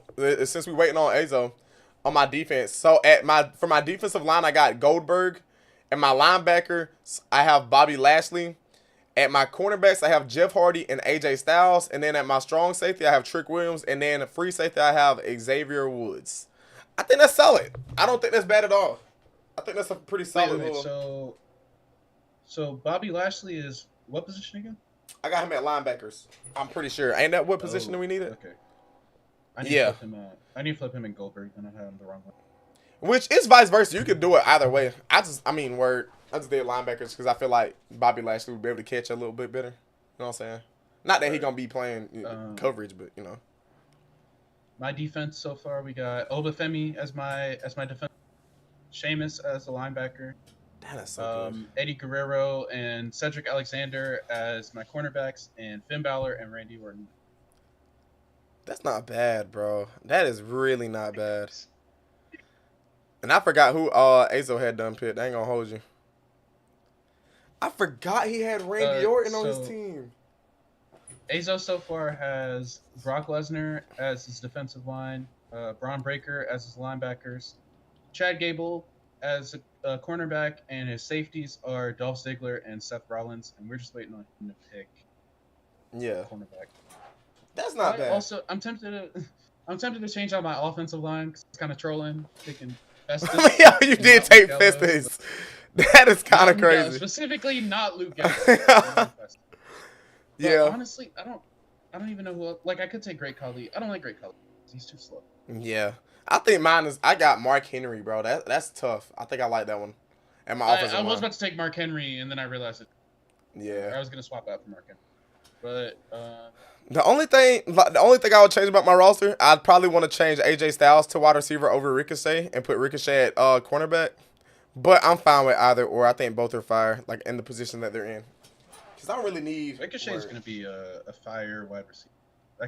since we're waiting on Azo, on my defense. So for my defensive line, I got Goldberg. At my linebacker, I have Bobby Lashley. At my cornerbacks, I have Jeff Hardy and AJ Styles. And then at my strong safety, I have Trick Williams. And then at free safety, I have Xavier Woods. I think that's solid. I don't think that's bad at all. I think that's a pretty solid little... So Bobby Lashley is what position again? I got him at linebackers. I'm pretty sure. Ain't that what position do we need it? Okay. I need to flip him in Goldberg, and I had him the wrong one. Which is vice versa. You could do it either way. I just did linebackers because I feel like Bobby Lashley would be able to catch a little bit better. You know what I'm saying? Not that he's going to be playing coverage, but, you know. My defense so far, we got Obafemi as my defense. Sheamus as the linebacker. That's so good. Eddie Guerrero and Cedric Alexander as my cornerbacks, and Finn Balor and Randy Orton. That's not bad, bro. That is really not bad. And I forgot who Azo had done picked. I ain't gonna hold you. I forgot he had Randy Orton on his team. Azo so far has Brock Lesnar as his defensive line, Braun Breaker as his linebackers, Chad Gable as a cornerback, and his safeties are Dolph Ziggler and Seth Rollins, and we're just waiting on him to pick cornerback. That's not bad. Also, I'm tempted to change out my offensive line because it's kind of trolling, picking Festus. Yeah, you did take Festus. That is kind of crazy. Specifically, not Luke Gallows. Yeah. Honestly, I don't even know who. Like, I could take Great Khali. I don't like Great Khali. He's too slow. Yeah, I think I got Mark Henry, bro. That's tough. I think I like that one. And my offensive line. I was about to take Mark Henry, and then I realized it. Yeah. I was gonna swap out for Mark Henry, but the only thing I would change about my roster, I'd probably want to change AJ Styles to wide receiver over Ricochet and put Ricochet at cornerback. But I'm fine with either or. I think both are fire, like in the position that they're in. Because I don't really need. Ricochet is going to be a fire wide receiver.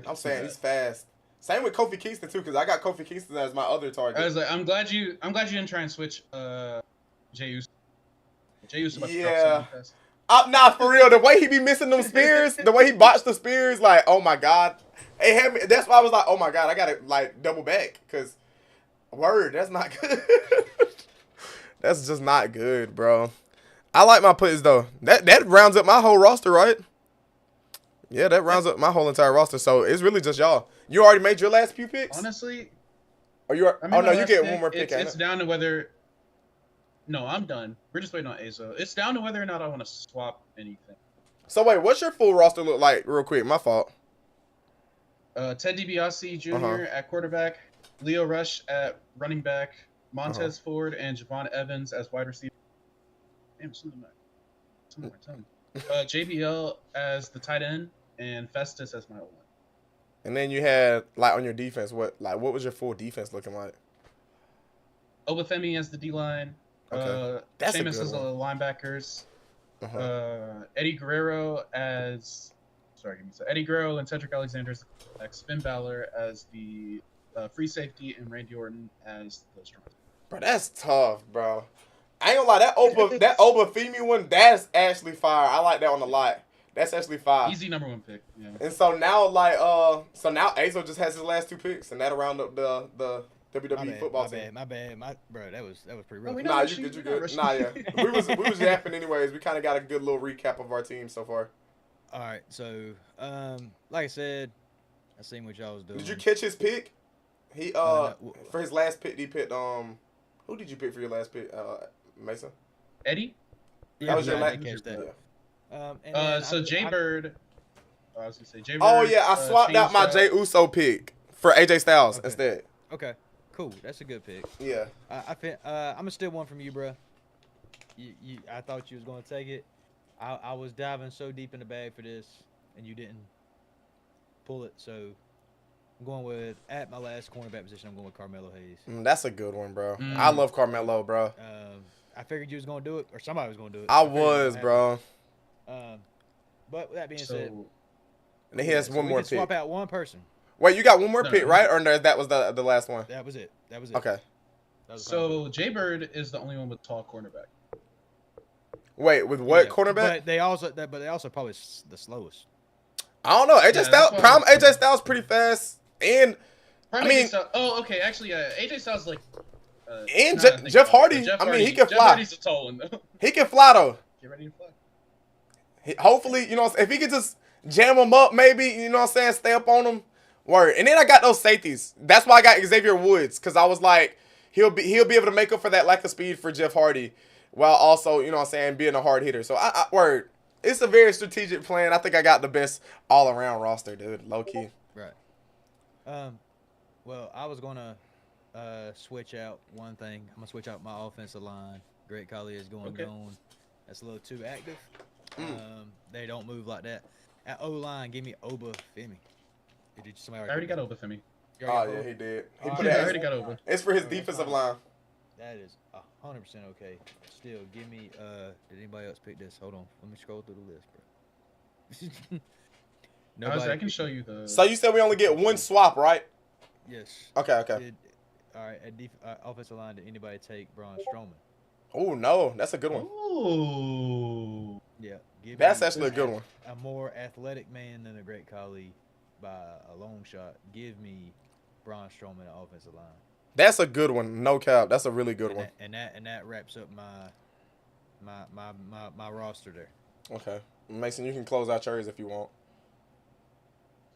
I'm saying he's fast. Same with Kofi Kingston too, because I got Kofi Kingston as my other target. I was like, I'm glad you didn't try and switch Jey Uso. Jey Uso about to drop something fast. Nah, for real. The way he be missing them spears, the way he botched the spears, like, oh my god. It had me, that's why I was like, oh my god, I gotta like double back, cause word, that's not good. That's just not good, bro. I like my puts though. That rounds up my whole roster, right? Yeah, that rounds up my whole entire roster. So it's really just y'all. You already made your last few picks? Honestly. Or you are, oh no, you get one more pick. It's down to whether. No, I'm done. We're just waiting on Azo. It's down to whether or not I want to swap anything. So wait, what's your full roster look like, real quick? My fault. Ted DiBiase Jr. at quarterback, Leo Rush at running back, Montez Ford and Javon Evans as wide receiver. Damn, some of my tongue. JBL as the tight end and Festus as my O-line. And then you had like on your defense, what was your full defense looking like? Obafemi as the D-line. Okay. Sheamus as the linebackers. Eddie Guerrero as Eddie Guerrero and Cedric Alexander as the Finn Balor as the free safety and Randy Orton as the strong. Bro, that's tough, bro. I ain't gonna lie, that Obafemi one, that's actually fire. I like that one a lot. That's actually fire. Easy number one pick. Yeah. And so now now Azo just has his last two picks, and that'll round up the WWE football team. My bad. Bro, that was pretty rough. Nah, you good. Nah, yeah. we was yapping anyways. We kind of got a good little recap of our team so far. All right, so like I said, I seen what y'all was doing. Did you catch his pick? He for his last pick, he picked who did you pick for your last pick? Mason. Eddie. That was your last. Catch that. Yeah. So Jaybird. I was gonna say Jaybird. Oh yeah, I swapped out my Jey Uso pick for AJ Styles instead. Okay, cool. That's a good pick. Yeah. I'm gonna steal one from you, bro. I thought you was gonna take it. I was diving so deep in the bag for this, and you didn't pull it. So I'm going with at my last cornerback position. I'm going with Carmelo Hayes. That's a good one, bro. I love Carmelo, bro. I figured you was gonna do it, or somebody was gonna do it. I was, bro. But with that being said, and he has one more pick. Swap out one person. Wait, you got one more pick, right? Or no, that was the last one? That was it. Okay. So Jaybird is the only one with tall cornerback. Wait, with what cornerback? But they also probably the slowest. I don't know. AJ Styles pretty fast, and Prime I mean, okay. Actually, AJ Styles like. And Jeff Hardy. I mean, he can fly. Jeff Hardy's a tall one though. He can fly though. Get ready to fly. Hopefully, if he could just jam him up, maybe, you know what I'm saying, stay up on him. Word. And then I got those safeties. That's why I got Xavier Woods, because I was like, he'll be able to make up for that lack of speed for Jeff Hardy, while also, you know what I'm saying, being a hard hitter. So word. It's a very strategic plan. I think I got the best all around roster, dude. Low key. Right. Well, I was gonna switch out one thing. I'm gonna switch out my offensive line. Great Khali is going gone. That's a little too active. They don't move like that. At O-line, give me Obafemi. I already got Obafemi. Oh yeah, he did. I already got Oba. It's for his defensive line. That is 100% okay. Still, give me. Did anybody else pick this? Hold on. Let me scroll through the list, bro. I can show you the. So you said we only get one swap, right? Yes. Okay. All right. At offensive line, did anybody take Braun Strowman? Oh no, that's a good one. Ooh. Yeah. That's actually a good one. A more athletic man than the Great Khali by a long shot. Give me Braun Strowman at offensive line. That's a good one. No cap. That's a really good one. And that wraps up my roster there. Okay. Mason, you can close out yours if you want.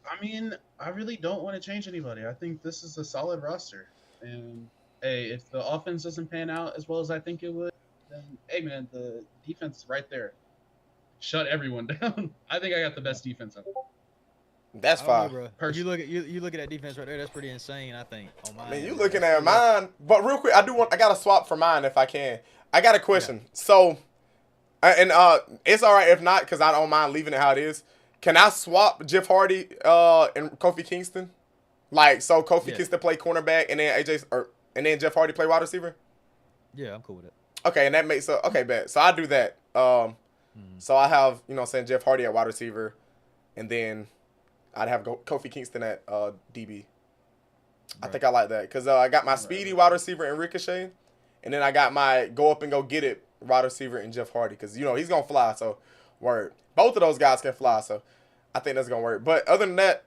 I mean, I really don't want to change anybody. I think this is a solid roster. And hey, if the offense doesn't pan out as well as I think it would, then hey man, the defense is right there. Shut everyone down. I think I got the best defense ever. That's fine. You look at that defense right there. That's pretty insane. I think. I mean, you looking at mine, but real quick, I got to swap for mine if I can. I got a question. Yeah. So, and it's all right if not, because I don't mind leaving it how it is. Can I swap Jeff Hardy and Kofi Kingston? Like, so Kofi Kingston play cornerback, and then and then Jeff Hardy play wide receiver? Yeah, I'm cool with it. Okay, and that makes okay, bet. So I do that. So I have, you know what I'm saying, Jeff Hardy at wide receiver, and then I'd have Kofi Kingston at DB. I think I like that because I got my speedy wide receiver in Ricochet, and then I got my go up and go get it wide receiver in Jeff Hardy because, you know, he's going to fly. So, word. Both of those guys can fly. So, I think that's going to work. But other than that,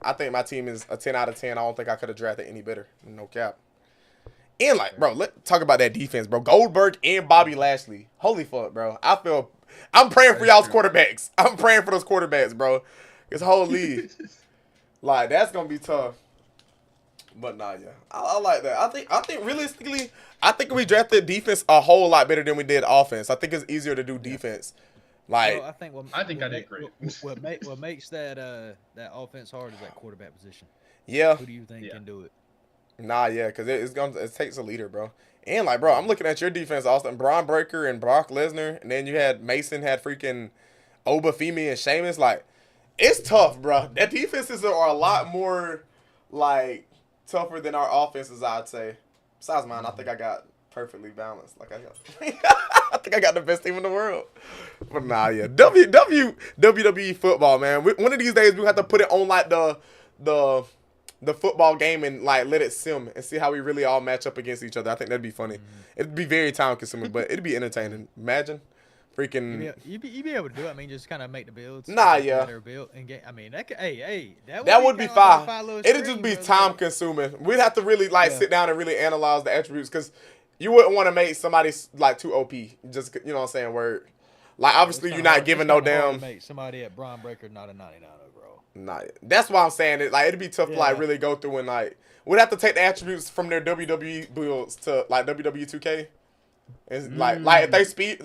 I think my team is a 10 out of 10. I don't think I could have drafted any better. No cap. And, like, bro, let's talk about that defense, bro. Goldberg and Bobby Lashley. Holy fuck, bro. I'm praying for y'all's quarterbacks. I'm praying for those quarterbacks, bro. This whole league. Like, that's going to be tough. But nah, yeah. I like that. I think realistically, I think we drafted defense a whole lot better than we did offense. I think it's easier to do defense. Like, well, I think I did great. What makes that offense hard is that quarterback position. Yeah. Who do you think can do it? Nah, yeah, because it takes a leader, bro. And like, bro, I'm looking at your defense, Austin. Braun Breaker and Brock Lesnar, and then you had Mason had freaking Obafemi and Sheamus. Like, it's tough, bro. That defenses are a lot more like tougher than our offenses, I'd say. Besides mine, I think I got perfectly balanced. Like I think I got the best team in the world. But nah, yeah. WWE football, man. One of these days we have to put it on like the football game and like let it sim and see how we really all match up against each other. I think that'd be funny. It'd be very time consuming, but it'd be entertaining. Imagine. Freaking, you'd be able to do it. I mean, just kind of make the builds. Nah, yeah. Build and get. I mean, that would be fine. It'd just be time consuming. We'd have to really sit down and really analyze the attributes because you wouldn't want to make somebody like too OP. Just, you know what I'm saying? Word. Like, obviously you're not giving no damn. Make somebody at Braun Breaker not a 99, bro. Nah, that's why I'm saying it. Like, it'd be tough to like really go through and like we'd have to take the attributes from their WWE builds to like WWE 2K. It's like if they speed,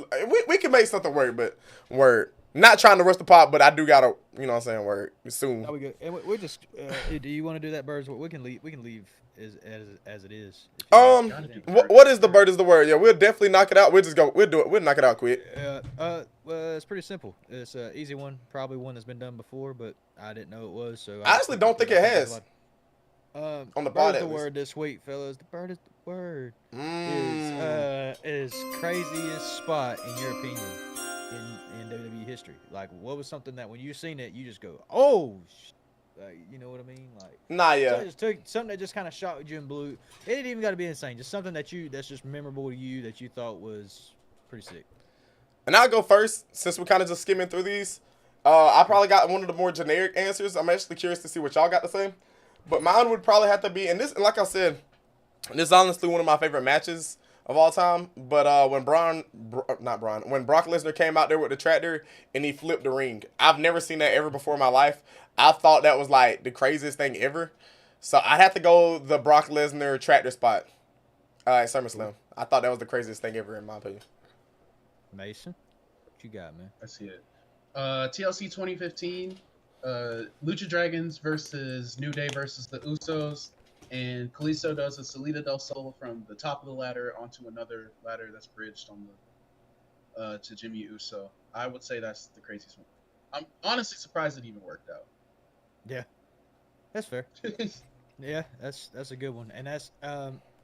we can make something work, but word. Not trying to rush the pot, but I do gotta, you know what I'm saying, work soon. No, we good. And we're just. Do you want to do that, Birds? We can leave. We can leave as it is. What is the bird is the word? Yeah, we'll definitely knock it out. We'll just go. We'll do it. We'll knock it out quick. Well, it's pretty simple. It's an easy one. Probably one that's been done before, but I didn't know it was. So I actually don't think it has. On the bird is the word this week, fellas. The bird is the word. Is craziest spot in your opinion in WWE history? Like, what was something that when you seen it, you just go, oh, like, you know what I mean? Like, nah, yeah. So just took something that just kind of shocked you and blew. It didn't even got to be insane. Just something that's just memorable to you that you thought was pretty sick. And I'll go first since we're kind of just skimming through these. I probably got one of the more generic answers. I'm actually curious to see what y'all got to say. But mine would probably have to be, and this, like I said, this is honestly one of my favorite matches of all time. But when Brock Lesnar came out there with the tractor and he flipped the ring, I've never seen that ever before in my life. I thought that was like the craziest thing ever. So I'd have to go the Brock Lesnar tractor spot at SummerSlam. I thought that was the craziest thing ever in my opinion. Mason, what you got, man? I see it. TLC 2015. Lucha Dragons versus New Day versus the Usos, and Kalisto does a Salida del Sol from the top of the ladder onto another ladder that's bridged on the to Jimmy Uso. I would say that's the craziest one. I'm honestly surprised it even worked out. Yeah, that's fair. Yeah, that's a good one, and that's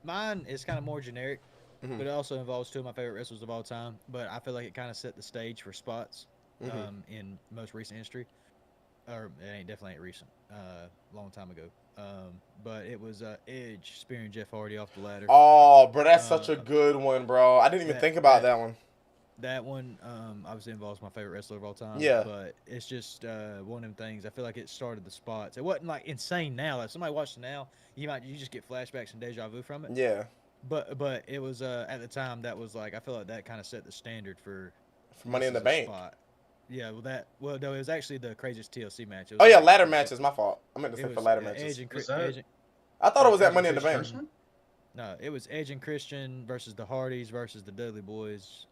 mine is kind of more generic, but it also involves two of my favorite wrestlers of all time. But I feel like it kind of set the stage for spots in most recent history. Or it definitely ain't recent, long time ago. But it was Edge spearing Jeff Hardy off the ladder. Oh, bro, that's such a good one, bro. I didn't even think about that one. That one obviously involves my favorite wrestler of all time. Yeah. But it's just one of them things. I feel like it started the spots. It wasn't like insane now. Like somebody watched it now, you just get flashbacks and deja vu from it. Yeah. But it was at the time that was like I feel like that kind of set the standard for Money in the Bank. Spot. Yeah, no, it was actually the craziest TLC match. Oh yeah, ladder matches. My fault. I meant to say for ladder matches. I thought it was at Money in the Bank. No, it was Edge and Christian versus the Hardys versus the Dudley Boys.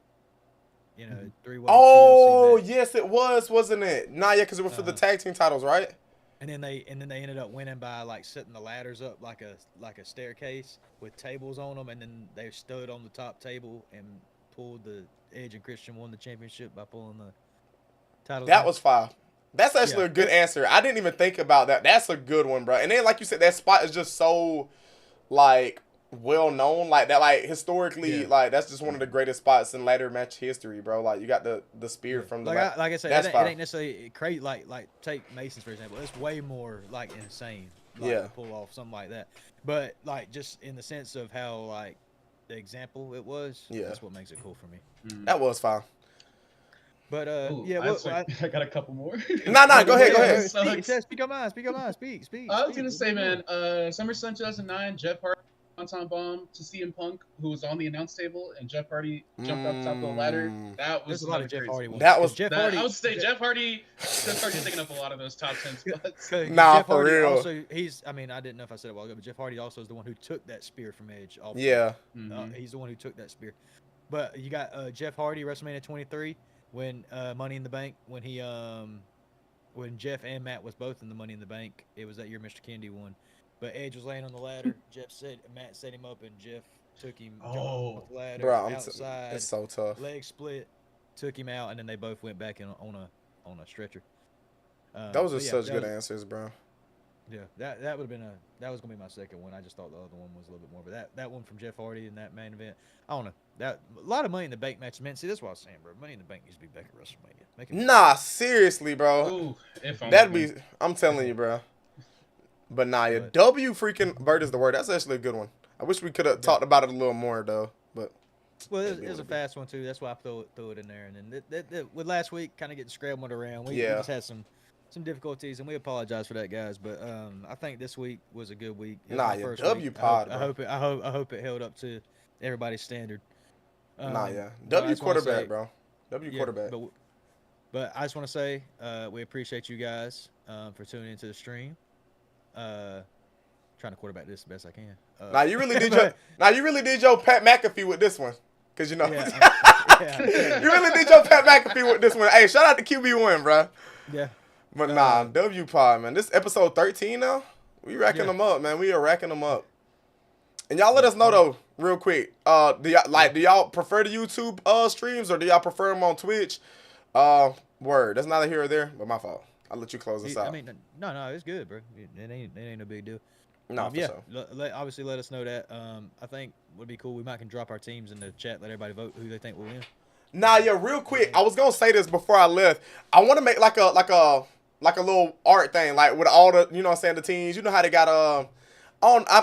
You know, 3-way. Oh yes, it was, wasn't it? Nah, yeah, because it was for the tag team titles, right? And then they ended up winning by like setting the ladders up like a staircase with tables on them, and then they stood on the top table and pulled the Edge and Christian won the championship by pulling the. That was fire. That's actually a good answer. I didn't even think about that. That's a good one, bro. And then, like you said, that spot is just so, like, well known like that. Like historically, Yeah. like that's just one of the greatest spots in ladder match history, bro. Like you got the spear from the like I said, that's it ain't necessarily crazy. Like take Mason's for example. It's way more like insane. Like, Yeah. to pull off something like that. But like just in the sense of how like the example it was. Yeah. That's what makes it cool for me. That was fine. But Ooh, yeah, I got a couple more. No, go ahead. Speak your mind. Speak. I was gonna say, man, SummerSlam 2009, Jeff Hardy, Swanton Bomb to CM Punk, who was on the announce table, and Jeff Hardy jumped up top of the ladder. That was There's a lot of Jeff Hardy ones. That was Jeff Hardy. I would say Jeff Hardy's taking up a lot of those top 10 spots. Nah, Jeff for Hardy real. Also, I mean, I didn't know if I said it a while ago, but Jeff Hardy also is the one who took that spear from Edge. Yeah. He's the one who took that spear. But you got Jeff Hardy, WrestleMania 23, when Money in the Bank, when he when Jeff and Matt was both in the Money in the Bank. It was that year Mr. Kennedy won. But Edge was laying on the ladder. Matt set him up, and Jeff took him off the ladder, bro, outside. It's so tough. Leg split, took him out, and then they both went back on a stretcher. Those are such good answers, bro. Yeah, that would have been that was gonna be my second one. I just thought the other one was a little bit more, but that one from Jeff Hardy in that main event, I don't know. That a lot of Money in the Bank matches, man. See, that's what I was saying, bro. Money in the Bank needs to be back at WrestleMania. Nah, seriously, bro. Ooh, that'd be. I'm telling you, bro. But nah, yeah, W freaking Bird is the word. That's actually a good one. I wish we could have talked about it a little more though. But well, it's a fast one too. That's why I throw it in there. And then with last week, kind of getting scrambled around. We just had some difficulties, and we apologize for that, guys. But I think this week was a good week. Nah, yeah, W pod. I hope it held up to everybody's standard. Nah, yeah, W quarterback, bro. W quarterback. But I just want to say we appreciate you guys for tuning into the stream. Trying to quarterback this the best I can. Now you really did your Pat McAfee with this one, cause you know. You really did your Pat McAfee with this one. Hey, shout out to QB1, bro. Yeah. But nah, W pod, man. This episode 13 now. We racking them up, man. We are racking them up. And y'all let us know though, real quick. Do y'all prefer the YouTube streams, or do y'all prefer them on Twitch? Word. That's neither here or there, but my fault. I'll let you close this out. I mean, no, it's good, bro. It ain't no big deal. No, for sure. Obviously, let us know that. I think would be cool. We might can drop our teams in the chat. Let everybody vote who they think will win. Nah, yeah, real quick. I was gonna say this before I left. I want to make like a little art thing, like with all the, you know what I'm saying, the teams. You know how they got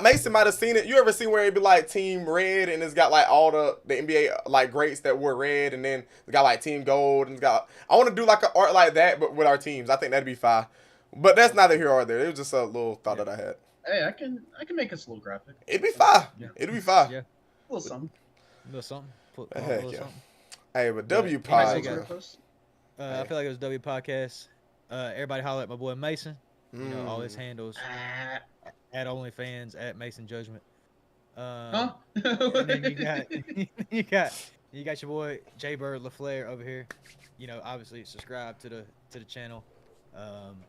Mason might have seen it. You ever seen where it be like Team Red and it's got like all the NBA like greats that were red, and then it's got like Team Gold, and it's got. I want to do like an art like that, but with our teams. I think that'd be fine. But that's neither here or there. It was just a little thought that I had. Hey, I can make us a little graphic. It'd be fine. Yeah. It'd be fine. Yeah. A little something. Heck yeah. Hey, but W pod. I feel like it was W podcast. Everybody holler at my boy Mason. You know, all his handles at OnlyFans, at Mason Judgment. And then you got your boy Jay Bird LaFleur over here. You know, obviously subscribe to the channel.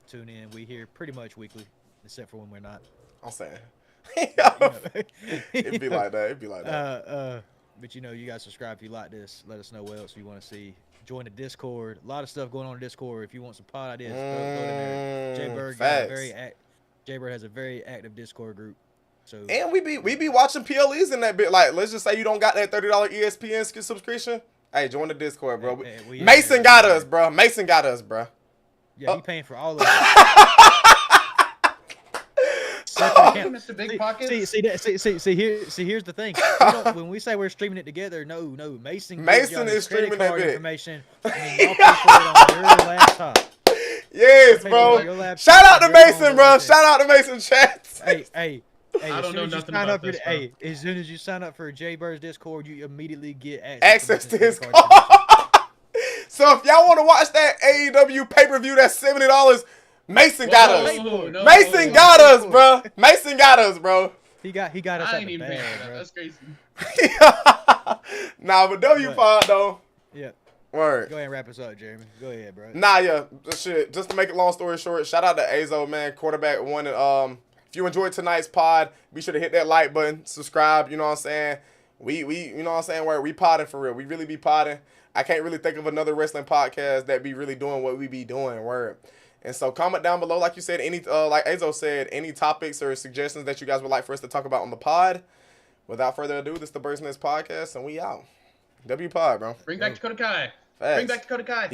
Tune in. We here pretty much weekly, except for when we're not. I'm saying. It'd be like that. But you know, you guys subscribe if you like this. Let us know what else you want to see. Join the Discord. A lot of stuff going on in Discord. If you want some pod ideas, go in there. Jay Bird has a very active Discord group. So and we be watching PLEs in that bit. Like, let's just say you don't got that $30 ESPN subscription. Hey, join the Discord, bro. Mason got us, bro. Mason got us, bro. Yeah, he paying for all of it. Mr. Big Pockets. See, here's the thing. When we say we're streaming it together, no, Mason is streaming that bit. Information. And y'all pay for it on your laptop. Yes, bro. Shout out to Mason, bro. Shout out to Mason chats. Hey. I don't know nothing about this, bro. As soon as you sign up for Jay Bird's Discord, you immediately get access to his card. So if y'all want to watch that AEW pay-per-view, that's $70. Mason got us. Mason got us, bro. Mason got us, bro. He got us. I ain't even paying for that. That's crazy. Nah, but W pod though. Yeah. Word. Go ahead and wrap us up, Jeremy. Go ahead, bro. Nah, yeah. Shit. Just to make it long story short, shout out to Azo, man, quarterback one. And if you enjoyed tonight's pod, be sure to hit that like button, subscribe. You know what I'm saying? We you know what I'm saying? Where we podding for real. We really be podding. I can't really think of another wrestling podcast that be really doing what we be doing. Word. And so comment down below, like you said, any like Azo said, any topics or suggestions that you guys would like for us to talk about on the pod. Without further ado, this is the Bird's Nest Podcast, and we out. W Pod, bro. Bring back Dakota Kai. Facts. Bring back Dakota Kai.